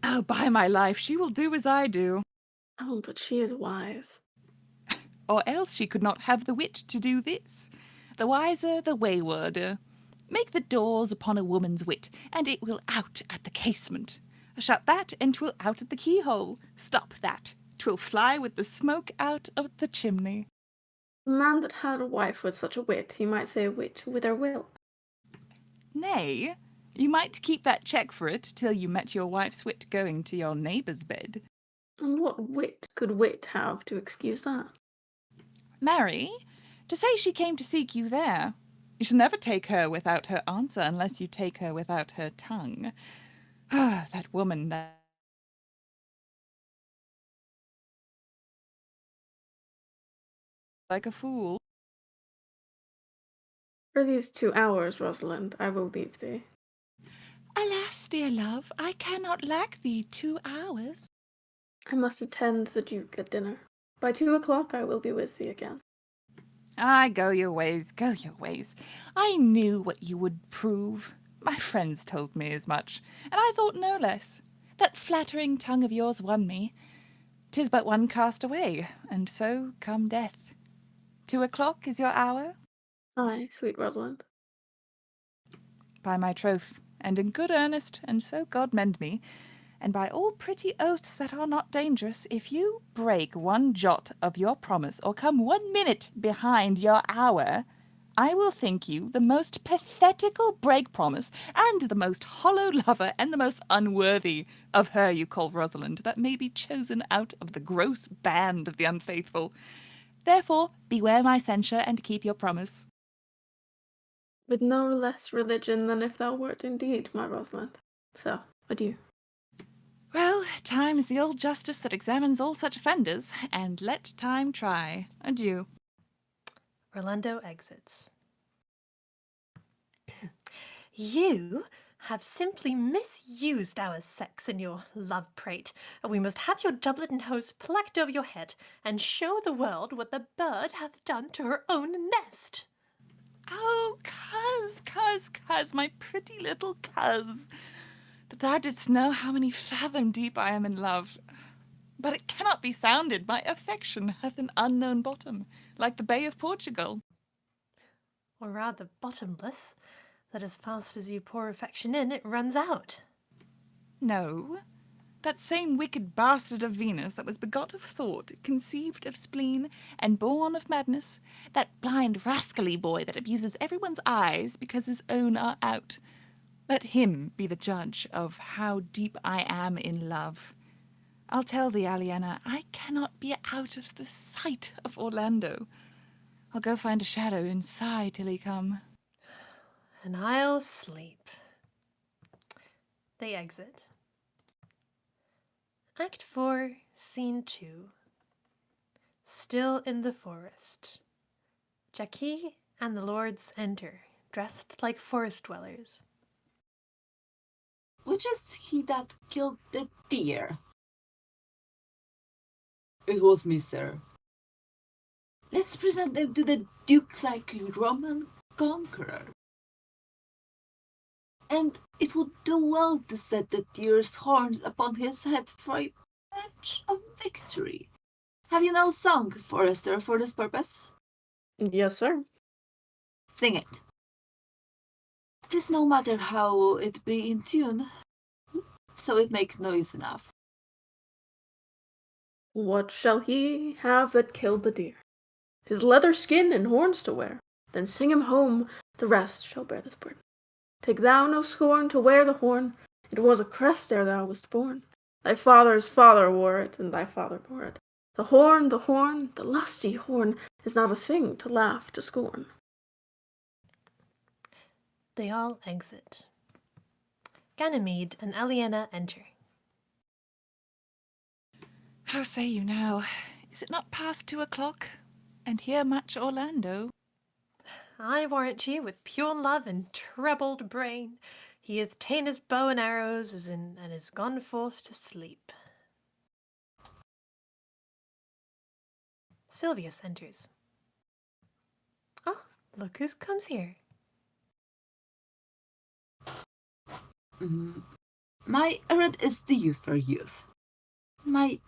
Oh, by my life, she will do as I do. Oh, but she is wise. Or else she could not have the wit to do this. The wiser, the waywarder. Make the doors upon a woman's wit, and it will out at the casement. Shut that, and 'twill out at the keyhole. Stop that, 'twill fly with the smoke out of the chimney. A man that had a wife with such a wit, he might say a wit with her will. Nay, you might keep that check for it till you met your wife's wit going to your neighbour's bed. And what wit could wit have to excuse that? Marry, to say she came to seek you there. You shall never take her without her answer unless you take her without her tongue. Ah, that woman, that like a fool. For these 2 hours, Rosalind, I will leave thee. Alas, dear love, I cannot lack thee 2 hours. I must attend the Duke at dinner. By 2 o'clock I will be with thee again. Ay, go your ways, go your ways. I knew what you would prove. My friends told me as much, and I thought no less. That flattering tongue of yours won me. 'Tis but one cast away, and so come death. 2 o'clock is your hour? Ay, sweet Rosalind. By my troth, and in good earnest, and so God mend me, and by all pretty oaths that are not dangerous, if you break one jot of your promise, or come 1 minute behind your hour, I will think you the most pathetical break promise, and the most hollow lover, and the most unworthy of her you call Rosalind, that may be chosen out of the gross band of the unfaithful. Therefore beware my censure, and keep your promise. With no less religion than if thou wert indeed my Rosalind. So, adieu. Well, time is the old justice that examines all such offenders, and let time try. Adieu. Orlando exits. You have simply misused our sex in your love prate. We must have your doublet and hose plucked over your head, and show the world what the bird hath done to her own nest. Oh, coz, my pretty little coz, that thou didst know how many fathom deep I am in love. But it cannot be sounded, my affection hath an unknown bottom, like the Bay of Portugal. Or rather bottomless, that as fast as you pour affection in, it runs out. No, That same wicked bastard of Venus that was begot of thought, conceived of spleen, and born of madness, that blind rascally boy that abuses everyone's eyes because his own are out. Let him be the judge of how deep I am in love. I'll tell thee, Aliena, I cannot be out of the sight of Orlando. I'll go find a shadow and sigh till he come. And I'll sleep. They exit. Act 4, Scene 2. Still in the forest. Jackie and the lords enter, dressed like forest dwellers. Which is he that killed the deer? It was me, sir. Let's present them to the Duke like a Roman conqueror. And it would do well to set the deer's horns upon his head for a branch of victory. Have you no song, Forester, for this purpose? Yes, sir. Sing it. 'Tis no matter how it be in tune, so it make noise enough. What shall he have that killed the deer? His leather skin and horns to wear. Then sing him home, the rest shall bear this burden. Take thou no scorn to wear the horn, it was a crest ere thou wast born. Thy father's father wore it, and thy father bore it. The horn, the lusty horn, is not a thing to laugh to scorn. They all exit. Ganymede and Aliena enter. How say you now? Is it not past 2 o'clock? And here much Orlando? I warrant ye, with pure love and troubled brain, he hath ta'en his bow and arrows and is gone forth to sleep. Silvius enters. Oh, look who comes here. My errand is to you, fair youth. My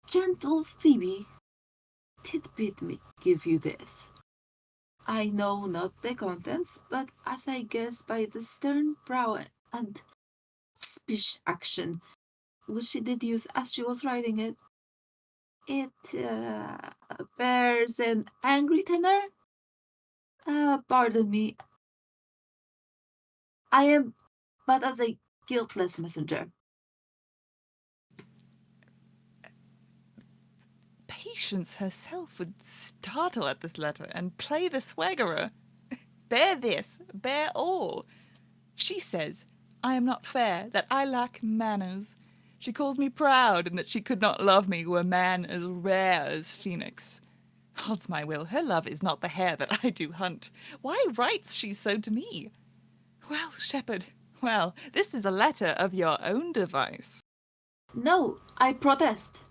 gentle Phoebe did bid me give you this. I know not the contents, but as I guess by the stern brow and speech action which she did use as she was writing it, it bears an angry tenor. Pardon me. I am but as a guiltless messenger. Patience herself would startle at this letter and play the swaggerer. Bear this, bear all. She says, I am not fair, that I lack manners. She calls me proud, and that she could not love me were man as rare as Phoenix. Odds my will, her love is not the hare that I do hunt. Why writes she so to me? Well, shepherd, well, this is a letter of your own device. No, I protest.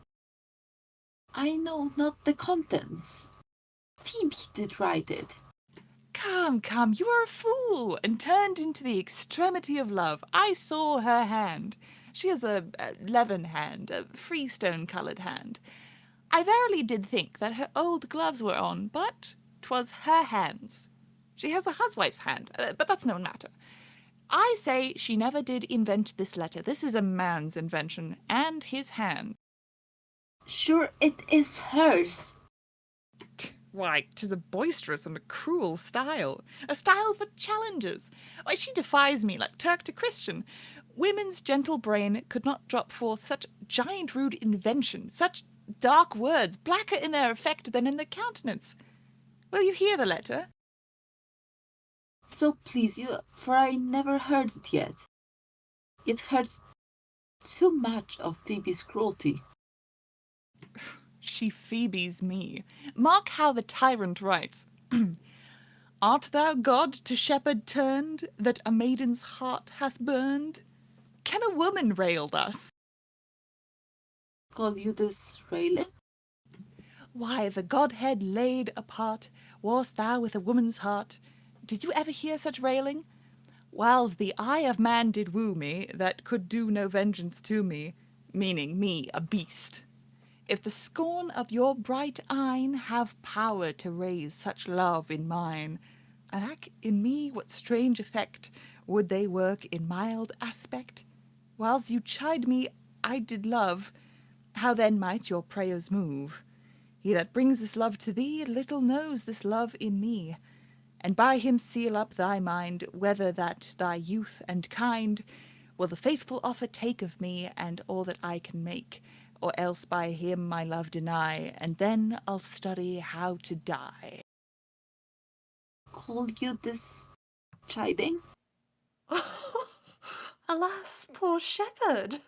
I know not the contents. Phoebe did write it. Come, come, you are a fool, and turned into the extremity of love. I saw her hand. She has a leathern hand, a freestone-coloured hand. I verily did think that her old gloves were on, but 'twas her hands. She has a huswife's hand, but that's no matter. I say she never did invent this letter. This is a man's invention, and his hand. Sure it is hers. Why, 'tis a boisterous and a cruel style. A style for challengers. Why, she defies me like Turk to Christian. Women's gentle brain could not drop forth such giant rude invention, such dark words, blacker in their effect than in their countenance. Will you hear the letter? So please you, for I never heard it yet. It hurts too much of Phoebe's cruelty. She Phoebes me. Mark how the tyrant writes. Art thou God to shepherd turned, that a maiden's heart hath burned? Can a woman rail thus? Call you this railing? Why, the Godhead laid apart, warst thou with a woman's heart? Did you ever hear such railing? Whiles the eye of man did woo me, that could do no vengeance to me, meaning me, a beast. If the scorn of your bright eyne have power to raise such love in mine, alack, in me what strange effect would they work in mild aspect? Whiles you chide me, I did love. How then might your prayers move? He that brings this love to thee little knows this love in me. And by him seal up thy mind, whether that thy youth and kind will the faithful offer take of me, and all that I can make, or else by him my love deny, and then I'll study how to die. Call you this chiding? Alas, poor shepherd!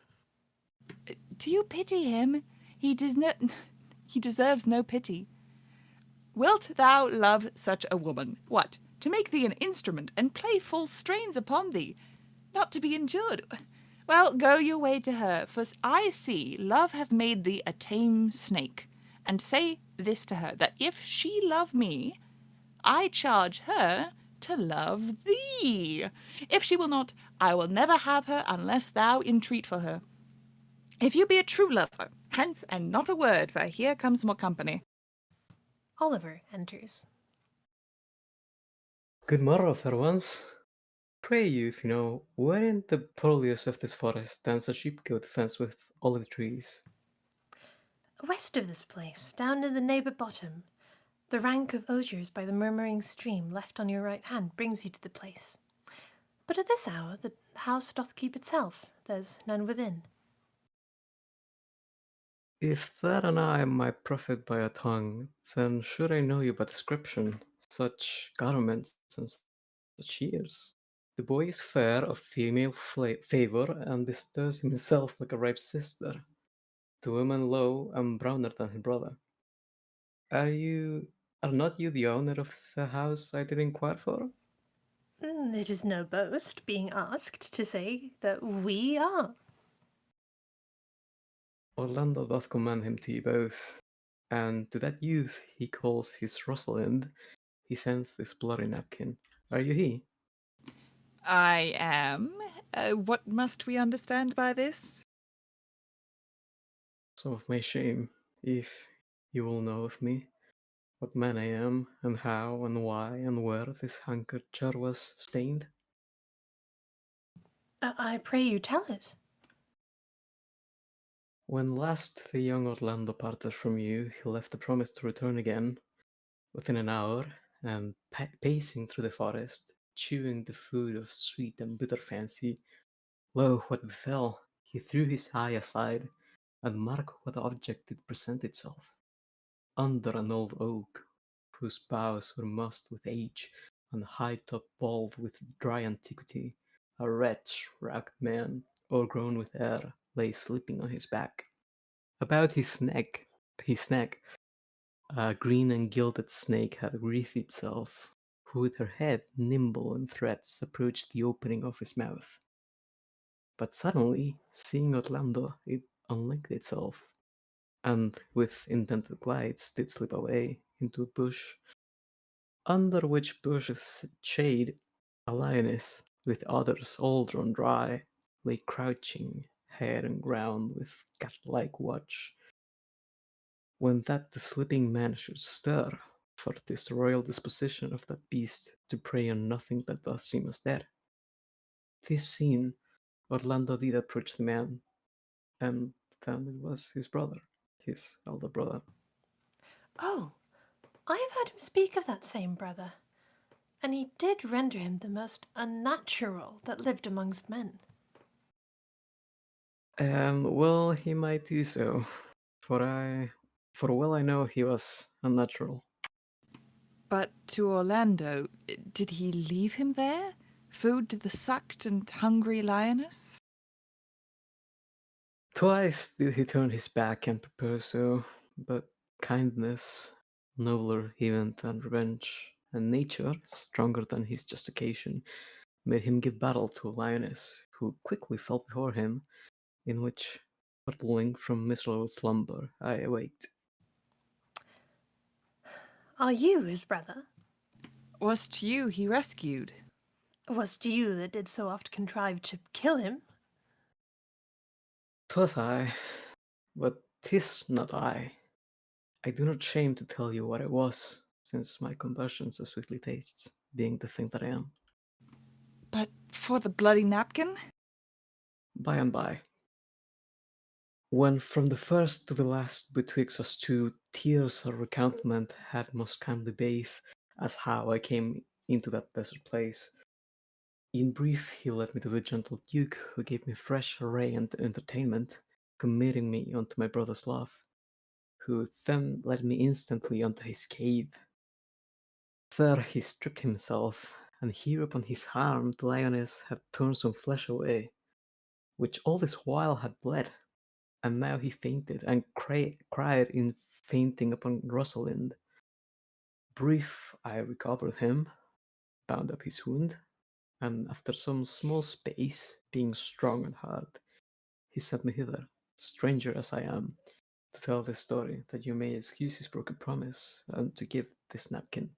Do you pity him? He deserves no pity. Wilt thou love such a woman? What, to make thee an instrument, and play false strains upon thee? Not to be endured. Well, go your way to her, for I see love hath made thee a tame snake. And say this to her, that if she love me, I charge her to love thee. If she will not, I will never have her unless thou entreat for her. If you be a true lover, hence and not a word, for here comes more company. Oliver enters. Good morrow, fair ones. Pray you, if you know, where in the purlieus of this forest stands a sheepcote fenced with olive trees? West of this place, down in the neighbour bottom, the rank of osiers by the murmuring stream left on your right hand brings you to the place. But at this hour the house doth keep itself, there's none within. If that and I might profit by a tongue, then should I know you by description, such garments and such years. The boy is fair, of female favour, and bestirs himself like a ripe sister. The woman low and browner than her brother. Are not you the owner of the house I did inquire for? It is no boast, being asked, to say that we are. Orlando doth commend him to you both, and to that youth he calls his Rosalind, he sends this bloody napkin. Are you he? I am. What must we understand by this? Some of my shame, if you will know of me, what man I am, and how, and why, and where this handkerchief was stained. I pray you tell it. When last the young Orlando parted from you, he left a promise to return again within an hour, and pacing through the forest, chewing the food of sweet and bitter fancy, lo, what befell! He threw his eye aside, and mark what object did present itself. Under an old oak, whose boughs were mossed with age, and high-top bald with dry antiquity, a wretch, ragged man, o'ergrown with hair, lay sleeping on his back. About his neck, a green and gilded snake had wreathed itself, who with her head nimble in threads approached the opening of his mouth. But suddenly, seeing Orlando, it unlinked itself, and with intended glides did slip away into a bush, under which bush's shade a lioness, with others all drawn dry, lay crouching, head on ground with cat-like watch. When that the sleeping man should stir, for 'tis the royal disposition of that beast to prey on nothing that doth seem as dead. This seen, Orlando did approach the man, and found it was his brother, his elder brother. Oh, I have heard him speak of that same brother, and he did render him the most unnatural that lived amongst men. Well, he might do so, for well I know he was unnatural. But to Orlando, did he leave him there? Food to the sucked and hungry lioness? Twice did he turn his back and propose so, but kindness, nobler even than revenge, and nature, stronger than his just occasion, made him give battle to a lioness, who quickly fell before him, in which, startling from miserable slumber, I awaked. Are you his brother? Was't you he rescued? Was't you that did so oft contrive to kill him? 'Twas I, but 'tis not I. I do not shame to tell you what I was, since my conversion so sweetly tastes, being the thing that I am. But for the bloody napkin? by and by. When from the first to the last betwixt us two tears of recountement had most kindly bathed, as how I came into that desert place. In brief, he led me to the gentle Duke, who gave me fresh array and entertainment, committing me unto my brother's love, who then led me instantly unto his cave. There he stripped himself, and here upon his arm the lioness had torn some flesh away, which all this while had bled, and now he fainted, and cried in fainting upon Rosalind. Brief, I recovered him, bound up his wound, and after some small space, being strong and hard, he sent me hither, stranger as I am, to tell this story, that you may excuse his broken promise, and to give this napkin,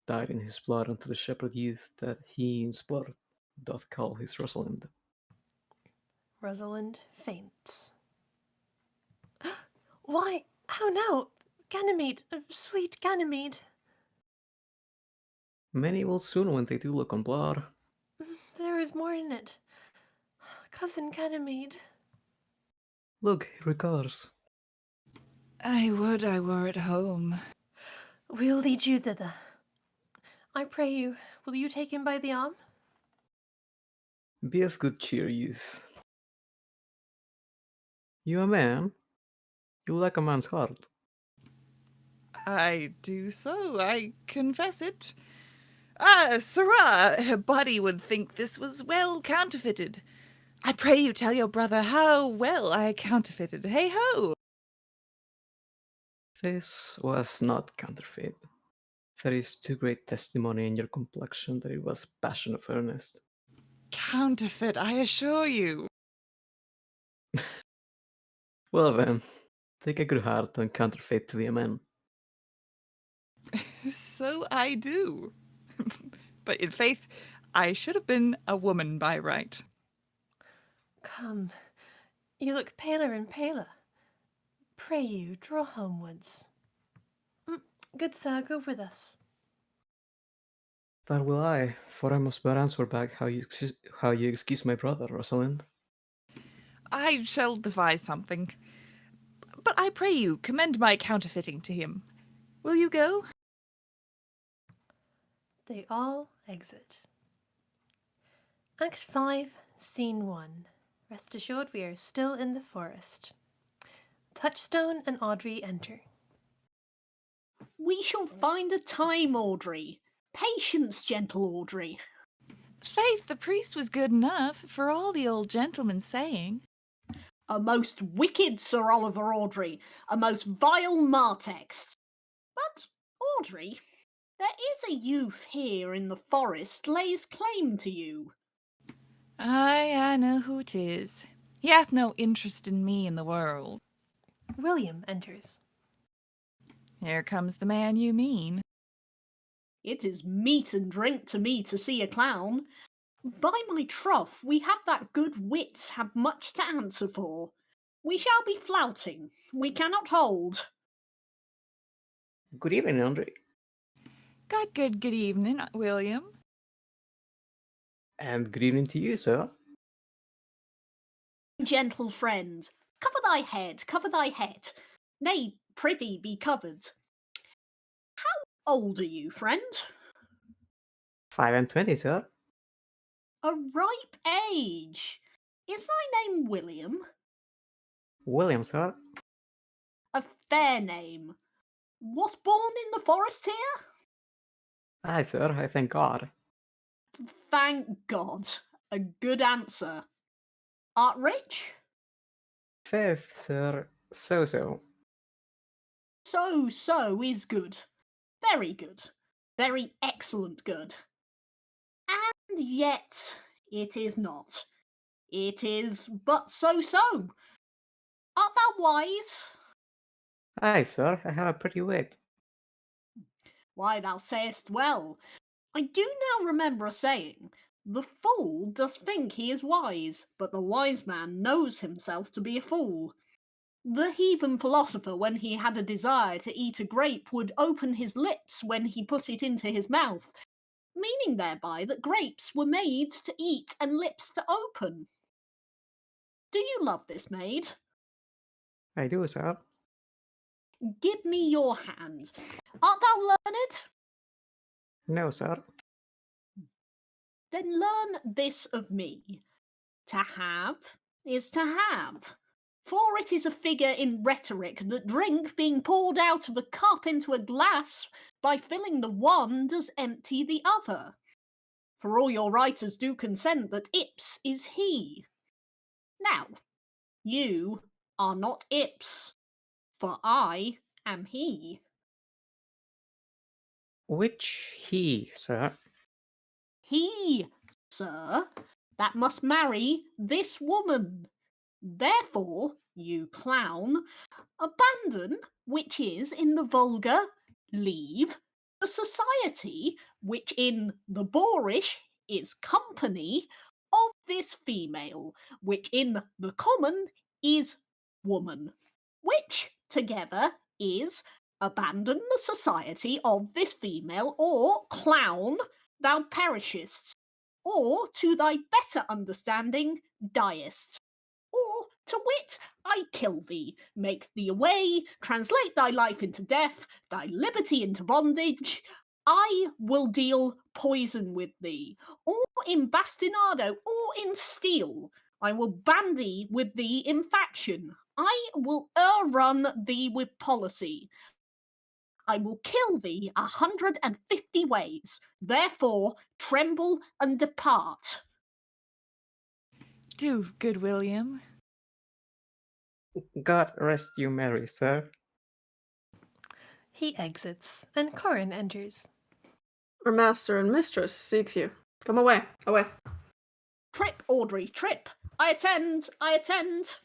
dyed in his blood, unto the shepherd youth that he in sport doth call his Rosalind. Rosalind faints. Why, how now? Ganymede, sweet Ganymede. Many will soon when they do look on blood. There is more in it. Cousin Ganymede. Look, he recovers. I would I were at home. We'll lead you thither. I pray you, will you take him by the arm? Be of good cheer, youth. You a man? You lack a man's heart. I do so, I confess it. Ah, sirrah, a body would think this was well counterfeited. I pray you tell your brother how well I counterfeited. Hey ho! This was not counterfeit. There is too great testimony in your complexion that it was passion of earnest. Counterfeit, I assure you. Well then, take a good heart and counterfeit to be a man. So I do. But in faith, I should have been a woman by right. Come, you look paler and paler. Pray you, draw homewards. Good sir, go with us. That will I, for I must but answer back how you excuse my brother, Rosalind. I shall devise something. But I pray you, commend my counterfeiting to him. Will you go? They all exit. Act 5, Scene 1. Rest assured we are still in the forest. Touchstone and Audrey enter. We shall find a time, Audrey. Patience, gentle Audrey. Faith, the priest was good enough, for all the old gentleman's saying. A most wicked Sir Oliver Audrey, a most vile Martext. But, Audrey, there is a youth here in the forest lays claim to you. Aye, I know who 'tis. He hath no interest in me in the world. William enters. Here comes the man you mean. It is meat and drink to me to see a clown. By my troth, we have that good wits have much to answer for. We shall be flouting. We cannot hold. Good evening, Andre. Good evening, William. And good evening to you, sir. Gentle friend, cover thy head, cover thy head. Nay, prithee be covered. How old are you, friend? 25, sir. A ripe age. Is thy name William? William, sir. A fair name. Was born in the forest here? Aye, sir, I thank God. Thank God. A good answer. Art rich? Faith, sir, so. So is good. Very good. Very excellent good. And yet it is not. It is but so. Art thou wise? Aye, sir, I have a pretty wit. Why, thou sayest well. I do now remember a saying, the fool does think he is wise, but the wise man knows himself to be a fool. The heathen philosopher, when he had a desire to eat a grape, would open his lips when he put it into his mouth, meaning thereby that grapes were made to eat and lips to open. Do you love this maid? I do, sir. Give me your hand. Art thou learned? No, sir. Then learn this of me. To have is to have. For it is a figure in rhetoric that drink being poured out of a cup into a glass by filling the one does empty the other. For all your writers do consent that Ips is he. Now, you are not Ips, for I am he. Which he, sir? He, sir, that must marry this woman. Therefore, you clown, abandon, which is in the vulgar, leave, the society, which in the boorish is company, of this female, which in the common is woman, which together is abandon the society of this female, or clown, thou perishest, or to thy better understanding diest. Or, to wit, I kill thee, make thee away, translate thy life into death, thy liberty into bondage. I will deal poison with thee, or in bastinado, or in steel. I will bandy with thee in faction. I will o'errun thee with policy. I will kill thee 150 ways. Therefore, tremble and depart. Do, good William. God rest you merry, sir. He exits, and Corin enters. Our master and mistress seeks you. Come away, away. Trip, Audrey, trip. I attend, I attend.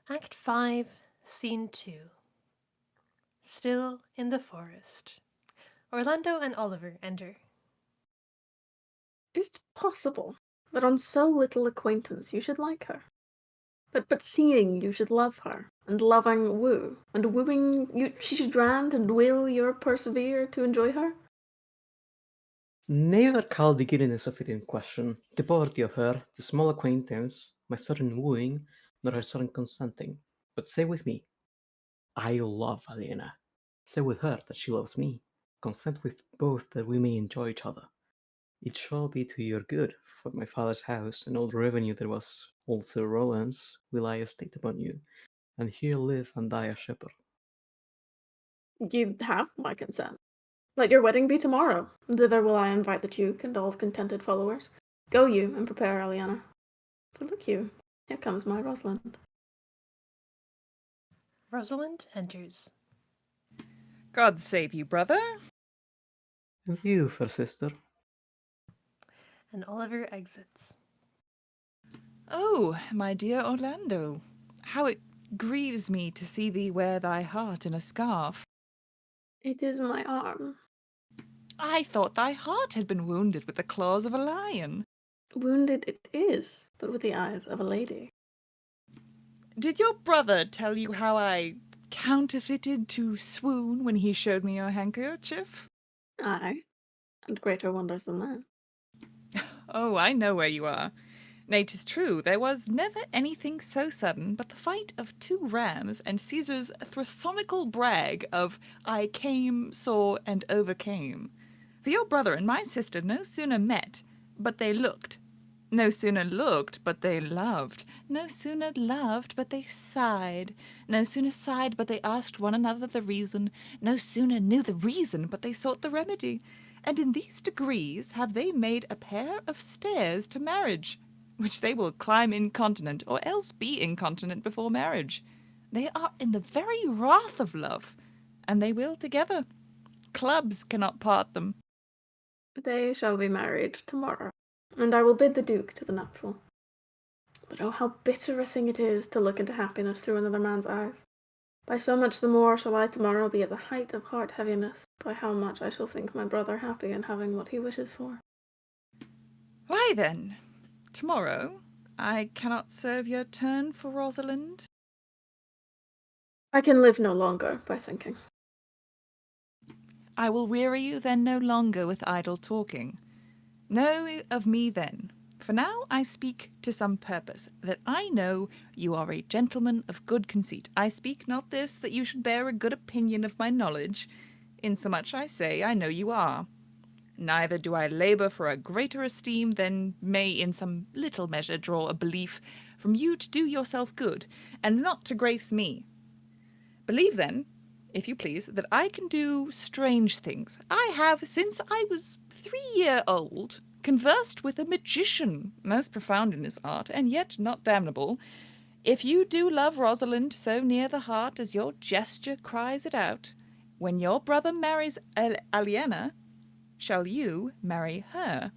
Act 5, Scene 2. Still in the forest. Orlando and Oliver enter. Is it possible that on so little acquaintance you should like her? But seeing you should love her, and loving woo, and wooing you she should grant, and will you persevere to enjoy her? Neither call the giddiness of it in question, the poverty of her, the small acquaintance, my sudden wooing, nor her sudden consenting. But say with me, I love Aliena. Say with her that she loves me. Consent with both that we may enjoy each other. It shall be to your good, for my father's house and all the revenue that was also Roland's will I estate upon you, and here live and die a shepherd. You have my consent. Let your wedding be tomorrow. Thither will I invite the Duke and all his contented followers. Go you and prepare Aliena. For look you, here comes my Rosalind. Rosalind enters. God save you, brother. And you, fair sister. And Oliver exits. Oh, my dear Orlando, how it grieves me to see thee wear thy heart in a scarf. It is my arm. I thought thy heart had been wounded with the claws of a lion. Wounded it is, but with the eyes of a lady. Did your brother tell you how I counterfeited to swoon when he showed me your handkerchief? Aye, and greater wonders than that. Oh, I know where you are. Nay, 'tis true, there was never anything so sudden but the fight of two rams and Caesar's thrasonical brag of I came, saw, and overcame. For your brother and my sister no sooner met, but they looked. No sooner looked, but they loved. No sooner loved, but they sighed. No sooner sighed, but they asked one another the reason. No sooner knew the reason, but they sought the remedy. And in these degrees have they made a pair of stairs to marriage, which they will climb incontinent, or else be incontinent before marriage. They are in the very wrath of love, and they will together. Clubs cannot part them. They shall be married tomorrow, and I will bid the Duke to the nuptial. But oh, how bitter a thing it is to look into happiness through another man's eyes. By so much the more shall I tomorrow be at the height of heart heaviness, by how much I shall think my brother happy in having what he wishes for. Why then, tomorrow I cannot serve your turn for Rosalind? I can live no longer by thinking. I will weary you then no longer with idle talking. Know of me then. For now I speak to some purpose, that I know you are a gentleman of good conceit. I speak not this, that you should bear a good opinion of my knowledge, insomuch I say I know you are. Neither do I labour for a greater esteem than may in some little measure draw a belief from you to do yourself good, and not to grace me. Believe then, if you please, that I can do strange things. I have, since I was 3-year-old, conversed with a magician, most profound in his art, and yet not damnable. If you do love Rosalind so near the heart as your gesture cries it out, when your brother marries Aliena, shall you marry her?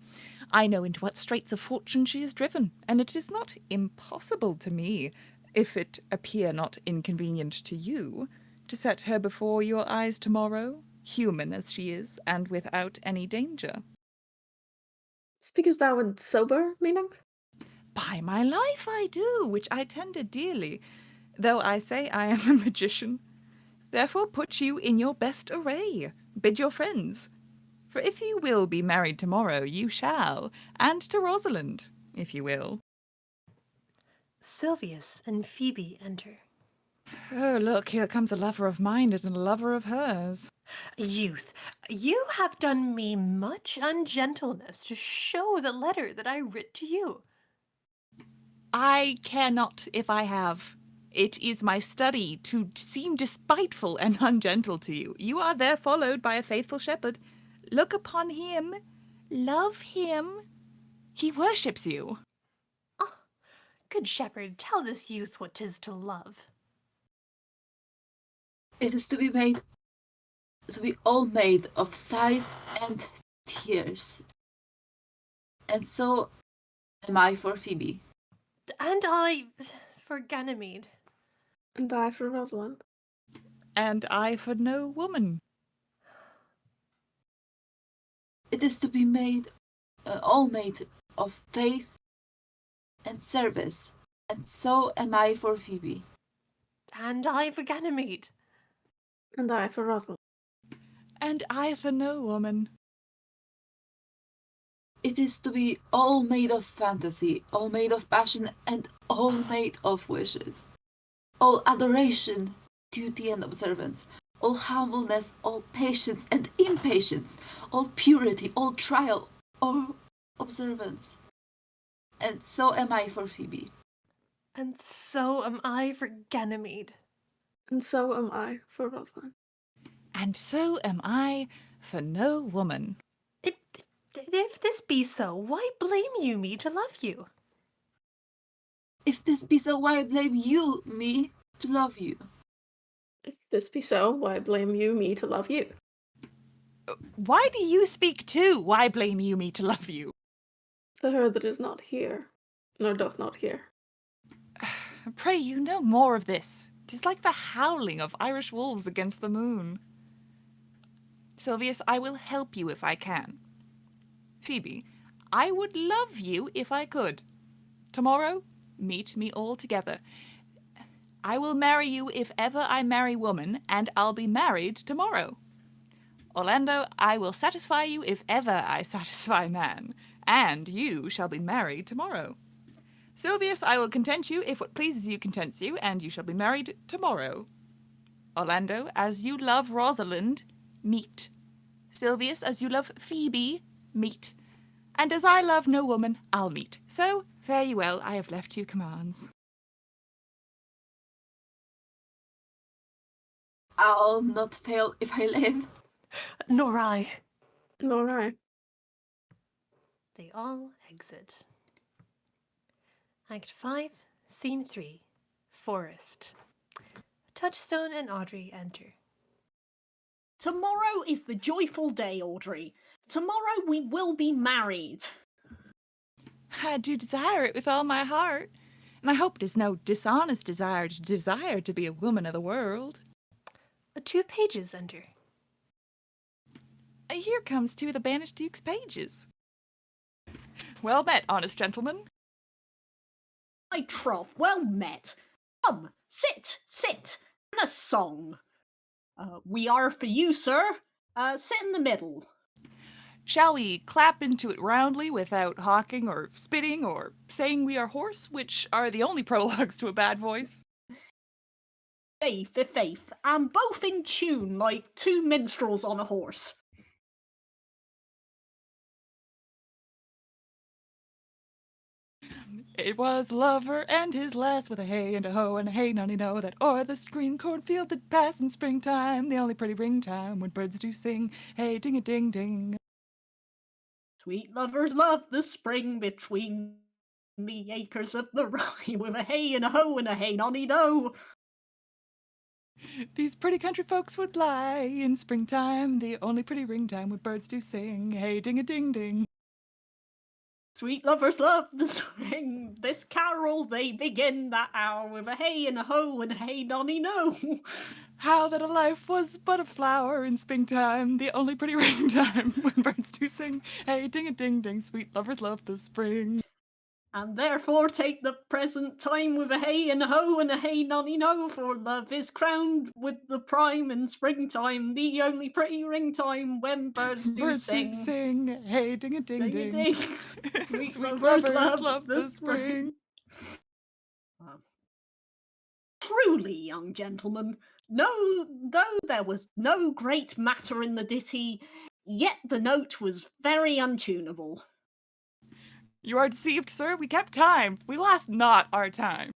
I know into what straits of fortune she is driven, and it is not impossible to me, if it appear not inconvenient to you, to set her before your eyes tomorrow, human as she is, and without any danger. Speakest thou in sober meanings? By my life I do, which I tender dearly, though I say I am a magician. Therefore put you in your best array, bid your friends. For if you will be married tomorrow, you shall, and to Rosalind, if you will. Silvius and Phoebe enter. Oh, look, here comes a lover of mine and a lover of hers. Youth, you have done me much ungentleness to show the letter that I writ to you. I care not if I have. It is my study to seem despiteful and ungentle to you. You are there followed by a faithful shepherd. Look upon him. Love him. He worships you. Ah, good shepherd, tell this youth what 'tis to love. It is to be all made of sighs and tears. And so am I for Phoebe. And I for Ganymede. And I for Rosalind. And I for no woman. It is to be all made of faith and service. And so am I for Phoebe. And I for Ganymede. And I for Rosalind. And I for no woman. It is to be all made of fantasy, all made of passion, and all made of wishes. All adoration, duty and observance, all humbleness, all patience and impatience, all purity, all trial, all observance. And so am I for Phoebe. And so am I for Ganymede. And so am I for Rosalind. And so am I for no woman. If this be so, why blame you me to love you? If this be so, why blame you me to love you? If this be so, why blame you me to love you? Why do you speak too? Why blame you me to love you? To her that is not here, nor doth not hear. Pray you no more of this. 'Tis like the howling of Irish wolves against the moon. Silvius, I will help you if I can. Phoebe, I would love you if I could. Tomorrow, meet me all together. I will marry you if ever I marry woman, and I'll be married tomorrow. Orlando, I will satisfy you if ever I satisfy man, and you shall be married tomorrow. Silvius, I will content you if what pleases you contents you, and you shall be married tomorrow. Orlando, as you love Rosalind, meet. Silvius, as you love Phoebe, meet. And as I love no woman, I'll meet. So, fare you well, I have left you commands. I'll not fail if I live. Nor I. Nor I. They all exit. Act 5, Scene 3, Forest. Touchstone and Audrey enter. Tomorrow is the joyful day, Audrey. Tomorrow we will be married. I do desire it with all my heart, and I hope it is no dishonest desire to be a woman of the world. 2 pages enter. Here comes 2 of the banished duke's pages. Well met, honest gentleman. My troth, well met. Come, sit, and a song. We are for you, sir. Sit in the middle. Shall we clap into it roundly without hawking or spitting or saying we are hoarse, which are the only prologues to a bad voice? Faith, faith, and both in tune like two minstrels on a horse. It was a lover and his lass with a hey and a ho and a hey nonny no that o'er the green cornfield did pass in springtime, the only pretty ring time when birds do sing, hey ding a ding ding. Sweet lovers love the spring between the acres of the rye with a hey and a ho and a hey nonny no. These pretty country folks would lie in springtime, the only pretty ring time when birds do sing, hey ding a ding ding. Sweet lovers love the spring. This carol they begin that hour with a hey and a ho and a hey nonny no. How that a life was but a flower in springtime, the only pretty ring time when birds do sing, hey ding a ding ding, sweet lovers love the spring. And therefore take the present time with a hey and a ho and a hey nonny no, for love is crowned with the prime in springtime, the only pretty ring time when birds do sing. Do sing, hey ding a ding Ding ding. Sweet Sweet lovers lovers love the spring. Truly, young gentlemen, though there was no great matter in the ditty, yet the note was very untunable. You are deceived, sir. We kept time. We lost not our time.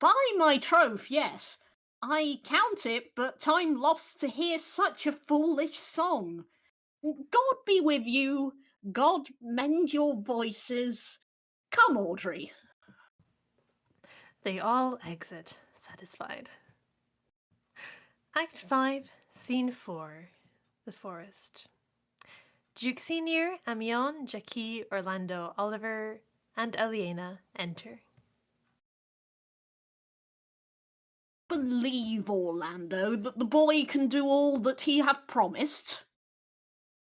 By my troth, yes. I count it but time lost to hear such a foolish song. God be with you. God mend your voices. Come, Audrey. They all exit, satisfied. Act 5, Scene 4, The Forest. Duke Senior, Amiens, Jackie, Orlando, Oliver, and Eliana enter. Believe, Orlando, that the boy can do all that he hath promised.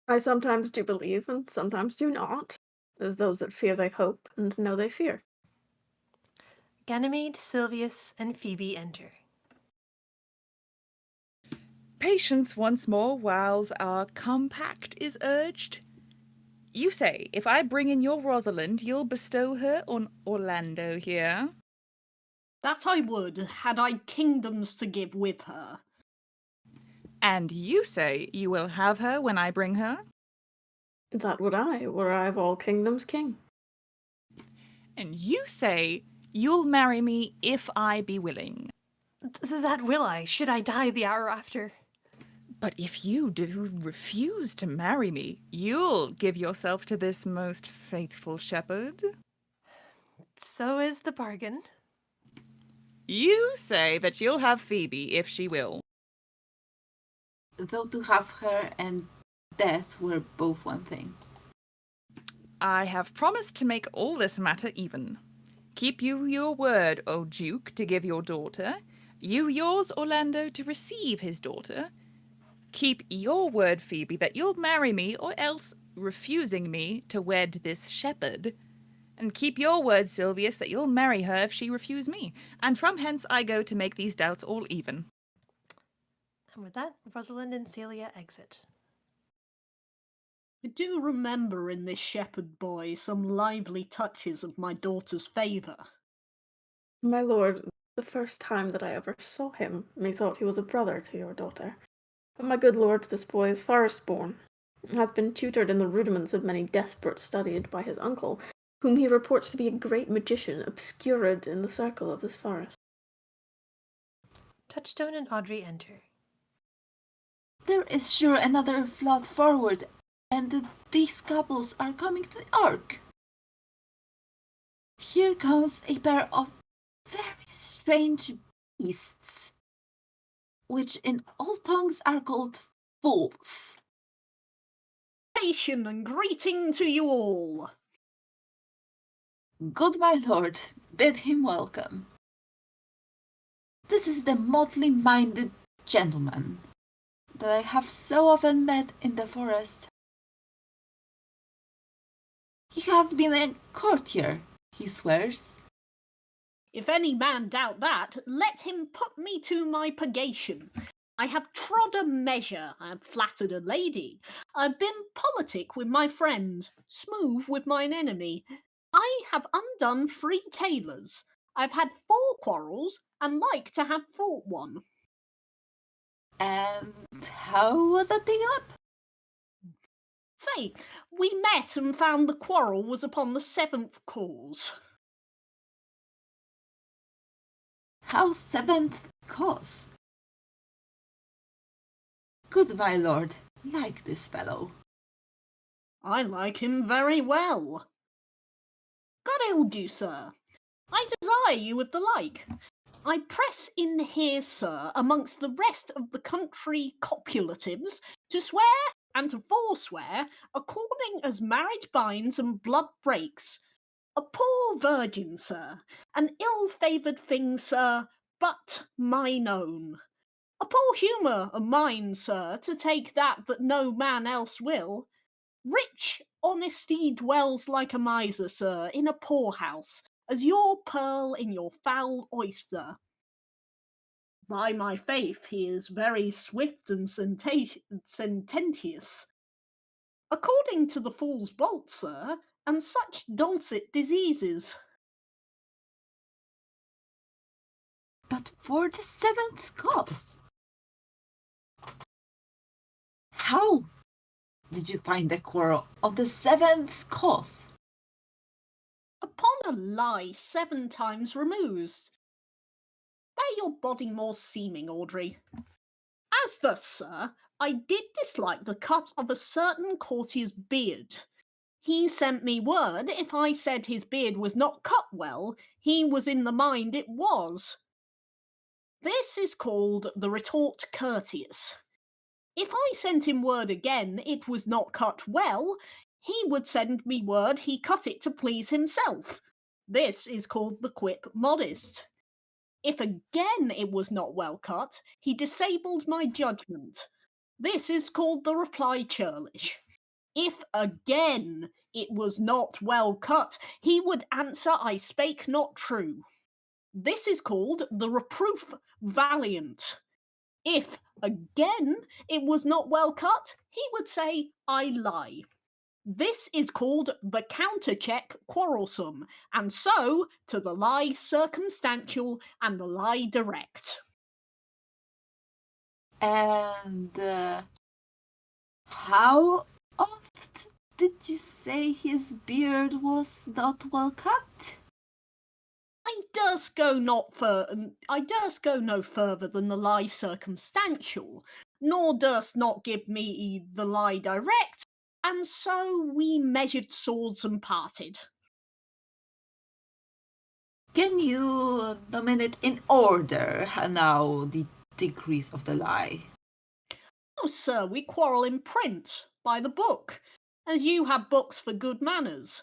I sometimes do believe and sometimes do not, as those that fear they hope and know they fear. Ganymede, Silvius, and Phoebe enter. Patience once more whiles our compact is urged. You say, if I bring in your Rosalind, you'll bestow her on Orlando here? That I would, had I kingdoms to give with her. And you say you will have her when I bring her? That would I, were I of all kingdoms king. And you say you'll marry me if I be willing. That will I, should I die the hour after. But if you do refuse to marry me, you'll give yourself to this most faithful shepherd? So is the bargain. You say that you'll have Phoebe if she will. Though to have her and death were both one thing. I have promised to make all this matter even. Keep you your word, O Duke, to give your daughter. You yours, Orlando, to receive his daughter. Keep your word, Phoebe, that you'll marry me, or else, refusing me, to wed this shepherd. And keep your word, Silvius, that you'll marry her if she refuse me. And from hence I go to make these doubts all even. And with that, Rosalind and Celia exit. I do remember in this shepherd boy some lively touches of my daughter's favour. My lord, the first time that I ever saw him, methought he was a brother to your daughter. But my good lord, this boy is forest-born, hath been tutored in the rudiments of many desperate studied by his uncle, whom he reports to be a great magician, obscured in the circle of this forest. Touchstone and Audrey enter. There is sure another flood forward, and these couples are coming to the ark. Here comes a pair of very strange beasts, which in all tongues are called fools. Salutations and greeting to you all. Good my lord, bid him welcome. This is the motley-minded gentleman that I have so often met in the forest. He hath been a courtier, he swears. If any man doubt that, let him put me to my purgation, I have trod a measure, I have flattered a lady, I've been politic with my friend, smooth with mine enemy. I have undone 3 tailors. I've had 4 quarrels, and like to have fought one. And how was that taken up? Faye, we met and found the quarrel was upon the 7th cause. How 7th cause? Good my lord, like this fellow. I like him very well. God help you, sir. I desire you with the like. I press in here, sir, amongst the rest of the country copulatives, to swear and to forswear, according as marriage binds and blood breaks. A poor virgin, sir, an ill-favoured thing, sir, but mine own. A poor humour of mine, sir, to take that no man else will. Rich honesty dwells like a miser, sir, in a poorhouse, as your pearl in your foul oyster. By my faith, he is very swift and sententious. According to the fool's bolt, sir, and such dulcet diseases. But for the 7th cause? How did you find the quarrel on the 7th cause? Upon a lie 7 times removed. Bear your body more seeming, Audrey. As thus, sir, I did dislike the cut of a certain courtier's beard. He sent me word if I said his beard was not cut well, he was in the mind it was. This is called the retort courteous. If I sent him word again it was not cut well, he would send me word he cut it to please himself. This is called the quip modest. If again it was not well cut, he disabled my judgment. This is called the reply churlish. If again it was not well cut, he would answer I spake not true. This is called the reproof valiant. If again it was not well cut, he would say I lie. This is called the counter-check quarrelsome, and so to the lie circumstantial and the lie direct. And how oft did you say his beard was not well cut? I durst go no further than the lie circumstantial, nor durst not give me the lie direct, and so we measured swords and parted. Can you nominate in order now the degrees of the lie? Oh, sir, we quarrel in print, by the book, as you have books for good manners.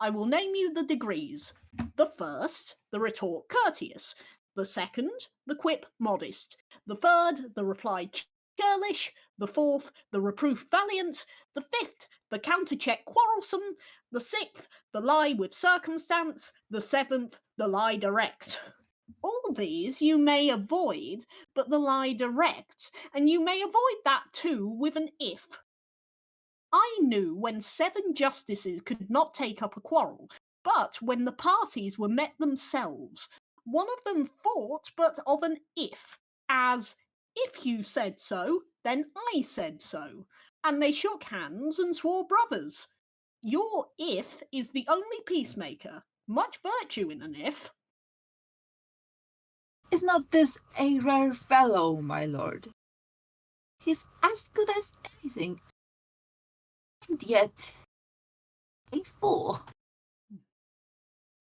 I will name you the degrees. The first, the retort courteous. The second, the quip modest. The third, the reply churlish. The fourth, the reproof valiant. The fifth, the counter-check quarrelsome. The sixth, the lie with circumstance. The seventh, the lie direct. All these you may avoid, but the lie direct, and you may avoid that too with an if. I knew when 7 justices could not take up a quarrel, but when the parties were met themselves, one of them fought but of an if, as, if you said so, then I said so, and they shook hands and swore brothers. Your if is the only peacemaker, much virtue in an if. Is not this a rare fellow, my lord? He's as good as anything, and yet a fool.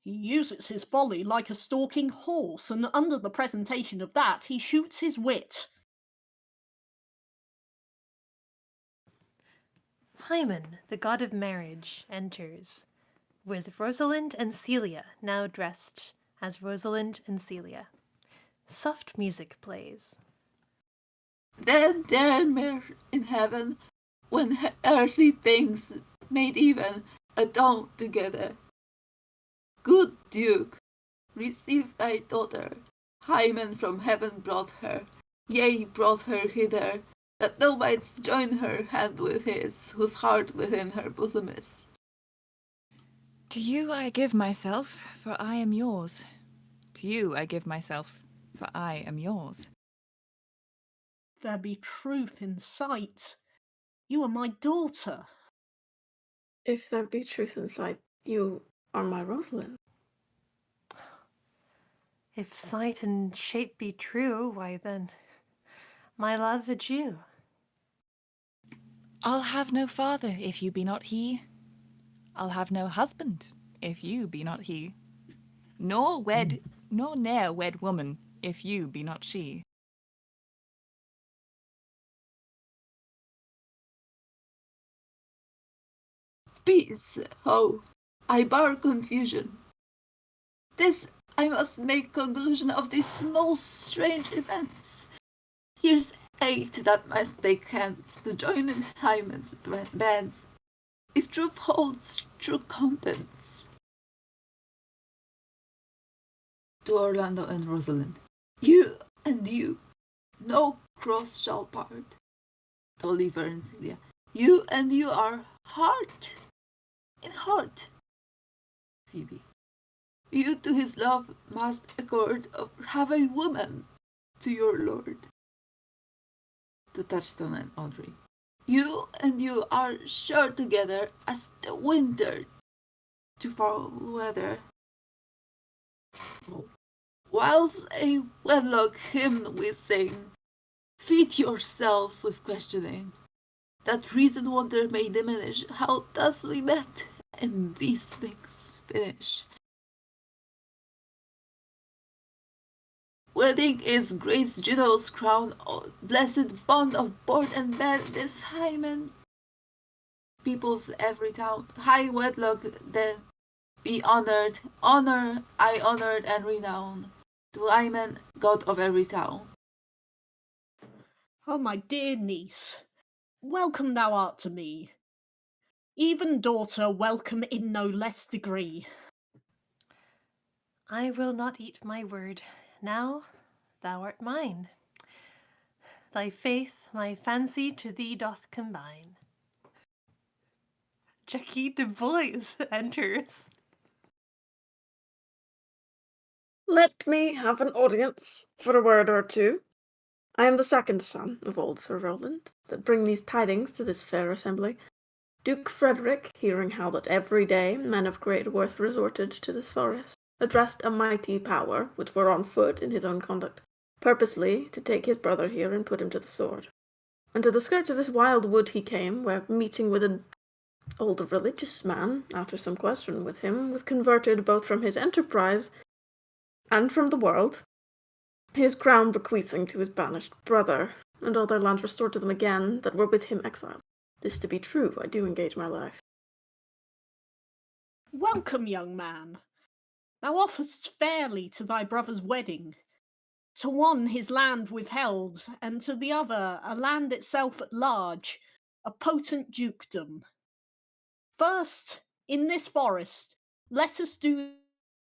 He uses his folly like a stalking horse, and under the presentation of that he shoots his wit. Hymen, the god of marriage, enters, with Rosalind and Celia, now dressed as Rosalind and Celia. Soft music plays. Then there in heaven, when earthly things made even adorn together. Good Duke, receive thy daughter. Hymen from heaven brought her, Yea, brought her hither, that thou mightst join her hand with his, whose heart within her bosom is. To you I give myself, for I am yours. To you I give myself, for I am yours. There be truth in sight. You are my daughter. If there be truth in sight, you are my Rosalind. If sight and shape be true, why then, my love, adieu. I'll have no father if you be not he. I'll have no husband if you be not he. Nor ne'er wed woman if you be not she. Peace, ho! I bar confusion. This I must make conclusion of these most strange events. Here's 8 that must take hands to join in Hymen's bands, if truth holds true contents. To Orlando and Rosalind, you and you, no cross shall part. To Oliver and Celia, you and you are heart in heart. Phoebe, you to his love must accord of have a woman to your lord. To Touchstone and Audrey, you and you are sure together as the winter to foul weather. Whilst a wedlock hymn we sing, feed yourselves with questioning, that reason wonder may diminish how thus we met and these things finish. Wedding is great Juno's crown, blessed bond of board and bed, this hymen peoples every town. High wedlock then be honored, honor I honored and renown, to Hymen, god of every town. Oh, my dear niece, welcome thou art to me. Even daughter, welcome in no less degree. I will not eat my word. Now thou art mine. Thy faith my fancy to thee doth combine. Jackie de Boys enters. Let me have an audience for a word or two. I am the second son of old Sir Rowland, that bring these tidings to this fair assembly. Duke Frederick, hearing how that every day men of great worth resorted to this forest, addressed a mighty power, which were on foot in his own conduct, purposely to take his brother here and put him to the sword. And to the skirts of this wild wood he came, where, meeting with an old religious man, after some question with him, was converted both from his enterprise and from the world, his crown bequeathing to his banished brother, and all their lands restored to them again that were with him exiled. This to be true, I do engage my life. Welcome, young man. Thou offerest fairly to thy brother's wedding. To one his land withheld, and to the other a land itself at large, a potent dukedom. First, in this forest, let us do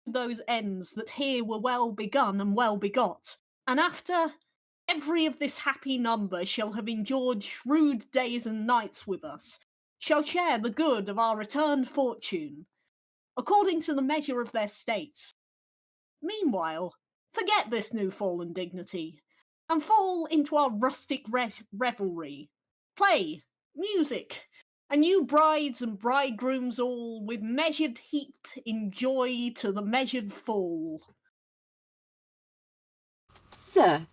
those ends that here were well begun and well begot, and after, every of this happy number shall have endured shrewd days and nights with us, shall share the good of our returned fortune, according to the measure of their states. Meanwhile, forget this new fallen dignity, and fall into our rustic revelry. Play, music, and you brides and bridegrooms all, with measured heat enjoy to the measured fall. Sir,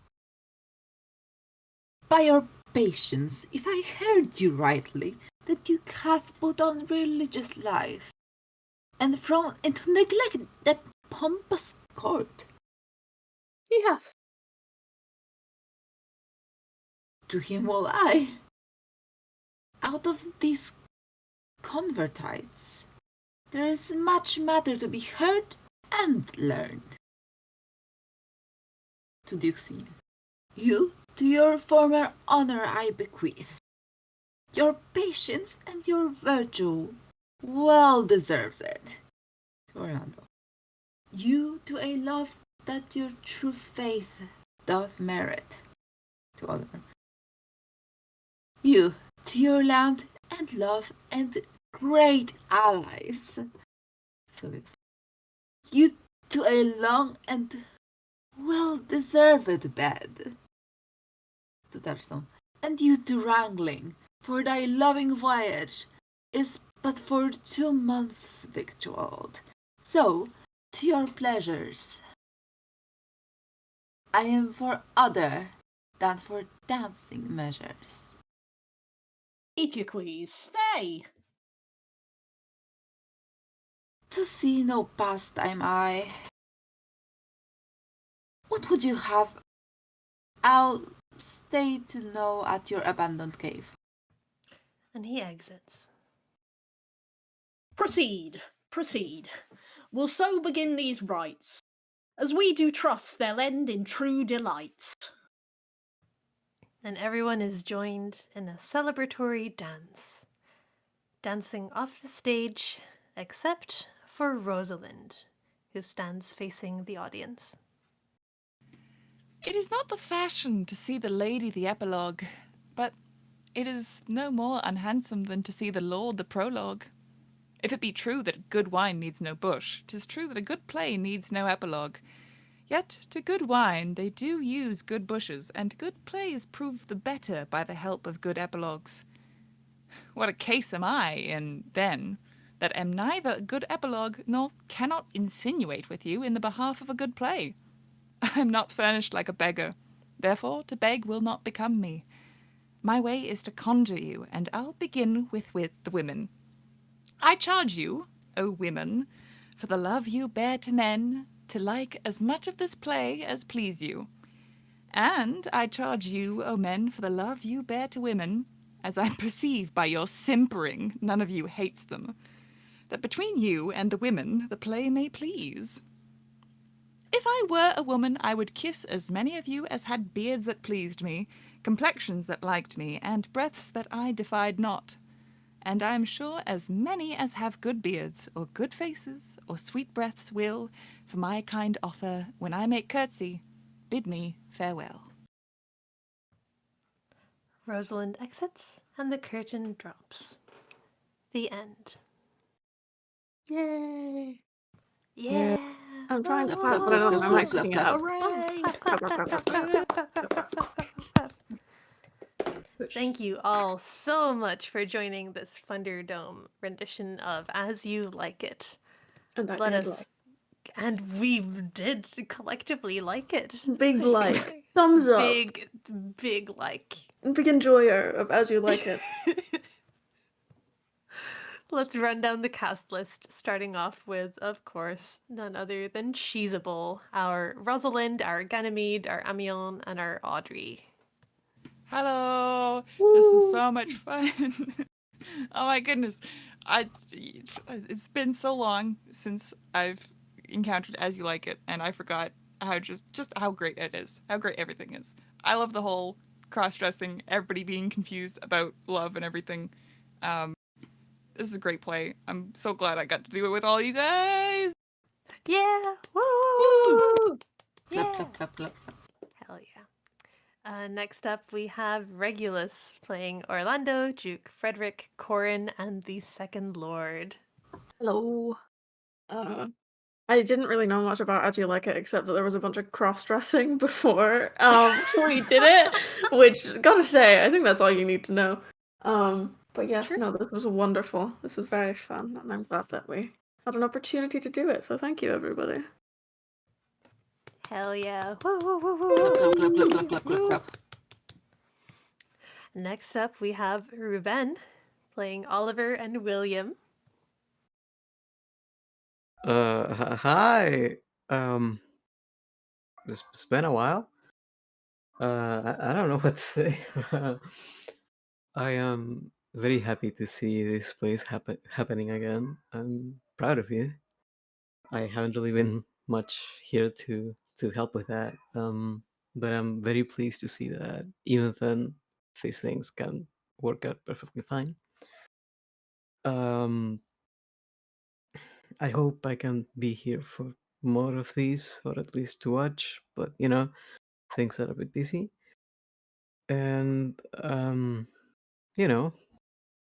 by your patience, if I heard you rightly, the Duke hath put on religious life, and thrown into neglect the pompous court. He hath. To him will I. Out of these convertites, there is much matter to be heard and learned. To Duke Senior, you to your former honor I bequeath. Your patience and your virtue well deserves it. To Orlando, you to a love that your true faith doth merit. to honor. You to your land and love and great allies. So yes. You to a long and well-deserved bed. To Touchstone. And you to wrangling, for thy loving voyage is but for 2 months victualled. So, to your pleasures. I am for other than for dancing measures. If you please, stay. To see no pastime I. What would you have? I'll stay to know at your abandoned cave. And he exits. Proceed, proceed. We'll so begin these rites, as we do trust they'll end in true delights. And everyone is joined in a celebratory dance, dancing off the stage, except for Rosalind, who stands facing the audience. It is not the fashion to see the lady the epilogue, but it is no more unhandsome than to see the lord the prologue. If it be true that good wine needs no bush, 'tis true that a good play needs no epilogue. Yet to good wine they do use good bushes, and good plays prove the better by the help of good epilogues. What a case am I in, then, that am neither a good epilogue nor cannot insinuate with you in the behalf of a good play. I am not furnished like a beggar, therefore to beg will not become me. My way is to conjure you, and I'll begin with the women. I charge you, O women, for the love you bear to men, to like as much of this play as please you. And I charge you, O men, for the love you bear to women, as I perceive by your simpering none of you hates them, that between you and the women the play may please. If I were a woman, I would kiss as many of you as had beards that pleased me, complexions that liked me, and breaths that I defied not. And I am sure as many as have good beards, or good faces, or sweet breaths will, for my kind offer, when I make curtsy, bid me farewell. Rosalind exits, and the curtain drops. The end. Yay! Yeah. I'm trying to Clap, clap, but I don't know. clap, I might clap, sing it clap, out. Hooray! Clap, clap, clap, clap, clap, clap, clap, clap, clap, clap. Thank you all so much for joining this Funderdome rendition of As You Like It. And I Let did us, and we did collectively like it. big like, thumbs up, Big like. big enjoyer of As You Like It. Let's run down the cast list, starting off with, of course, none other than Cheesable, our Rosalind, our Ganymede, our Amiens, and our Audrey. Hello! This was so much fun. Oh my goodness. It's been so long since I've encountered As You Like It, and I forgot how just how great it is. How great everything is. I love the whole cross-dressing, everybody being confused about love and everything. This is a great play. I'm so glad I got to do it with all you guys. Yeah! Woo! Woo! Yeah! clap, clap, clap, clap. Hell yeah. Next up, we have Regulus playing Orlando, Duke Frederick, Corin, and the Second Lord. Hello. I didn't really know much about As You Like It, except that there was a bunch of cross-dressing before we did it, which, gotta say, I think that's all you need to know. But yes, True. no, this was wonderful. This was very fun, and I'm glad that we had an opportunity to do it, so thank you, everybody. Hell yeah. Woo, woo, woo, woo, Clap, woo. clap, clap, clap, clap, clap, clap. Next up, we have Ruben playing Oliver and William. Hi. Um, it's been a while. I don't know what to say. I am very happy to see this place happening again. I'm proud of you. I haven't really been much here to help with that. But I'm very pleased to see that even then these things can work out perfectly fine. Um, I hope I can be here for more of these, or at least to watch. But things are a bit busy. And, you know,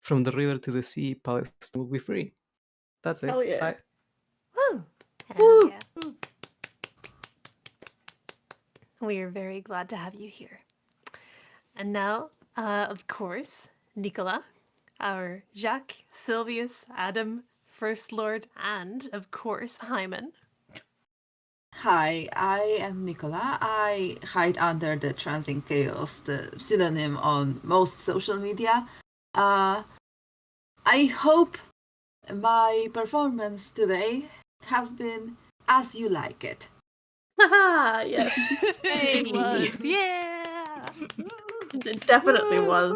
from the river to the sea, Palestine will be free. That's it. Hell yeah. Bye. Woo! Hell Woo! yeah. We are very glad to have you here. And now, of course, Nicola, our Jacques, Silvius, Adam, First Lord, and, of course, Hyman. Hi, I am Nicola. I hide under the Transient Chaos, the pseudonym on most social media. I hope my performance today has been as you like it. Haha, yes. It Hey. was, yeah! It definitely was.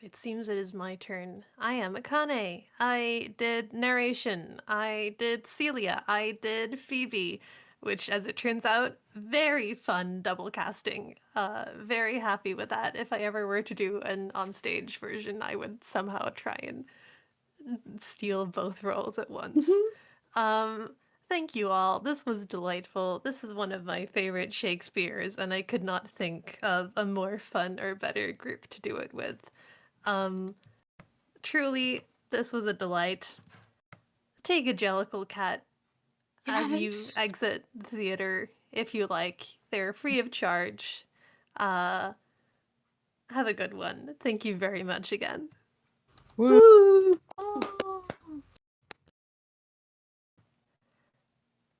It seems it is my turn. I am Akane. I did narration. I did Celia. I did Phoebe, which, as it turns out, very fun double casting. Very happy with that. If I ever were to do an onstage version, I would somehow try and steal both roles at once. Thank you all. This was delightful. This is one of my favorite Shakespeares, and I could not think of a more fun or better group to do it with. Truly, this was a delight. Take a Jellicle Cat as you Yes. exit the theater, if you like. They're free of charge. Have a good one. Thank you very much again. Woo!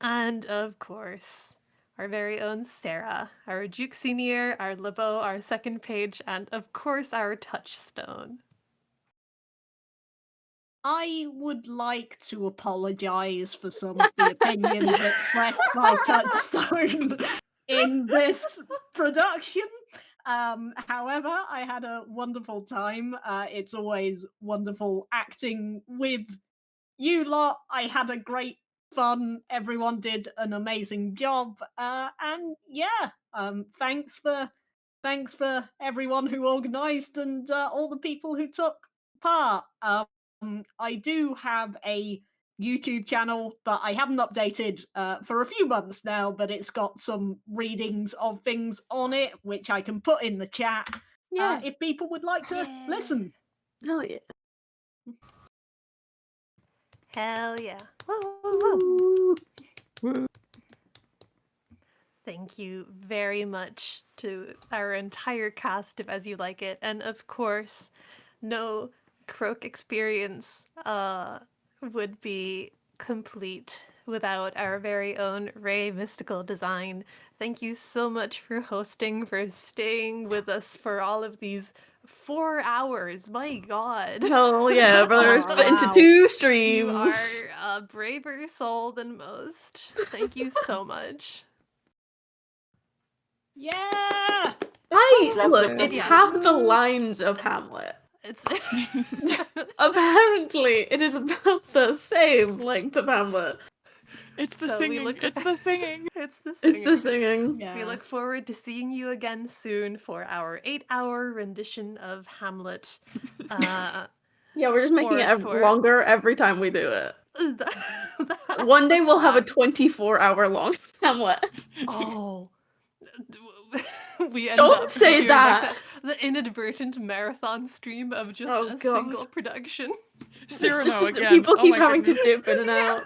And of course, our very own Sarah, our Duke Senior, our LeBeau, our second page, and of course our touchstone. I would like to apologise for some of the opinions expressed by Touchstone in this production. However, I had a wonderful time. It's always wonderful acting with you lot. I had a great fun. Everyone did an amazing job. And yeah, thanks for everyone who organised and all the people who took part. I do have a YouTube channel that I haven't updated for a few months now, but it's got some readings of things on it, which I can put in the chat Yeah. if people would like to Yeah. listen. Hell yeah. Hell yeah. Woo, woo, woo. Woo. Thank you very much to our entire cast of As You Like It, and of course, no Croak experience would be complete without our very own Ray Mystical Design. Thank you so much for hosting, for staying with us for all of these 4 hours. My God. Hell yeah, brother. Oh, Split into wow. 2 You streams. are a braver soul than most. Thank you so much. Yeah! Look, Clap, it's Yeah. half the lines of Hamlet. It's Apparently, it is about the same length of Hamlet. It's the So we singing. look- It's the singing. it's the It's singing. the singing. Yeah. We look forward to seeing you again soon for our 8-hour rendition of Hamlet. Yeah, we're just making Or it for- longer every time we do it. That's One day the we'll have a plan. 24-hour long Hamlet. Oh. We end Don't up say doing that. like the inadvertent marathon stream of just Oh, a God. single production. Cyrano again. People Oh keep my having goodness. to dip in and out.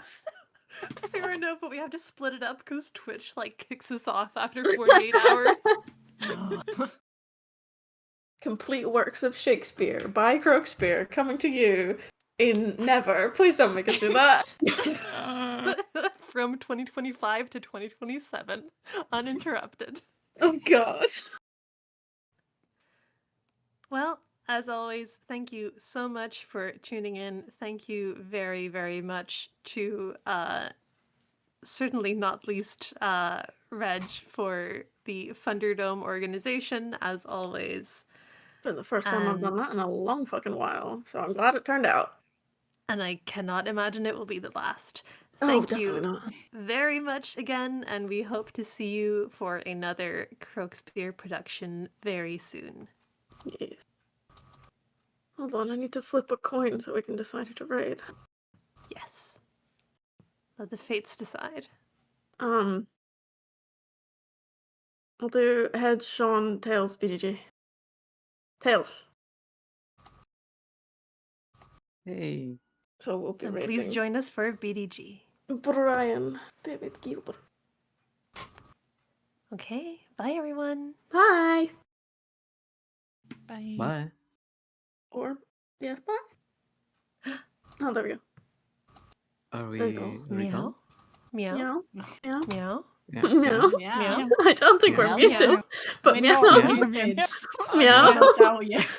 Cyrano, but we have to split it up because Twitch like kicks us off after 48 hours. Complete works of Shakespeare by Croakspeare coming to you in never. Please don't make us do that. From 2025 to 2027, uninterrupted. Oh god. Well, as always, thank you so much for tuning in. Thank you very, very much to, certainly not least, Reg for the Funderdome organization, as always. Been the first time I've done that in a long fucking while, so I'm glad it turned out. And I cannot imagine it will be the last. Oh, Thank definitely you not. very much again, and we hope to see you for another Croakspeare production very soon. Yeah. Hold on, I need to flip a coin so we can decide who to raid. Yes. Let the fates decide. We'll do heads, Sean, tails, BDG. Tails. Hey. So we'll be And rating please join us for BDG. Brian David Gilbert. Okay, bye everyone. Bye. Bye. Bye. Or, yes, bye. Oh, there we go. Are There you go. we done? Meow. Meow. Meow. Meow. Meow. Yeah. Meow. Yeah. Meow. I don't think Meow. we're muted, Meow. but We're meow. not Yeah. muted. Meow. I'm gonna tell you.